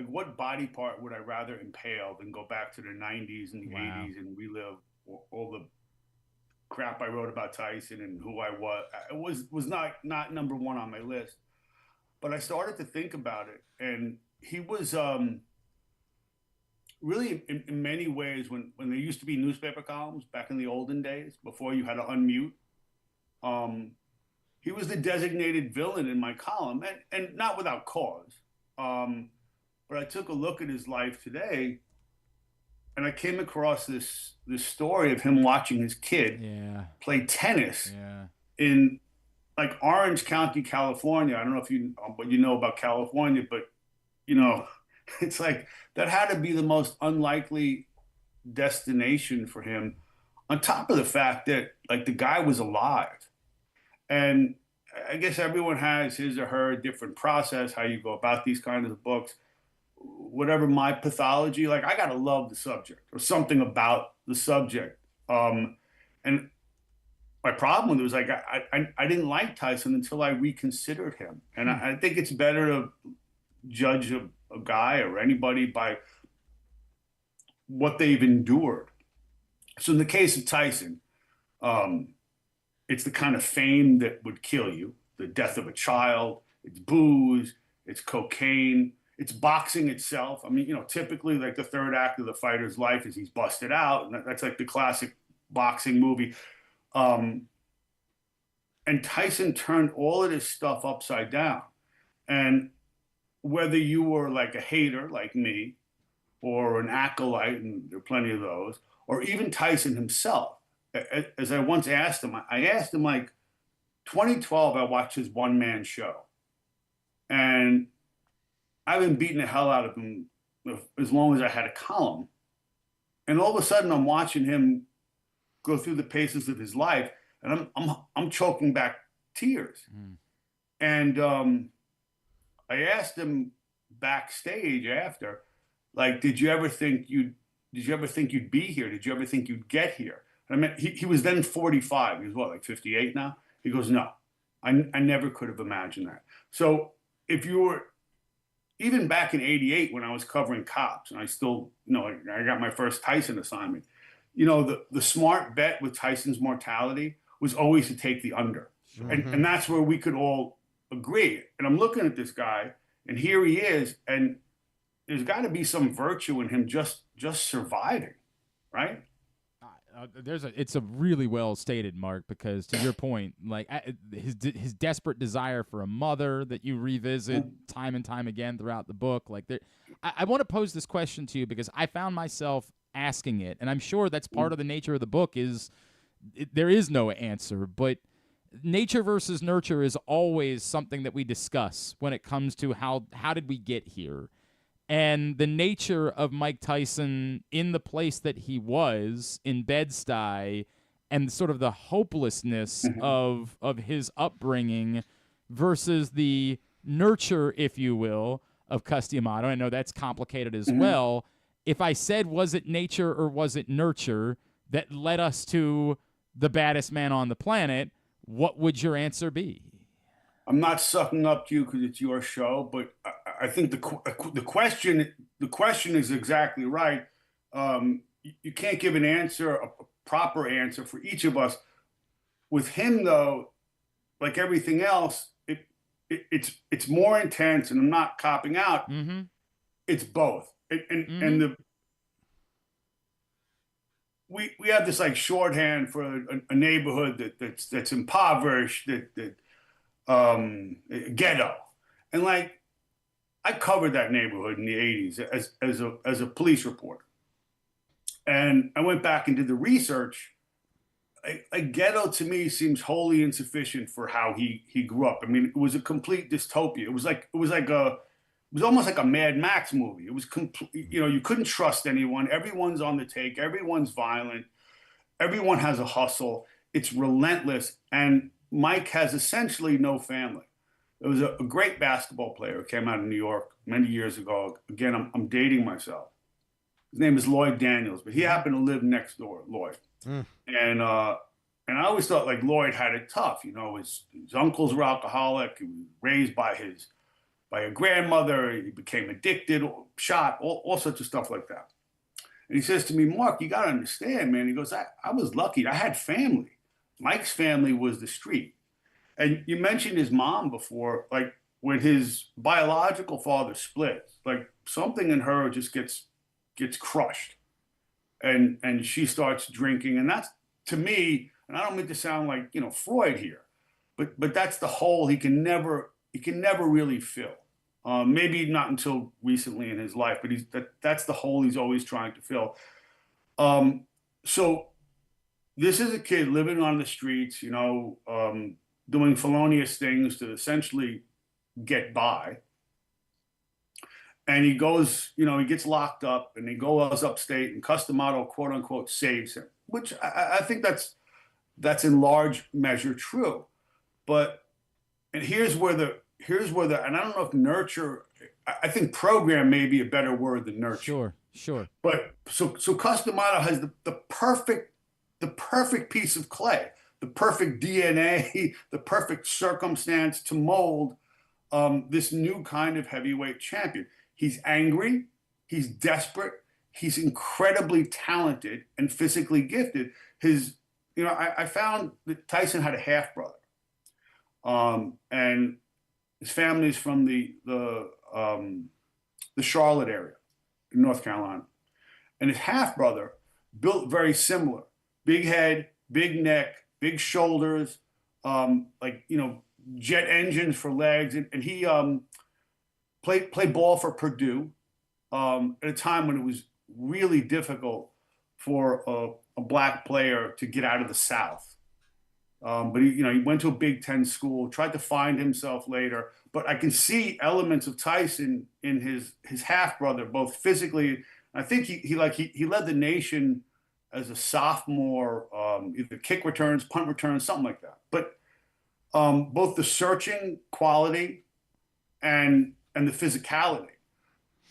what body part would I rather impale than go back to the 90s and the 80s and relive all the crap I wrote about Tyson and who I was. It was not number one on my list. But I started to think about it, and he was really in many ways when there used to be newspaper columns back in the olden days before you had to unmute. He was the designated villain in my column, and not without cause. But I took a look at his life today, and I came across this story of him watching his kid play tennis in Orange County, California. I don't know what you know about California, but it's that had to be the most unlikely destination for him. On top of the fact that the guy was alive, and I guess everyone has his or her different process how you go about these kinds of books. Whatever my pathology, I gotta love the subject or something about the subject. And my problem with it was I didn't like Tyson until I reconsidered him. And I think it's better to judge a guy or anybody by what they've endured. So in the case of Tyson, it's the kind of fame that would kill you, the death of a child, it's booze, it's cocaine, it's boxing itself. Typically the third act of the fighter's life is he's busted out. And that's the classic boxing movie. And Tyson turned all of this stuff upside down. And whether you were a hater like me or an acolyte, and there are plenty of those, or even Tyson himself, as I once asked him, 2012, I watched his one-man show. And I've been beating the hell out of him as long as I had a column. And all of a sudden I'm watching him go through the paces of his life, and I'm choking back tears. And I asked him backstage after, did you ever think you'd be here? Did you ever think you'd get here? And he was then 45. He was 58 now? He goes, no, I never could have imagined that. So if you were, even back in '88 when I was covering cops, and I still, I got my first Tyson assignment, the smart bet with Tyson's mortality was always to take the under. Mm-hmm. And that's where we could all agree. And I'm looking at this guy, and here he is, and there's got to be some virtue in him just surviving, right? It's a really well stated, Mark, because to your point, his desperate desire for a mother that you revisit time and time again throughout the book. I want to pose this question to you because I found myself asking it, and I'm sure that's part of the nature of the book. There is no answer, but nature versus nurture is always something that we discuss when it comes to how did we get here. And the nature of Mike Tyson in the place that he was in Bed-Stuy, and sort of the hopelessness of his upbringing versus the nurture, if you will, of Cus D'Amato. I know that's complicated as well. If I said, was it nature or was it nurture that led us to the baddest man on the planet, what would your answer be? I'm not sucking up to you because it's your show, but I think the question is exactly right. You can't give an answer, a proper answer for each of us. With him, though, like everything else, it's more intense, and I'm not copping out. It's both, and we have this like shorthand for a neighborhood that's impoverished, that ghetto, and like I covered that neighborhood in the '80s as a police reporter, and I went back and did the research. A ghetto to me seems wholly insufficient for how he grew up. I mean, it was a complete dystopia. It was almost like a Mad Max movie. It was complete. You couldn't trust anyone. Everyone's on the take. Everyone's violent. Everyone has a hustle. It's relentless. And Mike has essentially no family. There was a great basketball player who came out of New York many years ago. Again, I'm dating myself. His name is Lloyd Daniels, but he happened to live next door, Lloyd. And I always thought like Lloyd had it tough. His uncles were alcoholic. He was raised by a grandmother. He became addicted, shot, all sorts of stuff like that. And he says to me, Mark, you got to understand, man. He goes, I was lucky. I had family. Mike's family was the street. And you mentioned his mom before, like when his biological father splits, like something in her just gets crushed. And she starts drinking, and that's, to me, and I don't mean to sound like Freud here, but that's the hole he can never really fill. Maybe not until recently in his life, but that's the hole he's always trying to fill. So this is a kid living on the streets, doing felonious things to essentially get by. And he goes, he gets locked up, and he goes upstate, and Cus D'Amato, quote unquote, saves him, which I think that's in large measure true. And here's where the, and I don't know if nurture, I think program may be a better word than nurture. Sure. But so Cus D'Amato has the perfect piece of clay, the perfect DNA, the perfect circumstance to mold this new kind of heavyweight champion. He's angry, he's desperate, he's incredibly talented and physically gifted. I found that Tyson had a half brother, and his family is from the Charlotte area in North Carolina, and his half brother built very similar: big head, big neck, big shoulders, jet engines for legs, and he played ball for Purdue at a time when it was really difficult for a black player to get out of the South. But he went to a Big Ten school, tried to find himself later. But I can see elements of Tyson in his half brother, both physically. I think he led the nation as a sophomore, either kick returns, punt returns, something like that. But both the searching quality and the physicality.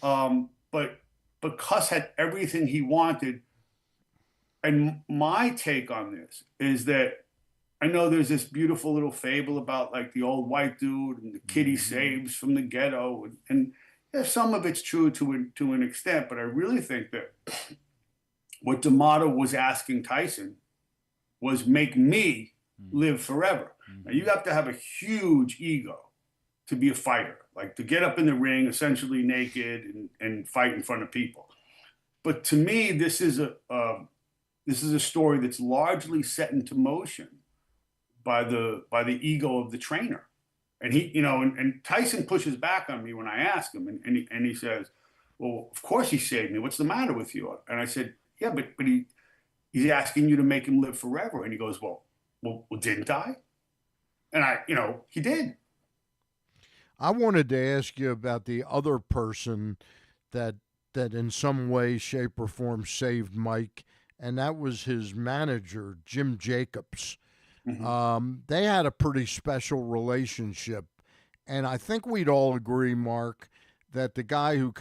But Cus had everything he wanted. And my take on this is that I know there's this beautiful little fable about like the old white dude and the kid he saves from the ghetto. And some of it's true to an extent, but I really think that what D'Amato was asking Tyson was make me live forever. Now you have to have a huge ego to be a fighter, like to get up in the ring essentially naked and fight in front of people. But to me, this is a story that's largely set into motion by the ego of the trainer. And and Tyson pushes back on me when I ask him, and he says, "Well, of course he saved me. What's the matter with you?" And I said, "Yeah, but he's asking you to make him live forever." And he goes, "Well, didn't I?" And he did. I wanted to ask you about the other person that in some way, shape, or form saved Mike, and that was his manager, Jim Jacobs. Mm-hmm. They had a pretty special relationship, And I think we'd all agree, Mark, that the guy who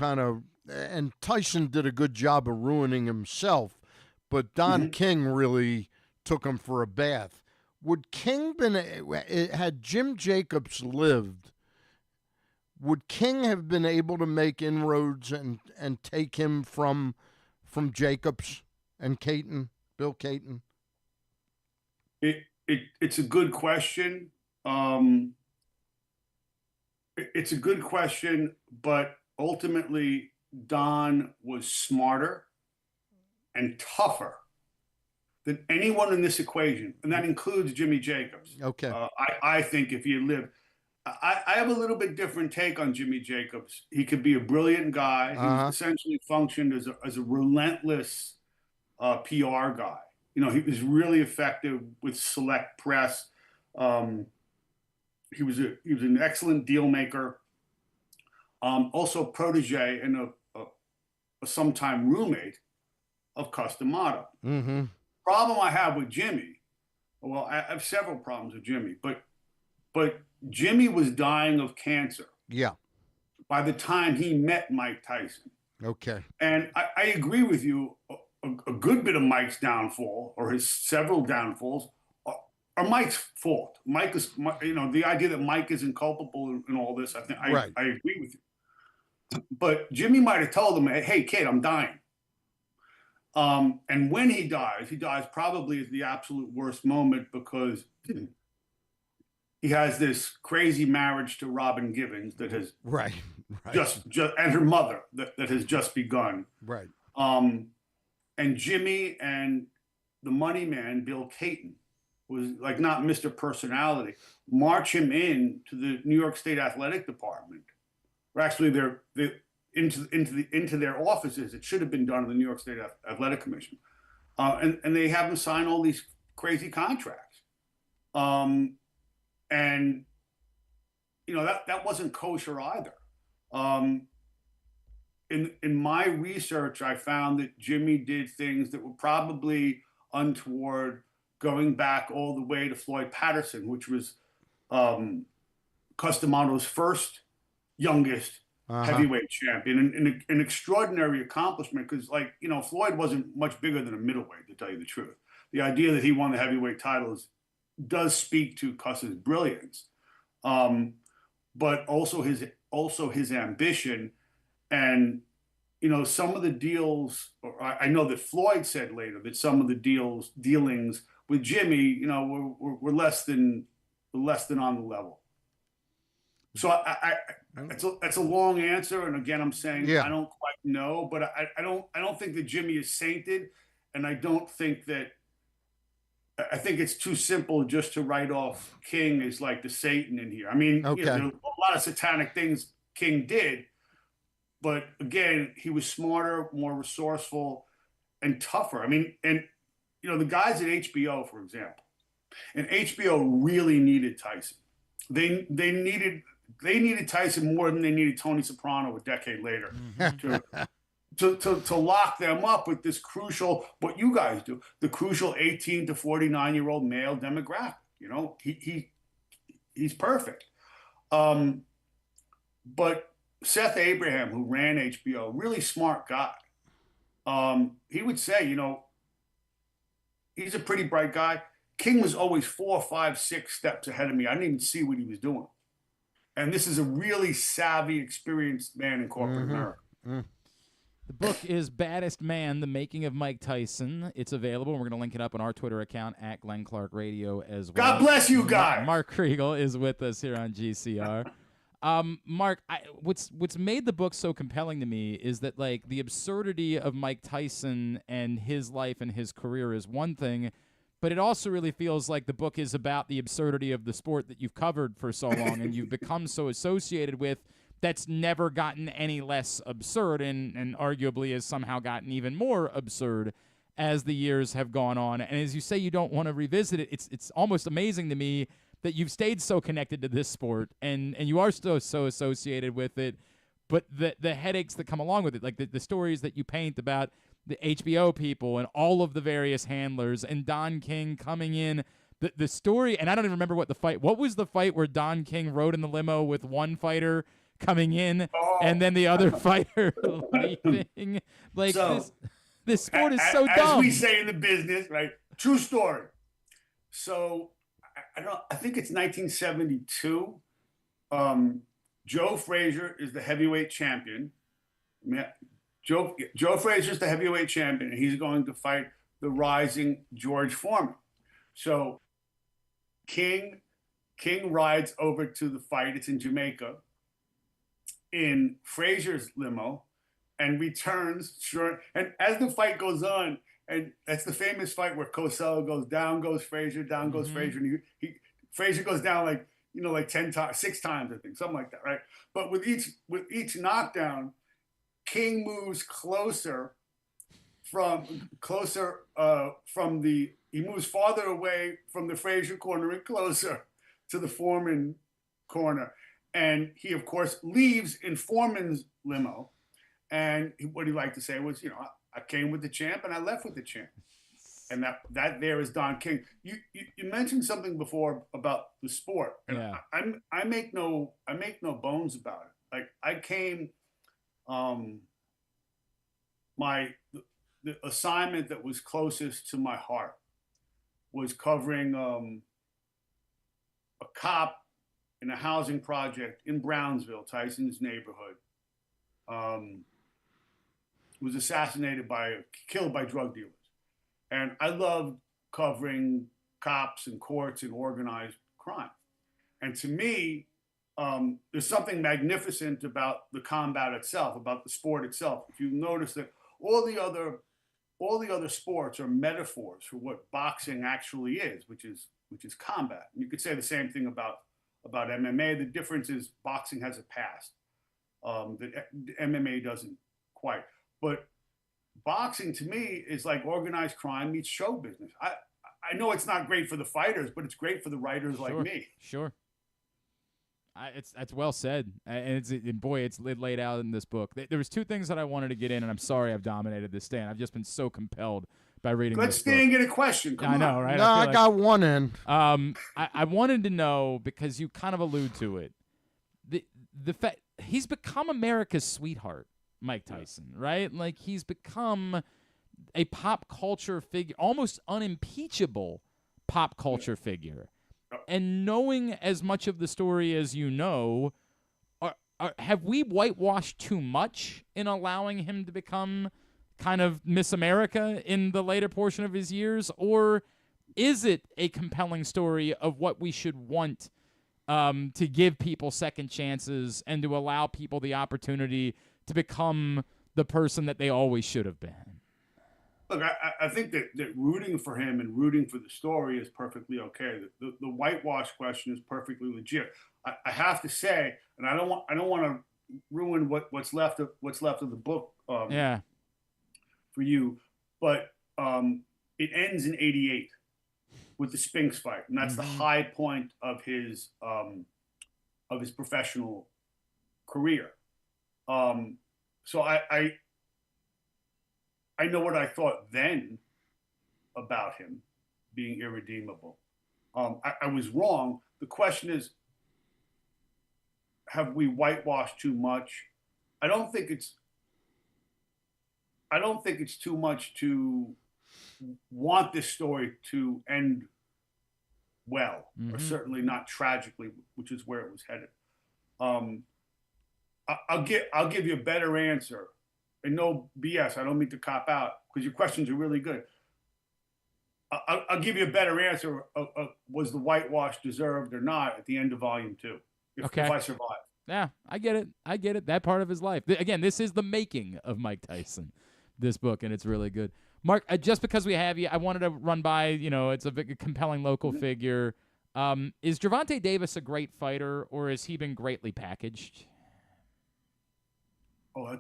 and Tyson did a good job of ruining himself, but Don King really took him for a bath. Would King had Jim Jacobs lived, would King have been able to make inroads and take him from Jacobs and Bill Caton? It's a good question. It's a good question, but ultimately Don was smarter and tougher than anyone in this equation, and that includes Jimmy Jacobs. Okay. I think if he had lived, I have a little bit different take on Jimmy Jacobs. He could be a brilliant guy. He essentially functioned as a relentless PR guy. He was really effective with select press. He was an excellent deal maker. Also protege and a sometime roommate of Cus D'Amato. Mm-hmm. Problem I have with Jimmy, well, I have several problems with Jimmy, but Jimmy was dying of cancer. Yeah. By the time he met Mike Tyson. Okay. And I agree with you. A good bit of Mike's downfall, or his several downfalls, are Mike's fault. Mike is, the idea that Mike isn't culpable in all this. I agree with you. But Jimmy might have told him, "Hey, kid, I'm dying." And when he dies probably at the absolute worst moment, because he has this crazy marriage to Robin Givens that has just and her mother that has just begun. Right. And Jimmy and the money man, Bill Caton, was like not Mr. Personality, march him in to the New York State Athletic Department. Or actually, they're into their offices. It should have been done in the New York State Athletic Commission, and they have him sign all these crazy contracts. And that wasn't kosher either. In my research, I found that Jimmy did things that were probably untoward, going back all the way to Floyd Patterson, which was Cus D'Amato's first youngest heavyweight champion, and an extraordinary accomplishment because, Floyd wasn't much bigger than a middleweight, to tell you the truth. The idea that he won the heavyweight titles does speak to Cus's brilliance, but also his ambition. And, some of the deals, I know that Floyd said later that some of the dealings with Jimmy, were less than on the level. So that's a long answer. And again, I'm saying I don't quite know, but I don't think that Jimmy is sainted. And I think it's too simple just to write off King as like the Satan in here. I mean, there are a lot of satanic things King did. But again, he was smarter, more resourceful, and tougher. I mean, the guys at HBO, for example, and HBO really needed Tyson. They needed Tyson more than they needed Tony Soprano a decade later to lock them up with this crucial, what you guys do, the crucial 18 to 49-year-old male demographic. He's perfect. But Seth Abraham, who ran HBO, really smart guy. He would say, he's a pretty bright guy. King was always 4, 5, 6 steps ahead of me. I didn't even see what he was doing. And this is a really savvy, experienced man in corporate America. The book is Baddest Man, The Making of Mike Tyson. It's available. We're going to link it up on our Twitter account, at Glenn Clark Radio as well. God bless you guys. Mark Kriegel is with us here on GCR. Mark, what's made the book so compelling to me is that, the absurdity of Mike Tyson and his life and his career is one thing, but it also really feels like the book is about the absurdity of the sport that you've covered for so long and you've become so associated with, that's never gotten any less absurd and arguably has somehow gotten even more absurd as the years have gone on. And as you say, you don't want to revisit it. It's almost amazing to me that you've stayed so connected to this sport and you are still so associated with it, but the headaches that come along with it, like the stories that you paint about the HBO people and all of the various handlers and Don King coming in the story, and I don't even remember what the fight. What was the fight where Don King rode in the limo with one fighter coming in and then the other fighter leaving? Like So, this sport is so as dumb. we say in the business, right? True story. So I think it's 1972. Joe Frazier is the heavyweight champion. Joe Frazier is the heavyweight champion, and he's going to fight the rising George Foreman. So King rides over to the fight. It's in Jamaica in Frazier's limo and returns. Sure. And as the fight goes on, and that's the famous fight where Cosell goes down, goes Frazier, down goes Frazier. And Frazier goes down like 10 times, 6 times, I think, something like that, right? But with each knockdown, King moves closer he moves farther away from the Frazier corner and closer to the Foreman corner. And he, of course, leaves in Foreman's limo. And what he liked to say was, I came with the champ and I left with the champ. And that there is Don King. You mentioned something before about the sport. And yeah. I make no bones about it. Like I came, the assignment that was closest to my heart was covering a cop in a housing project in Brownsville, Tyson's neighborhood. Was killed by drug dealers. And I loved covering cops and courts and organized crime. And to me, there's something magnificent about the combat itself, about the sport itself. If you notice that all the other sports are metaphors for what boxing actually is, which is combat. And you could say the same thing about MMA. The difference is boxing has a past that MMA doesn't quite. But boxing to me is like organized crime meets show business. I know it's not great for the fighters, but it's great for the writers like me. Sure. That's well said, and boy, it's laid out in this book. There was 2 things that I wanted to get in, and I'm sorry I've dominated this, Stan. I've just been so compelled by reading Let's this stay book. and get a question. Come I know, right? No, I got one in. I wanted to know, because you kind of allude to it, the fact he's become America's sweetheart, Mike Tyson, right? Like he's become a pop culture figure, almost unimpeachable pop culture figure. And knowing as much of the story as you know, have we whitewashed too much in allowing him to become kind of Miss America in the later portion of his years? Or is it a compelling story of what we should want to give people second chances and to allow people the opportunity to become the person that they always should have been? Look, I think that rooting for him and rooting for the story is perfectly okay. The whitewash question is perfectly legit. I have to say, and I don't want to ruin what's left of the book. For you, but it ends in '88 with the Spinks fight, and that's the high point of his professional career. So I know what I thought then about him being irredeemable. I was wrong. The question is, have we whitewashed too much? I don't think it's too much to want this story to end well, or certainly not tragically, which is where it was headed. I'll give you a better answer. And no BS, I don't mean to cop out, because your questions are really good. I'll give you a better answer of was the whitewash deserved or not at the end of volume 2, if I survive. Yeah, I get it. That part of his life. Again, this is the making of Mike Tyson, this book, and it's really good. Mark, just because we have you, I wanted to run by, it's a compelling local figure. Is Gervonta Davis a great fighter, or has he been greatly packaged? Oh,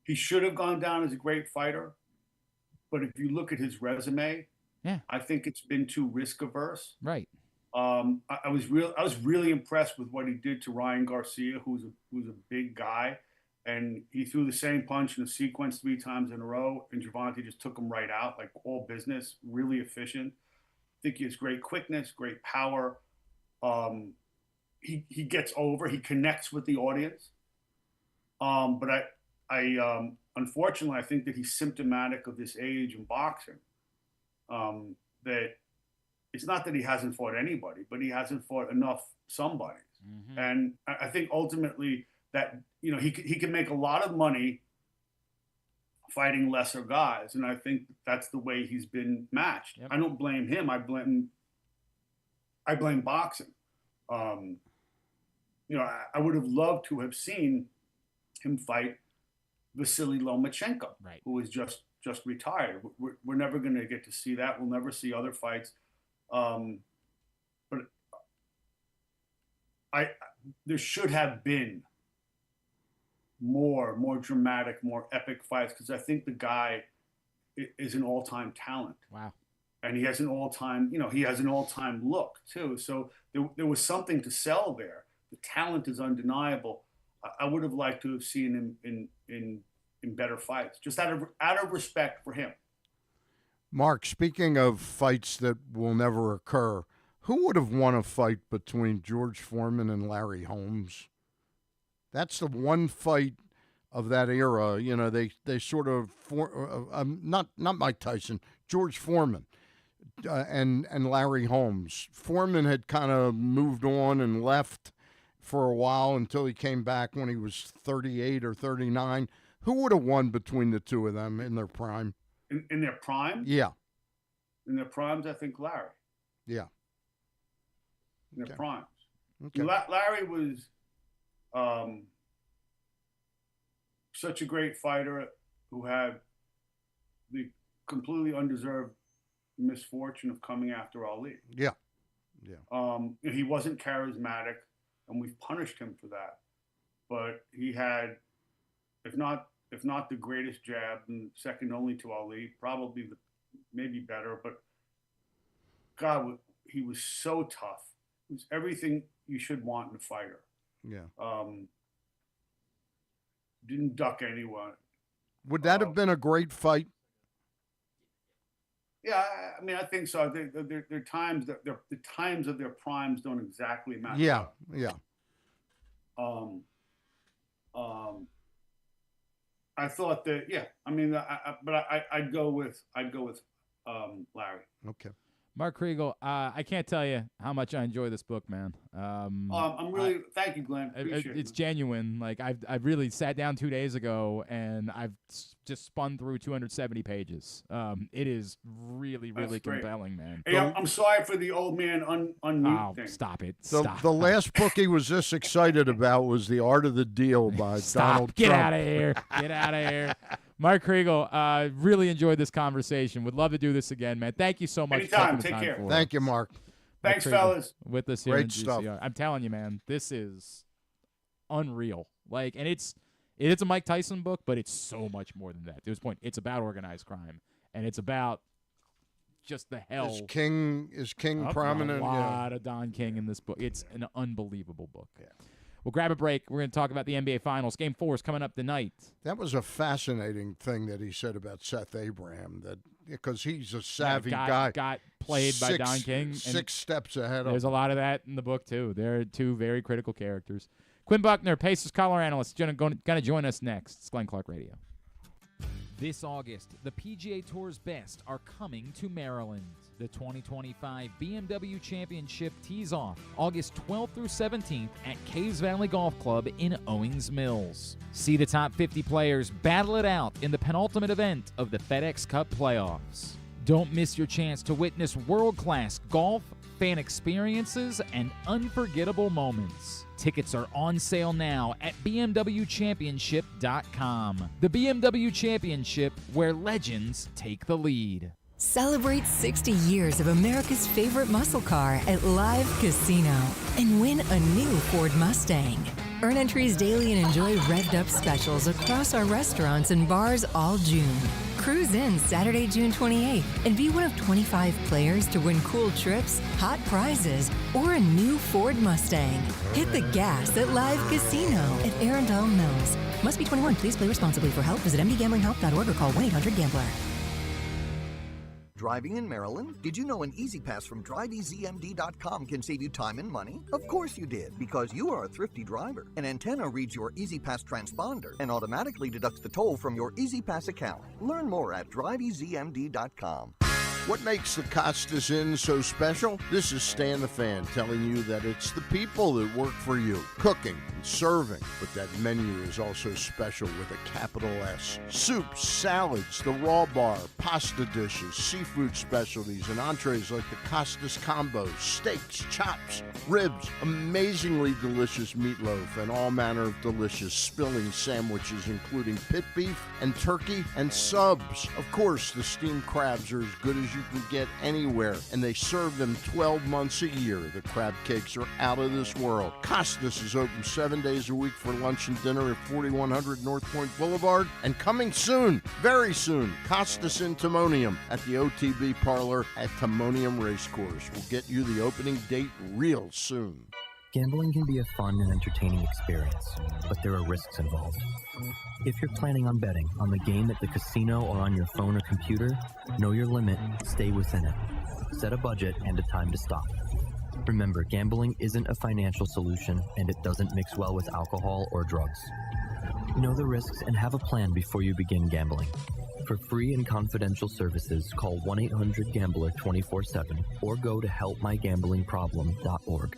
he should have gone down as a great fighter, but if you look at his resume, I think it's been too risk averse. Right. I was really impressed with what he did to Ryan Garcia, who's a big guy, and he threw the same punch in a sequence 3 times in a row, and Gervonta just took him right out, like all business, really efficient. I think he has great quickness, great power. He gets over, he connects with the audience. But I unfortunately, I think that he's symptomatic of this age in boxing. That it's not that he hasn't fought anybody, but he hasn't fought enough somebodies. Mm-hmm. And I think ultimately that, he can make a lot of money fighting lesser guys. And I think that's the way he's been matched. Yep. I don't blame him. I blame boxing. I would have loved to have seen him fight Vasily Lomachenko, right, who is just retired. We're never going to get to see that. We'll never see other fights. But there should have been more dramatic, more epic fights, because I think the guy is an all-time talent. Wow. And he has an all-time look too. So there was something to sell there. The talent is undeniable. I would have liked to have seen him in better fights, just out of respect for him. Mark, speaking of fights that will never occur, who would have won a fight between George Foreman and Larry Holmes? That's the one fight of that era. They sort of not Mike Tyson, George Foreman, and Larry Holmes. Foreman had kind of moved on and left for a while until he came back when he was 38 or 39. Who would have won between the two of them in their prime? In their prime? Yeah. In their primes, I think Larry. Yeah. In their primes. Okay. Larry was such a great fighter who had the completely undeserved misfortune of coming after Ali. Yeah. Yeah. He wasn't charismatic, and we've punished him for that. But he had, if not the greatest jab, and second only to Ali, probably maybe better. But God, he was so tough. It was everything you should want in a fighter. Yeah. Didn't duck anyone. Would that have been a great fight? Yeah, I mean, I think so. There times that the times of their primes don't exactly match. Yeah, up. Yeah. I thought that, yeah. I mean, I'd go with Larry. Okay. Mark Kriegel, I can't tell you how much I enjoy this book, man. Thank you, Glenn. Appreciate it's genuine. Like I've really sat down 2 days ago and I've just spun through 270 pages. It is really compelling, man. Hey, I'm sorry for the old man unmute thing. Stop it. The last book he was this excited about was The Art of the Deal by Donald Trump. Get out of here. Get out of here. Mark Kriegel, really enjoyed this conversation. Would love to do this again, man. Thank you so much. Anytime. For Take care. Thank you, Mark. Thanks, fellas. With us here Great in stuff. GCR. I'm telling you, man, this is unreal. Like, and it's a Mike Tyson book, but it's so much more than that. To his point, it's about organized crime, and it's about just the hell. Is King prominent? A lot of Don King in this book. It's an unbelievable book. Yeah. We'll grab a break. We're going to talk about the NBA Finals. Game 4 is coming up tonight. That was a fascinating thing that he said about Seth Abraham, because he's a savvy guy. Got played by Don King. 6 steps ahead of him. There's a lot of that in the book, too. They're two very critical characters. Quinn Buckner, Pacers color analyst, going to join us next. It's Glenn Clark Radio. This August, the PGA Tour's best are coming to Maryland. The 2025 BMW Championship tees off August 12th through 17th at Caves Valley Golf Club in Owings Mills. See the top 50 players battle it out in the penultimate event of the FedEx Cup playoffs. Don't miss your chance to witness world-class golf, fan experiences, and unforgettable moments. Tickets are on sale now at BMWChampionship.com. The BMW Championship, where legends take the lead. Celebrate 60 years of America's favorite muscle car at Live Casino and win a new Ford Mustang. Earn entries daily and enjoy revved-up specials across our restaurants and bars all June. Cruise in Saturday, June 28th and be one of 25 players to win cool trips, hot prizes, or a new Ford Mustang. Hit the gas at Live Casino at Arundel Mills. Must be 21. Please play responsibly. For help, visit mdgamblinghelp.org or call 1-800-GAMBLER. Driving in Maryland? Did you know an Easy Pass from DriveEasyMD.com can save you time and money? Of course you did, because you are a thrifty driver. An antenna reads your Easy Pass transponder and automatically deducts the toll from your Easy Pass account. Learn more at DriveEasyMD.com. What makes the Costas Inn so special? This is Stan the Fan telling you that it's the people that work for you, cooking and serving. But that menu is also special with a capital S. Soups, salads, the raw bar, pasta dishes, seafood specialties, and entrees like the Costas Combo, steaks, chops, ribs, amazingly delicious meatloaf, and all manner of delicious filling sandwiches including pit beef and turkey and subs. Of course, the steamed crabs are as good as you can get anywhere, and they serve them 12 months a year. The crab cakes are out of this world. Costas is open 7 days a week for lunch and dinner at 4100 North Point Boulevard, and coming soon, very soon, Costas in Timonium at the OTB Parlor at Timonium Racecourse. We'll get you the opening date real soon. Gambling can be a fun and entertaining experience, but there are risks involved. If you're planning on betting on the game at the casino or on your phone or computer, know your limit, stay within it. Set a budget and a time to stop. Remember, gambling isn't a financial solution, and it doesn't mix well with alcohol or drugs. Know the risks and have a plan before you begin gambling. For free and confidential services, call 1-800-GAMBLER 24/7 or go to helpmygamblingproblem.org.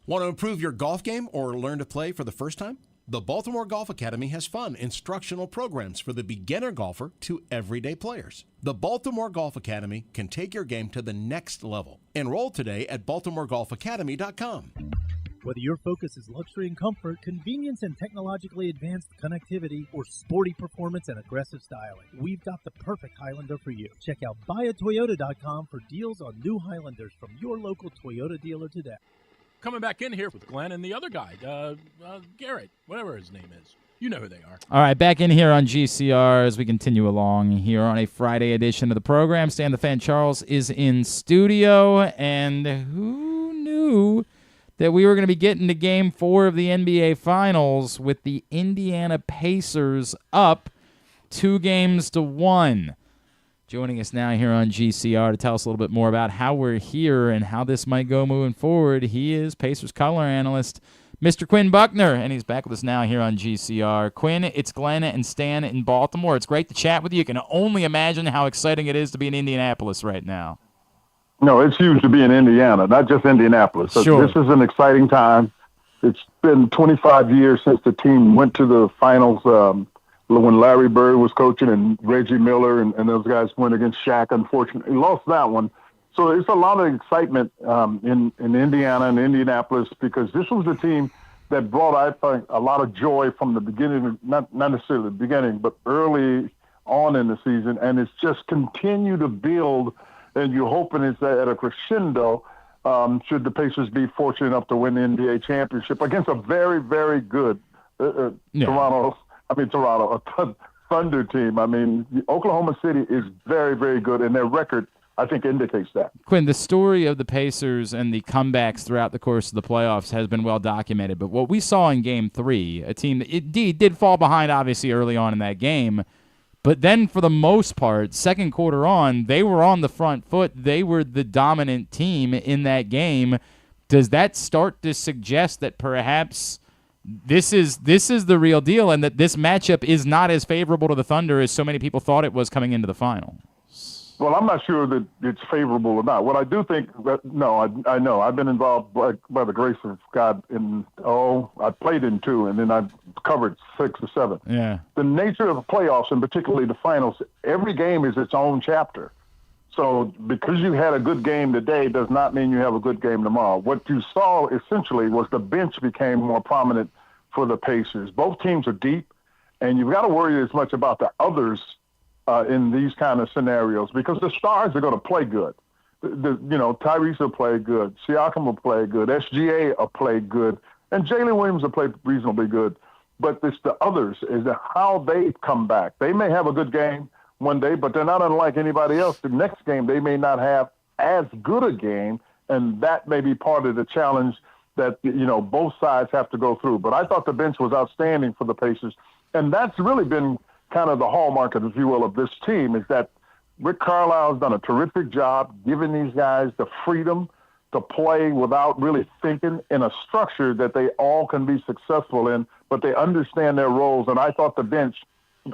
Want to improve your golf game or learn to play for the first time? The Baltimore Golf Academy has fun, instructional programs for the beginner golfer to everyday players. The Baltimore Golf Academy can take your game to the next level. Enroll today at baltimoregolfacademy.com. Whether your focus is luxury and comfort, convenience and technologically advanced connectivity, or sporty performance and aggressive styling, we've got the perfect Highlander for you. Check out buyatoyota.com for deals on new Highlanders from your local Toyota dealer today. Coming back in here with Glenn and the other guy, Garrett, whatever his name is. You know who they are. All right, back in here on GCR as we continue along here on a Friday edition of the program. Stan the Fan Charles is in studio, and who knew that we were going to be getting to Game 4 of the NBA Finals with the Indiana Pacers up 2-1. Joining us now here on GCR to tell us a little bit more about how we're here and how this might go moving forward, he is Pacers color analyst, Mr. Quinn Buckner, and he's back with us now here on GCR. Quinn, it's Glenn and Stan in Baltimore. It's great to chat with you. You can only imagine how exciting it is to be in Indianapolis right now. No, it's huge to be in Indiana, not just Indianapolis. Sure. This is an exciting time. It's been 25 years since the team went to the finals when Larry Bird was coaching and Reggie Miller and those guys went against Shaq. Unfortunately, lost that one. So it's a lot of excitement in Indiana and Indianapolis because this was the team that brought, I think, a lot of joy from the beginning, not necessarily the beginning, but early on in the season. And it's just continued to build, and you're hoping it's at a crescendo should the Pacers be fortunate enough to win the NBA championship against a very, very good Toronto Thunder team. I mean, Oklahoma City is very, very good, and their record, I think, indicates that. Quinn, the story of the Pacers and the comebacks throughout the course of the playoffs has been well documented, but what we saw in Game 3, a team that indeed did fall behind, obviously, early on in that game, but then for the most part, second quarter on, they were on the front foot. They were the dominant team in that game. Does that start to suggest that perhaps this is the real deal and that this matchup is not as favorable to the Thunder as so many people thought it was coming into the final? Well, I'm not sure that it's favorable or not. What I do think, I know. I've been involved by the grace of God I played in 2, and then I've covered 6 or 7. Yeah. The nature of the playoffs, and particularly the finals, every game is its own chapter. So because you had a good game today does not mean you have a good game tomorrow. What you saw essentially was the bench became more prominent for the Pacers. Both teams are deep, and you've got to worry as much about the others in these kind of scenarios because the stars are going to play good. Tyrese will play good. Siakam will play good. SGA will play good. And Jalen Williams will play reasonably good. But it's the others, is how they come back. They may have a good game one day, but they're not unlike anybody else. The next game, they may not have as good a game, and that may be part of the challenge that, both sides have to go through. But I thought the bench was outstanding for the Pacers. And that's really been kind of the hallmark, if you will, of this team, is that Rick Carlisle's done a terrific job giving these guys the freedom to play without really thinking in a structure that they all can be successful in, but they understand their roles. And I thought the bench,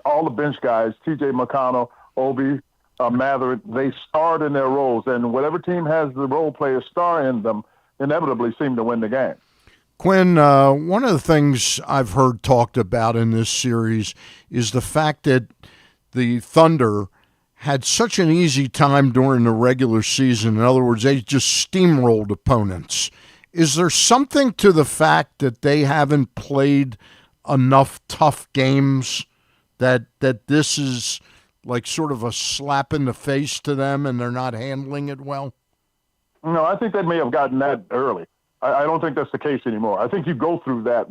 all the bench guys, T.J. McConnell, Obi, Mather, they starred in their roles. And whatever team has the role players star in them inevitably seem to win the game. Quinn, one of the things I've heard talked about in this series is the fact that the Thunder had such an easy time during the regular season. In other words, they just steamrolled opponents. Is there something to the fact that they haven't played enough tough games that this is like sort of a slap in the face to them and they're not handling it well? No, I think they may have gotten that early. I don't think that's the case anymore. I think you go through that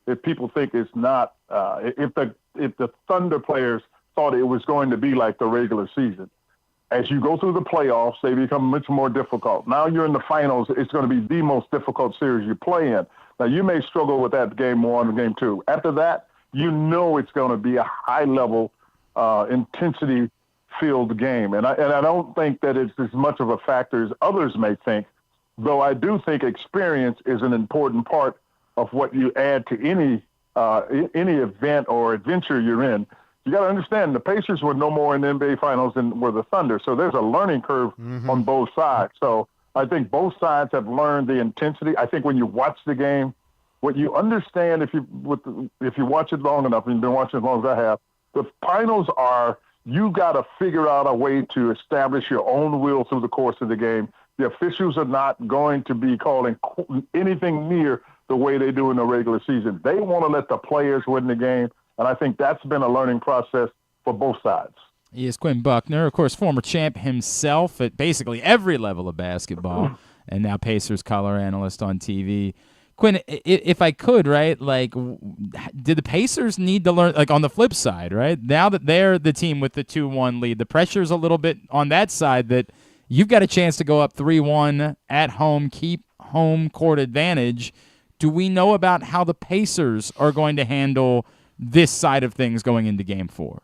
if people think it's not, if the Thunder players thought it was going to be like the regular season. As you go through the playoffs, they become much more difficult. Now you're in the finals, it's going to be the most difficult series you play in. Now you may struggle with that game 1 and game 2. After that, it's going to be a high-level, intensity-filled game. And I don't think that it's as much of a factor as others may think, though I do think experience is an important part of what you add to any event or adventure you're in. You got to understand, the Pacers were no more in the NBA Finals than were the Thunder, so there's a learning curve on both sides. So I think both sides have learned the intensity. I think when you watch the game, what you understand if you watch it long enough, and you've been watching as long as I have, the finals are, you got to figure out a way to establish your own will through the course of the game. The officials are not going to be calling anything near the way they do in the regular season. They want to let the players win the game, and I think that's been a learning process for both sides. He is Quinn Buckner, of course, former champ himself at basically every level of basketball, and now Pacers color analyst on TV. Quinn, if I could, right, like, did the Pacers need to learn, like, on the flip side, right, now that they're the team with the 2-1 lead, the pressure's a little bit on that side that you've got a chance to go up 3-1 at home, keep home court advantage. Do we know about how the Pacers are going to handle this side of things going into Game 4?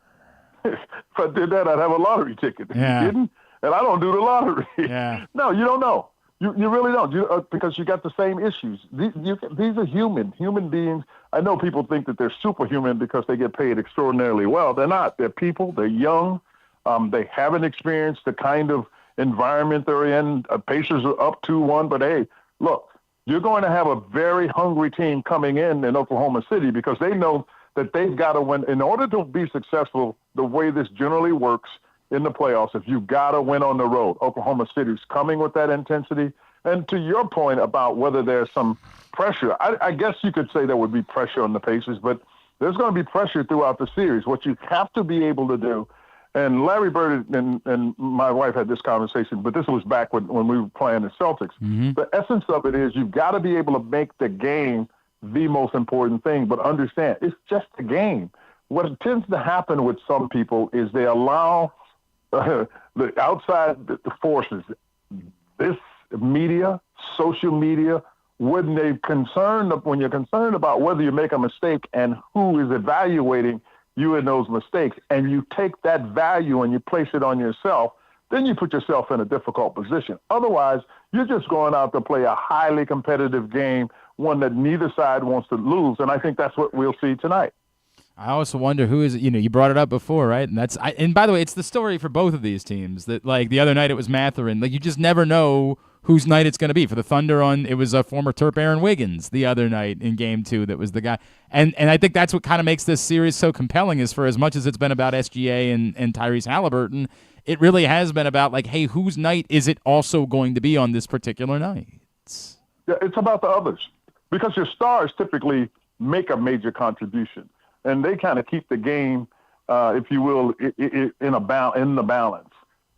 If I did that, I'd have a lottery ticket. Yeah. You didn't? And I don't do the lottery. Yeah. No, you don't know. You really don't, because you got the same issues. These are human beings. I know people think that they're superhuman because they get paid extraordinarily well. They're not. They're people. They're young. They haven't experienced the kind of environment they're in. Pacers are up 2-1, but hey, look, you're going to have a very hungry team coming in Oklahoma City because they know that they've got to win. In order to be successful, the way this generally works in the playoffs, if you've got to win on the road, Oklahoma City's coming with that intensity. And to your point about whether there's some pressure, I guess you could say there would be pressure on the Pacers, but there's going to be pressure throughout the series. What you have to be able to do, and Larry Bird and my wife had this conversation, but this was back when we were playing the Celtics. The essence of it is you've got to be able to make the game the most important thing, but understand it's just a game. What tends to happen with some people is they allow the outside forces, this media, social media, when you're concerned about whether you make a mistake and who is evaluating you in those mistakes, and you take that value and you place it on yourself, then you put yourself in a difficult position. Otherwise, you're just going out to play a highly competitive game, one that neither side wants to lose, and I think that's what we'll see tonight. I also wonder who is, you brought it up before, right? And and by the way, it's the story for both of these teams that, like, the other night it was Mathurin. Like, you just never know whose night it's going to be. For the Thunder, it was a former Terp Aaron Wiggins the other night in Game 2 that was the guy. And I think that's what kind of makes this series so compelling, is for as much as it's been about SGA and Tyrese Haliburton, it really has been about, like, hey, whose night is it also going to be on this particular night? Yeah, it's about the others, because your stars typically make a major contribution, and they kind of keep the game, if you will, in the balance.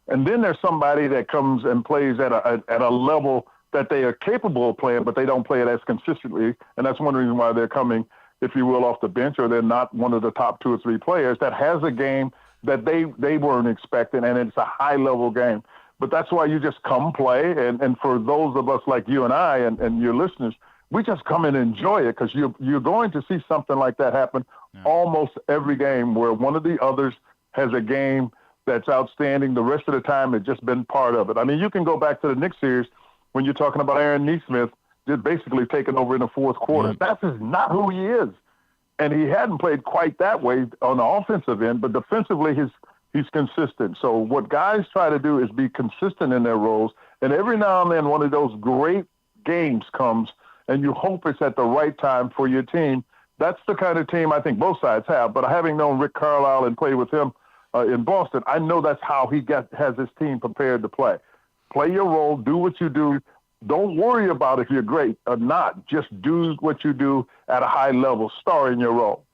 And then there's somebody that comes and plays at a level that they are capable of playing, but they don't play it as consistently, and that's one reason why they're coming, if you will, off the bench, or they're not one of the top 2 or 3 players that has a game that they weren't expecting, and it's a high-level game. But that's why you just come play, and for those of us like you and I and your listeners, we just come and enjoy it because you're going to see something like that happen almost every game where one of the others has a game that's outstanding. The rest of the time, it's just been part of it. I mean, you can go back to the Knicks series when you're talking about Aaron Nesmith just basically taking over in the fourth quarter. Yeah. That's just not who he is. And he hadn't played quite that way on the offensive end, but defensively he's consistent. So what guys try to do is be consistent in their roles. And every now and then one of those great games comes, and you hope it's at the right time for your team. That's the kind of team I think both sides have. But having known Rick Carlisle and played with him in Boston, I know that's how he has his team prepared to play. Play your role, do what you do. Don't worry about if you're great or not. Just do what you do at a high level. Star in your role.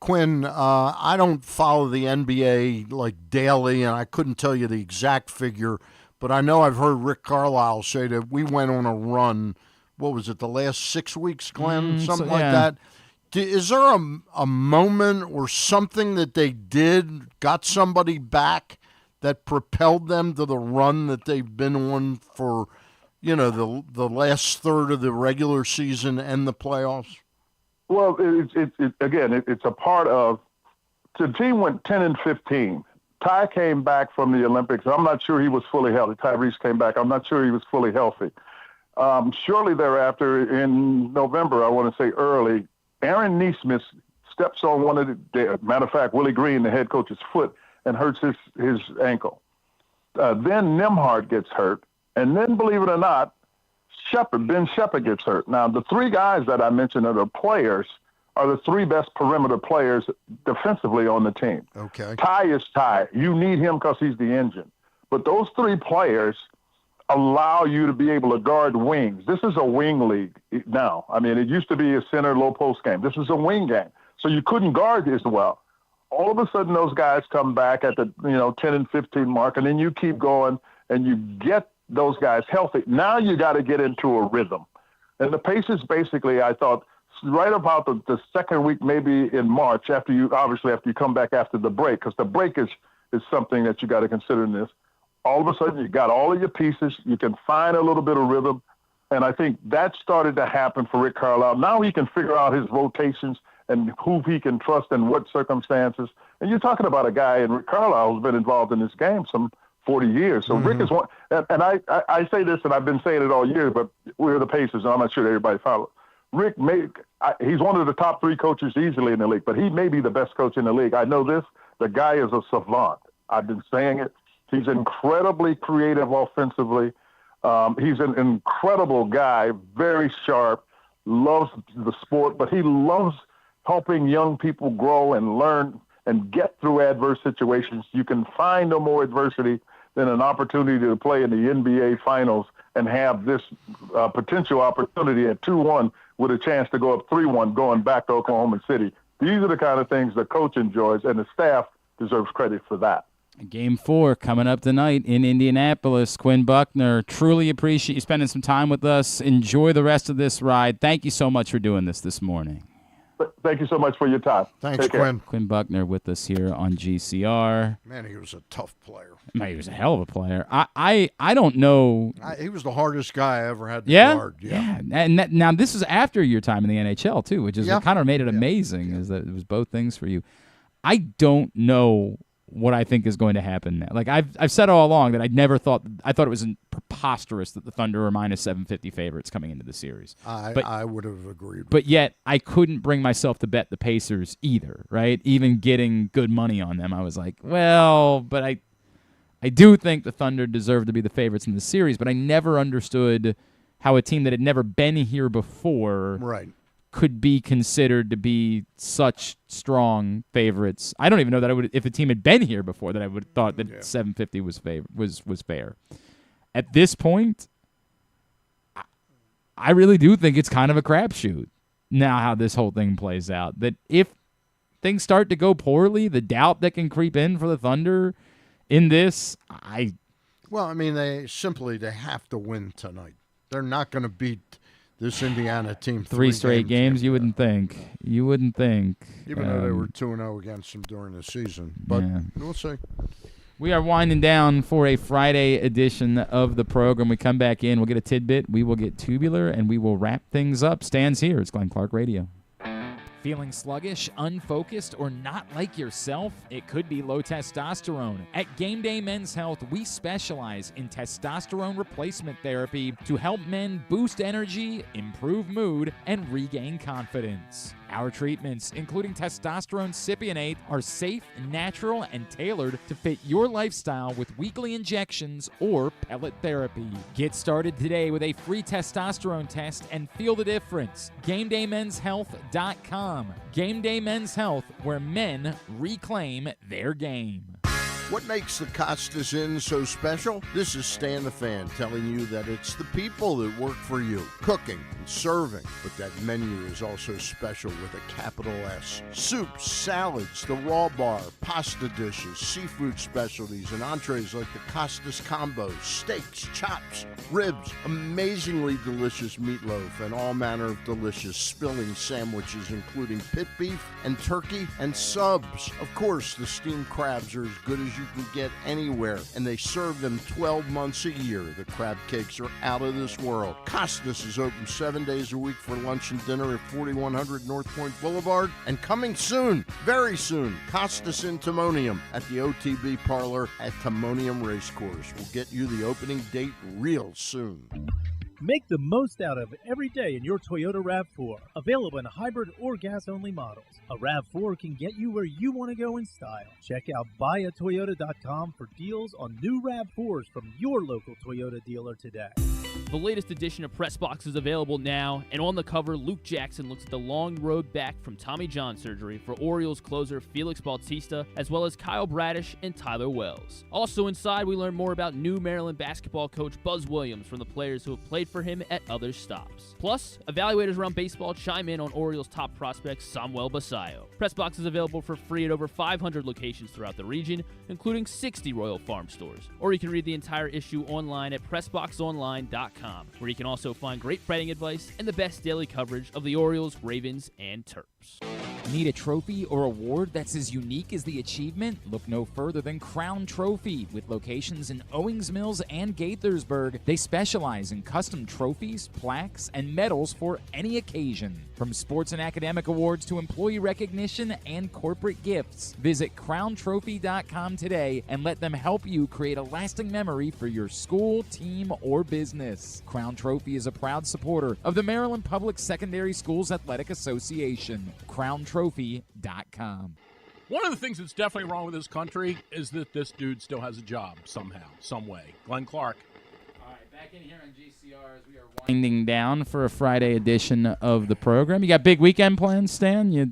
Quinn, I don't follow the NBA like daily, and I couldn't tell you the exact figure, but I know I've heard Rick Carlisle say that we went on a run. What was it, the last 6 weeks, Glenn? Something like that. Is there a moment or something that they did, got somebody back that propelled them to the run that they've been on for, the last third of the regular season and the playoffs? Well, it's a part of the team went 10-15. Ty came back from the Olympics. I'm not sure he was fully healthy. Tyrese came back. I'm not sure he was fully healthy. Shortly thereafter, in November, I want to say early, Aaron Nesmith steps on one of the matter of fact, Willie Green, the head coach's foot, and hurts his ankle. Then Nembhard gets hurt. And then, believe it or not, Ben Shepherd gets hurt. Now, the three guys that I mentioned that are players are the three best perimeter players defensively on the team. Okay. Ty is Ty. You need him because he's the engine. But those three players allow you to be able to guard wings. This is a wing league now. I mean, it used to be a center low post game. This is a wing game. So you couldn't guard as well. All of a sudden, those guys come back at the 10 and 15 mark, and then you keep going and you get those guys healthy. Now you got to get into a rhythm. And the Pacers basically, I thought, right about the second week, maybe in March, after you come back after the break, because the break is something that you got to consider in this. All of a sudden, you got all of your pieces. You can find a little bit of rhythm. And I think that started to happen for Rick Carlisle. Now he can figure out his rotations and who he can trust in what circumstances. And you're talking about a guy in Rick Carlisle who's been involved in this game some 40 years. So Rick is one, and I say this, and I've been saying it all year, but we're the Pacers, and I'm not sure that everybody follows. Rick, he's one of the top three coaches easily in the league, but he may be the best coach in the league. I know this. The guy is a savant. I've been saying it. He's incredibly creative offensively. He's an incredible guy, very sharp, loves the sport, but he loves helping young people grow and learn and get through adverse situations. You can find no more adversity than an opportunity to play in the NBA Finals and have this potential opportunity at 2-1 with a chance to go up 3-1 going back to Oklahoma City. These are the kind of things the coach enjoys, and the staff deserves credit for that. Game 4 coming up tonight in Indianapolis. Quinn Buckner, truly appreciate you spending some time with us. Enjoy the rest of this ride. Thank you so much for doing this morning. Thank you so much for your time. Thanks, Quinn. Quinn Buckner with us here on GCR. Man, he was a tough player. Man, he was a hell of a player. I don't know. He was the hardest guy I ever had to Yeah? guard. Yeah. And now this is after your time in the NHL, too, which is what kind of made it amazing, is that it was both things for you. I don't know what I think is going to happen now. Like I've said all along that I thought it was preposterous that the Thunder were minus 750 favorites coming into the series. I would have agreed. But yet I couldn't bring myself to bet the Pacers either, right? Even getting good money on them, I was like, well, but I do think the Thunder deserve to be the favorites in the series, but I never understood how a team that had never been here before could be considered to be such strong favorites. I don't even know that I would, if a team had been here before, that I would have thought that 750 was fair. At this point, I really do think it's kind of a crapshoot now how this whole thing plays out. That if things start to go poorly, the doubt that can creep in for the Thunder in this, Well, I mean, they have to win tonight. They're not going to beat this Indiana team 3 straight games. You wouldn't think. Even though they were 2-0 against them during the season. But we'll see. We are winding down for a Friday edition of the program. We come back in, we'll get a tidbit, we will get tubular, and we will wrap things up. Stan's here. It's Glenn Clark Radio. Feeling sluggish, unfocused, or not like yourself? It could be low testosterone. At Game Day Men's Health, we specialize in testosterone replacement therapy to help men boost energy, improve mood, and regain confidence. Our treatments, including testosterone cypionate, are safe, natural, and tailored to fit your lifestyle with weekly injections or pellet therapy. Get started today with a free testosterone test and feel the difference. GameDayMen'sHealth.com. Game Day Men's Health, where men reclaim their game. What makes the Costas Inn so special? This is Stan the Fan telling you that it's the people that work for you, cooking and serving. But that menu is also special with a capital S. Soups, salads, the raw bar, pasta dishes, seafood specialties, and entrees like the Costas Combo, steaks, chops, ribs, amazingly delicious meatloaf, and all manner of delicious filling sandwiches, including pit beef and turkey and subs. Of course, the steamed crabs are as good as you can get anywhere, and they serve them 12 months a year. The crab cakes are out of this world. Costas is open 7 days a week for lunch and dinner at 4100 North Point Boulevard, and coming soon, very soon, Costas in Timonium at the OTB Parlor at Timonium Racecourse. We'll get you the opening date real soon. Make the most out of every day in your Toyota RAV4. Available in hybrid or gas-only models. A RAV4 can get you where you want to go in style. Check out buyatoyota.com for deals on new RAV4s from your local Toyota dealer today. The latest edition of Press Box is available now, and on the cover, Luke Jackson looks at the long road back from Tommy John surgery for Orioles closer Felix Bautista, as well as Kyle Bradish and Tyler Wells. Also inside, we learn more about new Maryland basketball coach Buzz Williams from the players who have played for him at other stops. Plus, evaluators around baseball chime in on Orioles' top prospect Samuel Basayo. Press Box is available for free at over 500 locations throughout the region, including 60 Royal Farm stores. Or you can read the entire issue online at PressBoxOnline.com, where you can also find great betting advice and the best daily coverage of the Orioles, Ravens, and Terps. Need a trophy or award that's as unique as the achievement? Look no further than Crown Trophy. With locations in Owings Mills and Gaithersburg, they specialize in custom trophies, plaques, and medals for any occasion. From sports and academic awards to employee recognition and corporate gifts, visit crowntrophy.com today and let them help you create a lasting memory for your school, team, or business. Crown Trophy is a proud supporter of the Maryland Public Secondary Schools Athletic Association. crowntrophy.com. One of the things that's definitely wrong with this country is that this dude still has a job somehow, some way. Glenn Clark. All right, back in here on GCR as we are winding down for a Friday edition of the program. You got big weekend plans, Stan? Yeah.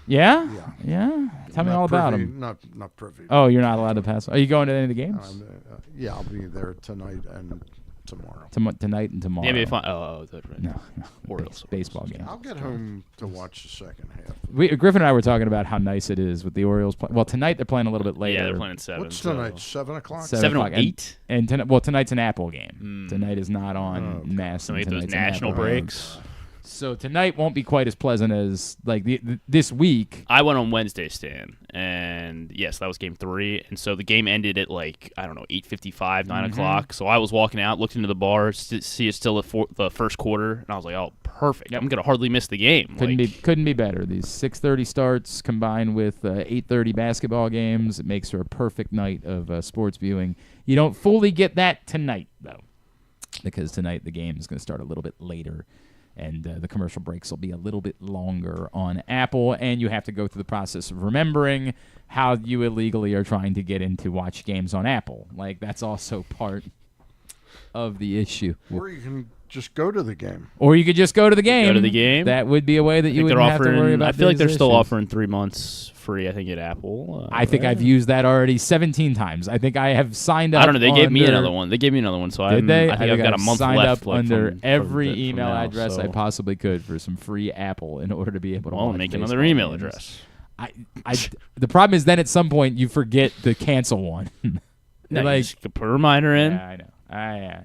Yeah? Yeah? Tell me all about them. Not privy. Oh, you're not allowed to pass. Are you going to any of the games? Yeah, I'll be there tonight and tomorrow. Tonight and tomorrow. Yeah, oh, that's right. No. Orioles. Baseball game. I'll get home to watch the second half. Griffin and I were talking about how nice it is with the Orioles. Well, tonight they're playing a little bit later. Yeah, they're playing at 7. What's tonight? 7 o'clock? 7 or 8? And tonight's an Apple game. Tonight is not on Mass. Some of those national breaks. So tonight won't be quite as pleasant as like this week. I went on Wednesday, Stan, and yes, that was game 3. And so the game ended at 8:55, 9 o'clock. So I was walking out, looked into the bar, see it's still the first quarter, and I was like, oh, perfect. Yep. I'm gonna hardly miss the game. Couldn't be better. These 6:30 starts combined with 8:30 basketball games, it makes for a perfect night of sports viewing. You don't fully get that tonight though, because tonight the game is going to start a little bit later. And the commercial breaks will be a little bit longer on Apple, and you have to go through the process of remembering how you illegally are trying to get in to watch games on Apple. Like, that's also part of the issue. Or you can just go to the game. Or you could just go to the game. Go to the game. That would be a way that you wouldn't have to worry about. I feel like they're still offering 3 months free, I think, at Apple. I think I've used that already 17 times. I think I have signed up. I don't know. They gave me another one. So I think I've got a month signed left. Up under every email address I possibly could for some free Apple in order to be able to watch make another email address. The problem is then at some point you forget to cancel one. You just put a reminder in. Yeah, I know.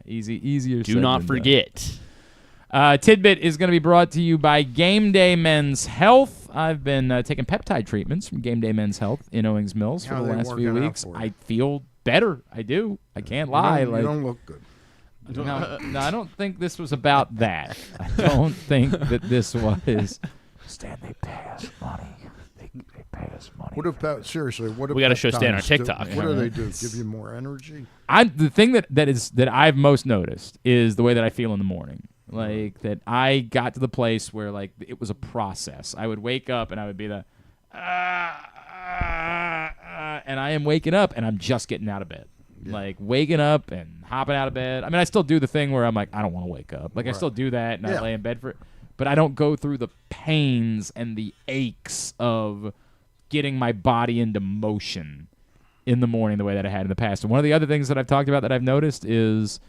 Easier. Do not forget. Tidbit is going to be brought to you by Game Day Men's Health. health. I've been taking peptide treatments from Game Day Men's Health in Owings Mills for How the are they last few working out weeks. for you? I feel better. I do. I can't lie. You don't look good. No, I don't think this was about that. I don't think that this was. Stan, they pay us money. They pay us money. What about seriously? What We got to show Stan our peptides do? TikTok. What do they do? Give you more energy? The thing that I've most noticed is the way that I feel in the morning. Like that, I got to the place where like it was a process. I would wake up and I would be and I am waking up and I'm just getting out of bed. Yeah. Like waking up and hopping out of bed. I mean, I still do the thing where I'm like, I don't want to wake up. Like I still do that and I lay in bed for it. But I don't go through the pains and the aches of getting my body into motion in the morning the way that I had in the past. And one of the other things that I've talked about that I've noticed is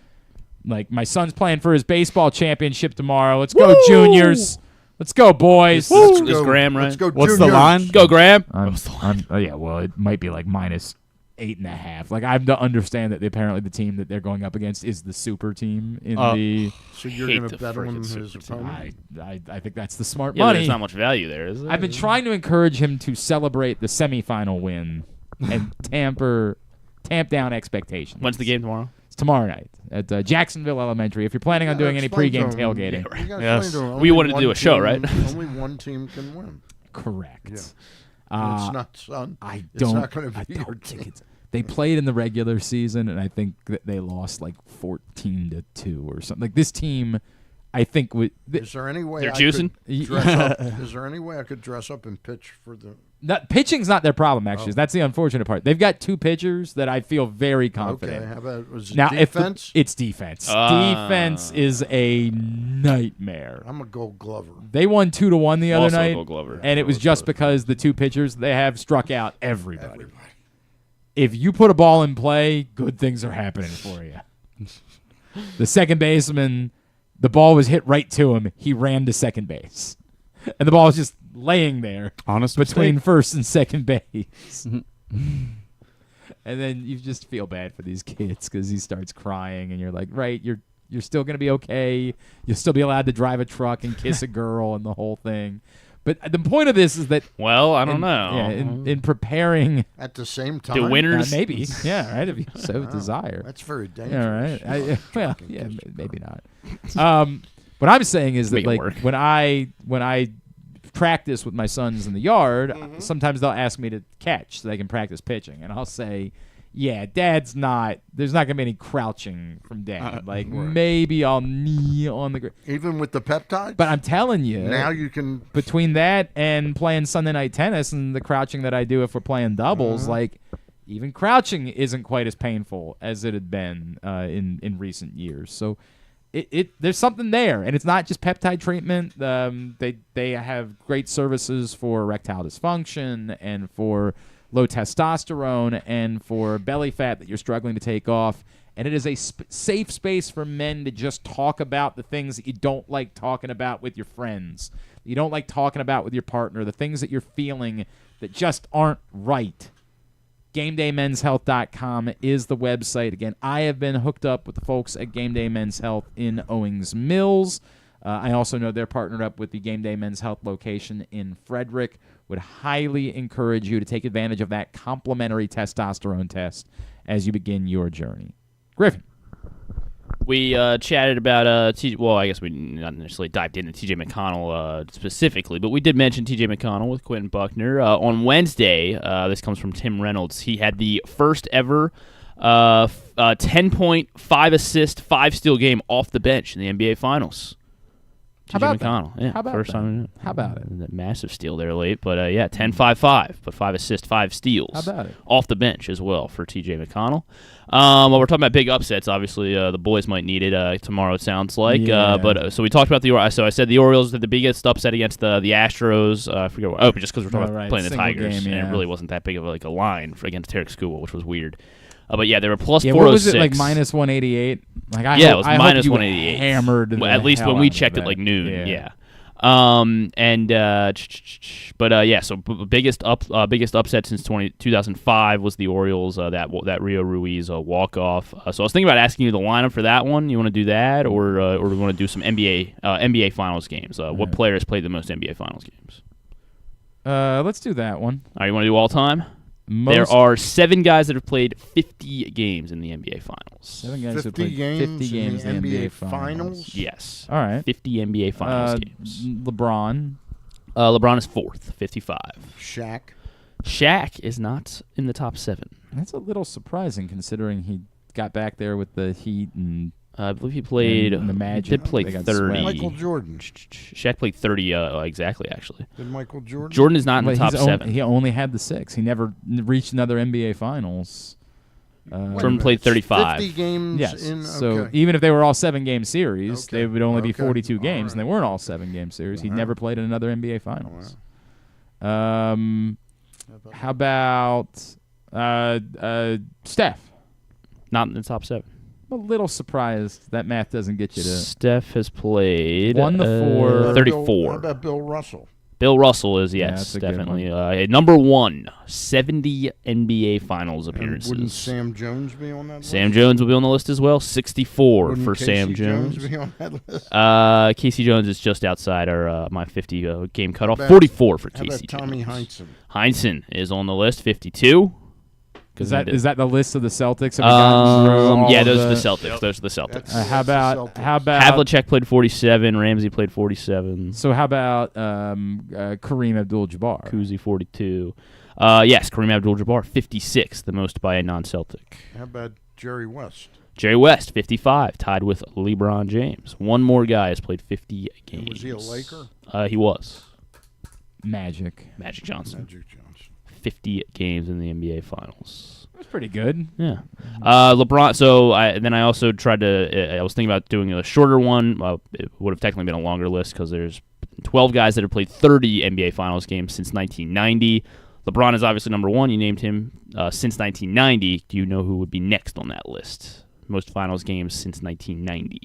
like my son's playing for his baseball championship tomorrow. Let's go, Juniors. Let's go, boys. Let's go, Graham, right? Let's go, What's Juniors. the line? Go, Graham. Yeah, well, it might be like -8.5. Like I understand that apparently the team that they're going up against is the super team in the. So you're going to bet on his opponent? I think that's the smart Yeah, money. there's not much value there, is there? I've been trying to encourage him to celebrate the semifinal win and tamp down expectations. When's the game tomorrow? It's tomorrow night at Jacksonville Elementary. If you're planning on doing any pregame tailgating, Yes. We wanted to do a show, right? Only one team can win. Correct. Yeah. It's not, son. It's not going to be your team. They played in the regular season, and I think that they lost like 14-2 or something. Like this team, I think is there any way they're juicing? Is there any way I could dress up and pitch for the? Pitching's not their problem, actually. That's the unfortunate part. They've got two pitchers that I feel very confident. Okay, how about was it now, defense? It's defense. Defense is a nightmare. I'm a Gold Glover. They won 2-1 the other Also night, Gold Glover. and it was just because the two pitchers they have struck out everybody. If you put a ball in play, good things are happening for you. The second baseman, the ball was hit right to him. He ran to second base. And the ball was just laying there between first and second base. And then you just feel bad for these kids because he starts crying, and you're like, right, you're still going to be okay. You'll still be allowed to drive a truck and kiss a girl and the whole thing. But the point of this is that... Well, I don't know. Yeah, in preparing... At the same time? The winners? Maybe. Yeah, right, if you so desire. That's very dangerous. Yeah, right. Well, yeah, maybe not. What I'm saying is that like when I practice with my sons in the yard, sometimes they'll ask me to catch so they can practice pitching, and I'll say, "Yeah, Dad's not. There's not gonna be any crouching from Dad. Maybe I'll knee on the ground, even with the peptides." But I'm telling you, now you can between that and playing Sunday night tennis and the crouching that I do if we're playing doubles, like. Even crouching isn't quite as painful as it had been in recent years. So there's something there, and it's not just peptide treatment. They have great services for erectile dysfunction and for low testosterone and for belly fat that you're struggling to take off. And it is a safe space for men to just talk about the things that you don't like talking about with your friends. You don't like talking about with your partner, the things that you're feeling that just aren't right. GameDayMen'sHealth.com is the website. Again, I have been hooked up with the folks at Game Day Men's Health in Owings Mills. I also know they're partnered up with the Game Day Men's Health location in Frederick. Would highly encourage you to take advantage of that complimentary testosterone test as you begin your journey. Griffin. We chatted about well, I guess we not necessarily dived into T.J. McConnell specifically, but we did mention T.J. McConnell with Quinn Buckner. On Wednesday, this comes from Tim Reynolds, he had the first ever 10-point, 5-assist, 5-steal game off the bench in the NBA Finals. T.J. McConnell. Yeah, how about first time. How about it? That massive steal there late, but 10-5-5, but 5 assists, 5 steals. How about it? Off the bench as well for T.J. McConnell. Well, we're talking about big upsets. Obviously, the boys might need it tomorrow, it sounds like. Yeah. So we talked about so I said the Orioles did the biggest upset against the Astros. I forget what. Oh, just because we're talking about playing the Tigers. Game, yeah. And it really wasn't that big of a line against Tarek Skubal, which was weird. But yeah, they were plus 406. What was it, like minus 188? Like it was minus 188. Hammered. Well, at least when we checked it like noon. Yeah. So biggest upset since 2005 was the Orioles, that Rio Ruiz walk off. So I was thinking about asking you the lineup for that one. You want to do that, or we want to do some NBA Finals games? What players played the most NBA Finals games? Let's do that one. All right, you want to do all time? There are 7 guys that have played 50 games in the NBA Finals. 7 guys who 50 played games 50 games in the NBA Finals. Yes. All right. 50 NBA Finals games. LeBron. LeBron is 4th, 55. Shaq is not in the top 7. That's a little surprising considering he got back there with the Heat and I believe he played. and the Magic. Did play They got 30. swept. Michael Jordan. Shaq played 30 exactly, actually. Did Michael Jordan? Jordan is not in the But top 7. He only had the 6. He never reached another NBA Finals. Jordan played 35. 50 games Yes. in. So Okay. even if they were all 7-game series, Okay. they would only be Okay. 42 games, All and they weren't all 7-game series. He Wow. never played in another NBA Finals. How about Steph? Not in the top 7. I'm a little surprised that math doesn't get you to Steph has played 1 to 4. 34. How about Bill Russell? Bill Russell is, Yeah, yes, that's a good definitely. Number 1, 70 NBA Finals And appearances. wouldn't Sam Jones be on that list? Sam Jones will be on the list as well. 64 Wouldn't for Casey Sam Jones. be on that list? Casey Jones is just outside our my 50 game cutoff. How about- 44 for how Casey about Tommy Jones. Heinsohn? Heinsohn is on the list. 52. Is that the list of the Celtics? Have we gotten through all Yeah, of those are the Celtics. Those are the Celtics. How about Havlicek played 47. Ramsey played 47. So how about Kareem Abdul-Jabbar? Kuzi 42. Yes, Kareem Abdul-Jabbar 56, the most by a non-Celtic. How about Jerry West? Jerry West 55, tied with LeBron James. One more guy has played 50 games. Was he a Laker? He was. Magic Johnson. Magic Johnson. 50 games in the NBA Finals. That's pretty good. Yeah. LeBron. So then I also tried to. I was thinking about doing a shorter one. It would have technically been a longer list because there's 12 guys that have played 30 NBA Finals games since 1990. LeBron is obviously number 1. You named him since 1990. Do you know who would be next on that list? Most Finals games since 1990.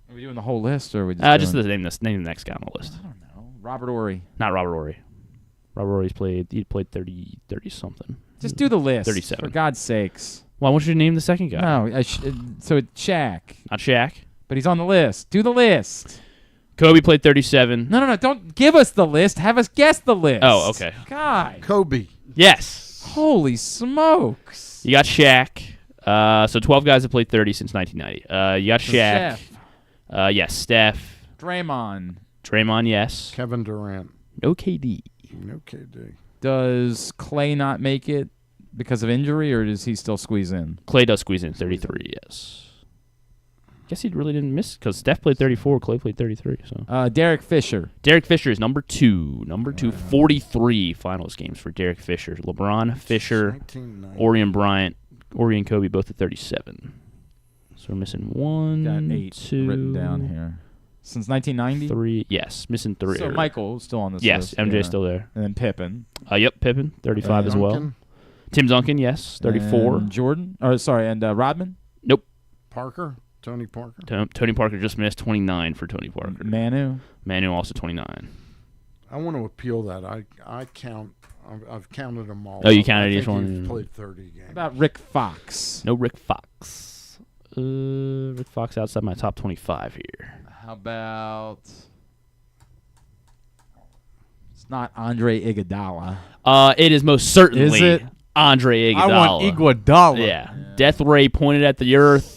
Are we doing the whole list, or are we just name the next guy on the list? I don't know. Robert Horry. Not Robert Horry. Robert Horry's played 30 something. Just do the list. 37. For God's sakes. Well, I want you to name the second guy. No, so it's Shaq. Not Shaq. But he's on the list. Do the list. Kobe played 37. No. Don't give us the list. Have us guess the list. Oh, okay. God. Kobe. Yes. Holy smokes. You got Shaq. So 12 guys have played 30 since 1990. You got Shaq. Steph. Yes, Steph. Draymond, yes. Kevin Durant. No KD. No KD. Does Clay not make it because of injury, or does he still squeeze in? Clay does squeeze in 33, yes. Guess he really didn't miss because Steph played 34, Clay played 33. So Derek Fisher. Derek Fisher is number 2. 43 Finals games for Derek Fisher. LeBron, Fisher, Orion Bryant, Orion Kobe both at 37. So we're missing 1, Got 8 2, written down here. Since 1990? 3. Yes, missing 3. So Michael's still on this list. Yes, MJ's still there. And then Pippen. Yep, Pippen, 35 as well. Tim Duncan, yes, 34. And Jordan? And Rodman? Nope. Parker? Tony Parker? Tony Parker just missed 29 for Tony Parker. Manu also 29. I want to appeal that. I count. I've counted them all. Oh, you counted each He's one? played 30 games. How about Rick Fox? No Rick Fox. Rick Fox outside my top 25 here. How about... It's not Andre Iguodala. It is most certainly Is it? Andre Iguodala. I want Iguodala. Yeah. Death ray pointed at the earth.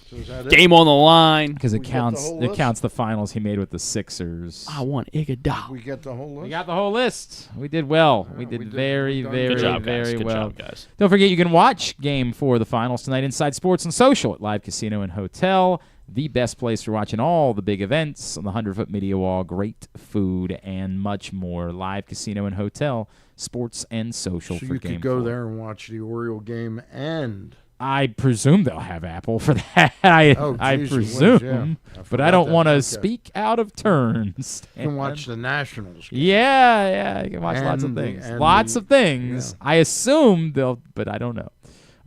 So is that Game on the line. Because it We counts. get the whole It list? counts the finals he made with the Sixers. I want Iguodala. We get the whole list? We got the whole list. We did well. Yeah, we did we did- very, we've done very, Good job, guys. very Good well. job, guys. Don't forget, you can watch Game 4 of the finals tonight inside Sports and Social at Live Casino and Hotel. The best place for watching all the big events on the 100-foot media wall. Great food and much more. Live Casino and Hotel, Sports and Social So for you Game could go 4. there and watch the Oriole game and... I presume they'll have Apple for that. I geez, you presume. wish, yeah. I But forgot I don't that. want to Okay. speak out of turn. You can watch the Nationals game. Yeah, you can watch lots of And things. and Lots the- of things. yeah. I assume they'll, but I don't know.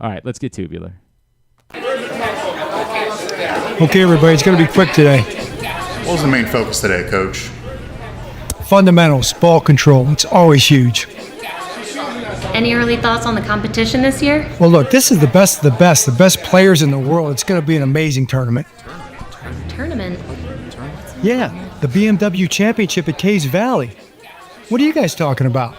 All right, let's get tubular. Okay, everybody, it's going to be quick today. What was the main focus today, Coach? Fundamentals, ball control, it's always huge. Any early thoughts on the competition this year? Well, look, this is the best of the best players in the world. It's going to be an amazing tournament. Tournament? Yeah, the BMW Championship at Caves Valley. What are you guys talking about?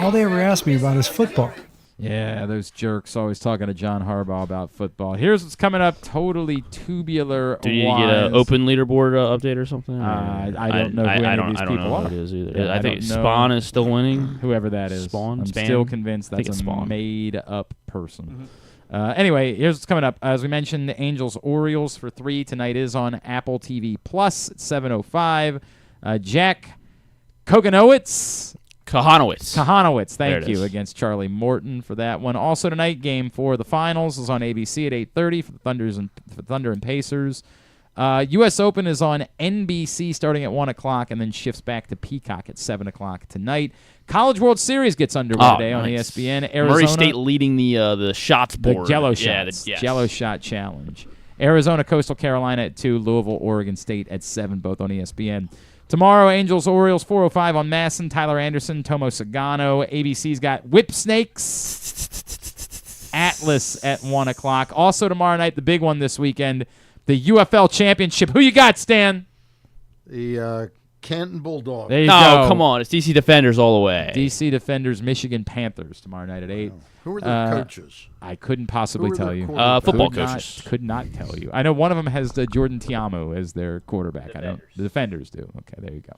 All they ever ask me about is football. Yeah, those jerks always talking to John Harbaugh about football. Here's what's coming up, totally tubular. Do you get an open leaderboard update or something? I don't know who any of these people know are. who it is either. Yeah, I think Spawn is still winning. Whoever that is. Spawn? I'm Span? still convinced that's a made-up person. Anyway, here's what's coming up. As we mentioned, the Angels-Orioles for 3 tonight is on Apple TV Plus at 7:05. Jack Kahanowitz, thank you, against Charlie Morton for that one. Also tonight, Game 4 of the Finals is on ABC at 8:30 for the Thunder and Pacers. U.S. Open is on NBC starting at 1 o'clock and then shifts back to Peacock at 7 o'clock tonight. College World Series gets underway today on ESPN. Arizona, Murray State leading the shots board. The Jello shots. Yes. Jello shot challenge. Arizona, Coastal Carolina at 2. Louisville, Oregon State at 7, both on ESPN. Tomorrow, Angels-Orioles 4:05 on Masson. Tyler Anderson, Tomo Sagano. ABC's got Whipsnakes. Atlas at 1 o'clock. Also tomorrow night, the big one this weekend, the UFL Championship. Who you got, Stan? The Canton Bulldogs. There you go. Come on. It's DC Defenders all the way. DC Defenders, Michigan Panthers tomorrow night at 8. Who are their coaches? I couldn't possibly tell you. Football coaches. Could not tell you. I know one of them has Jordan Tiamo as their quarterback. The Defenders do. Okay, there you go.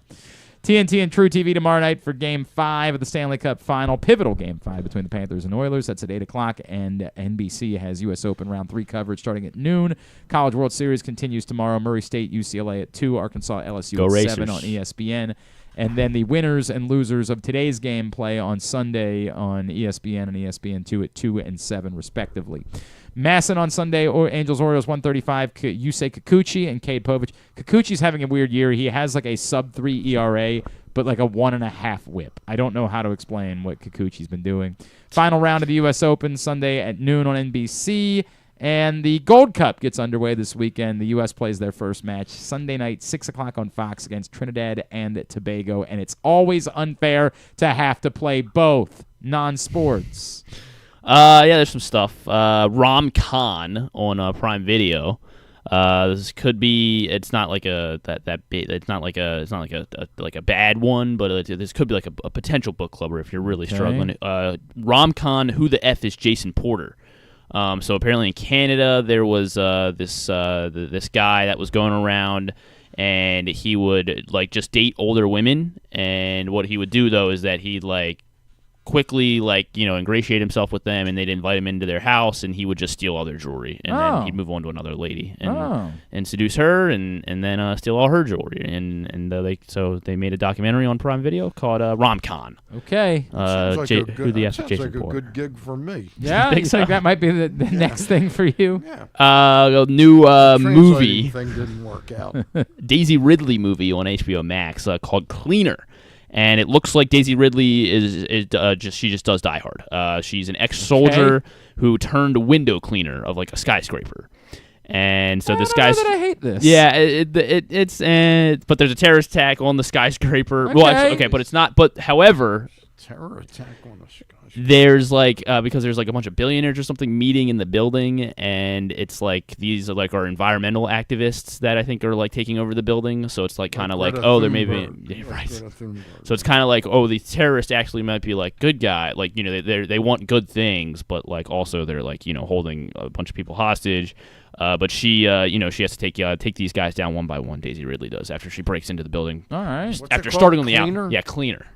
TNT and True TV tomorrow night for Game 5 of the Stanley Cup Final. Pivotal Game 5 between the Panthers and Oilers. That's at 8 o'clock. And NBC has U.S. Open Round 3 coverage starting at noon. College World Series continues tomorrow. Murray State, UCLA at 2. Arkansas, LSU at 7 on ESPN. And then the winners and losers of today's game play on Sunday on ESPN and ESPN2 at 2 and 7, respectively. Masson on Sunday, Angels-Orioles 135, Yusei Kikuchi and Cade Povich. Kikuchi's having a weird year. He has like a sub-3 ERA, but like a 1.5 whip. I don't know how to explain what Kikuchi's been doing. Final round of the U.S. Open Sunday at noon on NBC. And the Gold Cup gets underway this weekend. The U.S. plays their first match Sunday night, 6 o'clock on Fox against Trinidad and Tobago. And it's always unfair to have to play both non-sports. There's some stuff. Rom Khan on Prime Video. This could be. It's not like a It's not like a bad one, but this could be like a potential book clubber if you're really struggling. Rom Khan, Who the F is Jason Porter? So apparently in Canada there was this guy that was going around, and he would like just date older women, and what he would do though is that he'd like quickly ingratiate himself with them, and they'd invite him into their house, and he would just steal all their jewelry, and then he'd move on to another lady and seduce her, and then steal all her jewelry, and they made a documentary on Prime Video called Rom Khan. Okay, sounds like Jason a good gig for me. Yeah, you think that might be the next thing for you? Yeah. A new movie thing didn't work out. Daisy Ridley movie on HBO Max called Cleaner. And it looks like Daisy Ridley is just does Die Hard. She's an ex-soldier who turned a window cleaner of like a skyscraper, and so this guy's. I hate this. Yeah, it's but there's a terrorist attack on the skyscraper. Okay. Well, but it's not. But however, terror attack on the skyscraper. There's like because there's like a bunch of billionaires or something meeting in the building, and it's like these are like our environmental activists that I think are like taking over the building. So it's like kind of like there may be right. So it's kind of like the terrorists actually might be like good guy, like they want good things, but like also they're like holding a bunch of people hostage. But she she has to take these guys down one by one. Daisy Ridley does after she breaks into the building. All right. After starting on the out. Yeah, Cleaner.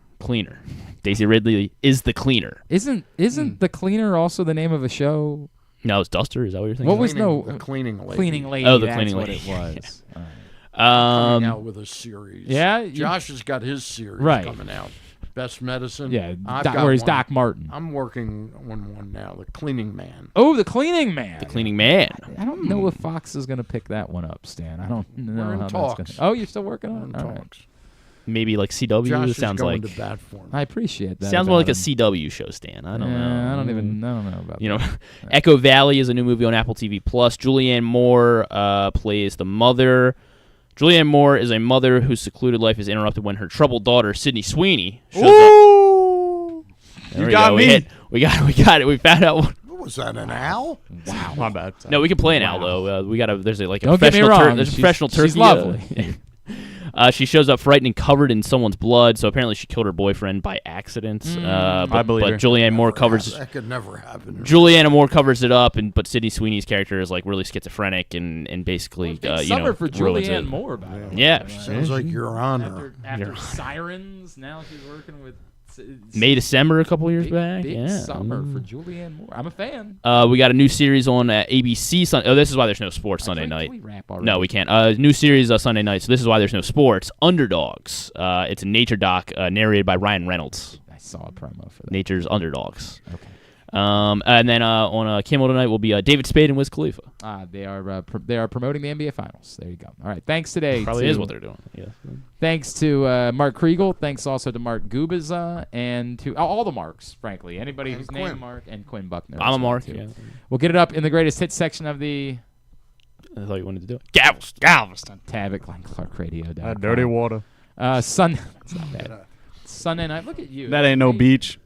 Daisy Ridley is the cleaner. Isn't the Cleaner also the name of a show? No, it's Duster. Is that what you're thinking? What was the cleaning lady? Cleaning lady. Oh, the that's cleaning what lady. It was. Yeah. Coming out with a series. Yeah, Josh has got his series coming out. Best Medicine. Yeah, where he's Doc Martin. I'm working on one now. The Cleaning Man. Oh, the Cleaning Man. The Cleaning Man. I don't know if Fox is going to pick that one up, Stan. I don't know We're in how talks. that's going to. Oh, you're still working on it. We're in All talks. right. Maybe like CW. Josh sounds is going like to bat for me. I appreciate that. Sounds more like a CW show, Stan. I don't know. I don't know about that. Echo Valley is a new movie on Apple TV Plus. Julianne Moore plays the mother. Julianne Moore is a mother whose secluded life is interrupted when her troubled daughter Sydney Sweeney shows up. You got me. We got it. We found out. What was that? An owl? Wow, my bad. No, we can play an owl though. We got a. There's a Don't get me wrong. There's a professional turkey. She's lovely. She shows up frightened and covered in someone's blood, so apparently she killed her boyfriend by accident. I believe her. Julianne Moore covers. That could never happen. Julianne Moore covers it up, but Sydney Sweeney's character is like really schizophrenic and basically summer for ruins Julianne it. Moore, by the way. Yeah, Sounds like Your Honor. After Sirens, now she's working with. May December a couple years back. Big Yeah, summer for Julianne Moore. I'm a fan. We got a new series on ABC. This is why there's no sports Sunday night. Can we wrap already? No, we can't. New series Sunday night. So this is why there's no sports. Underdogs. It's a nature doc narrated by Ryan Reynolds. I saw a promo for that. Nature's Underdogs. Okay. And then on Kimmel tonight will be David Spade and Wiz Khalifa. They are promoting the NBA Finals. There you go. All right. Thanks today. Probably is what they're doing. Yeah. Thanks to Mark Kriegel. Thanks also to Mark Gubicza and to all the Marks, frankly. Anybody who's named Mark and Quinn Buckner. I'm a Mark. Yeah. We'll get it up in the greatest hits section of the. I thought you wanted to do it. Galveston. Tab at GlennClarkRadio.com. That dirty water. That's not bad. Sunday night. Look at you. That ain't no beach.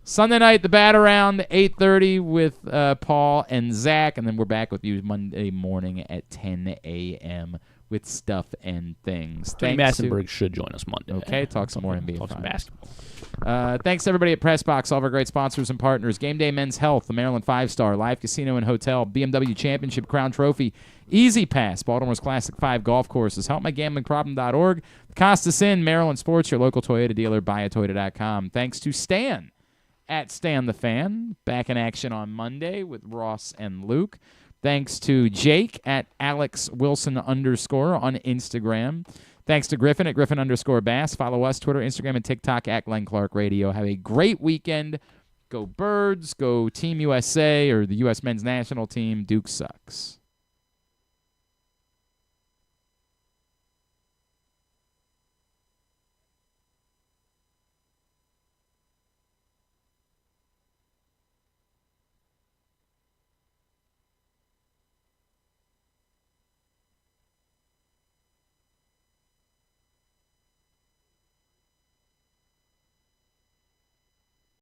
Sunday night, the bat around 8:30 with Paul and Zach, and then we're back with you Monday morning at 10 a.m. with Stuff and Things. Tony Massenberg should join us Monday. Okay, talk some more NBA Talk some Finals. basketball. Thanks, everybody at PressBox, all of our great sponsors and partners. Game Day Men's Health, the Maryland 5-Star, Live Casino and Hotel, BMW Championship Crown Trophy, Easy Pass, Baltimore's Classic 5 Golf Courses, HelpMyGamblingProblem.org, Costas Inn, Maryland Sports, your local Toyota dealer, buyatoyota.com. Thanks to Stan at Stan the Fan, back in action on Monday with Ross and Luke. Thanks to Jake at AlexWilson_ on Instagram. Thanks to Griffin at Griffin_Bass. Follow us, Twitter, Instagram, and TikTok at Glenn Clark Radio. Have a great weekend. Go Birds, go Team USA or the U.S. men's national team. Duke sucks.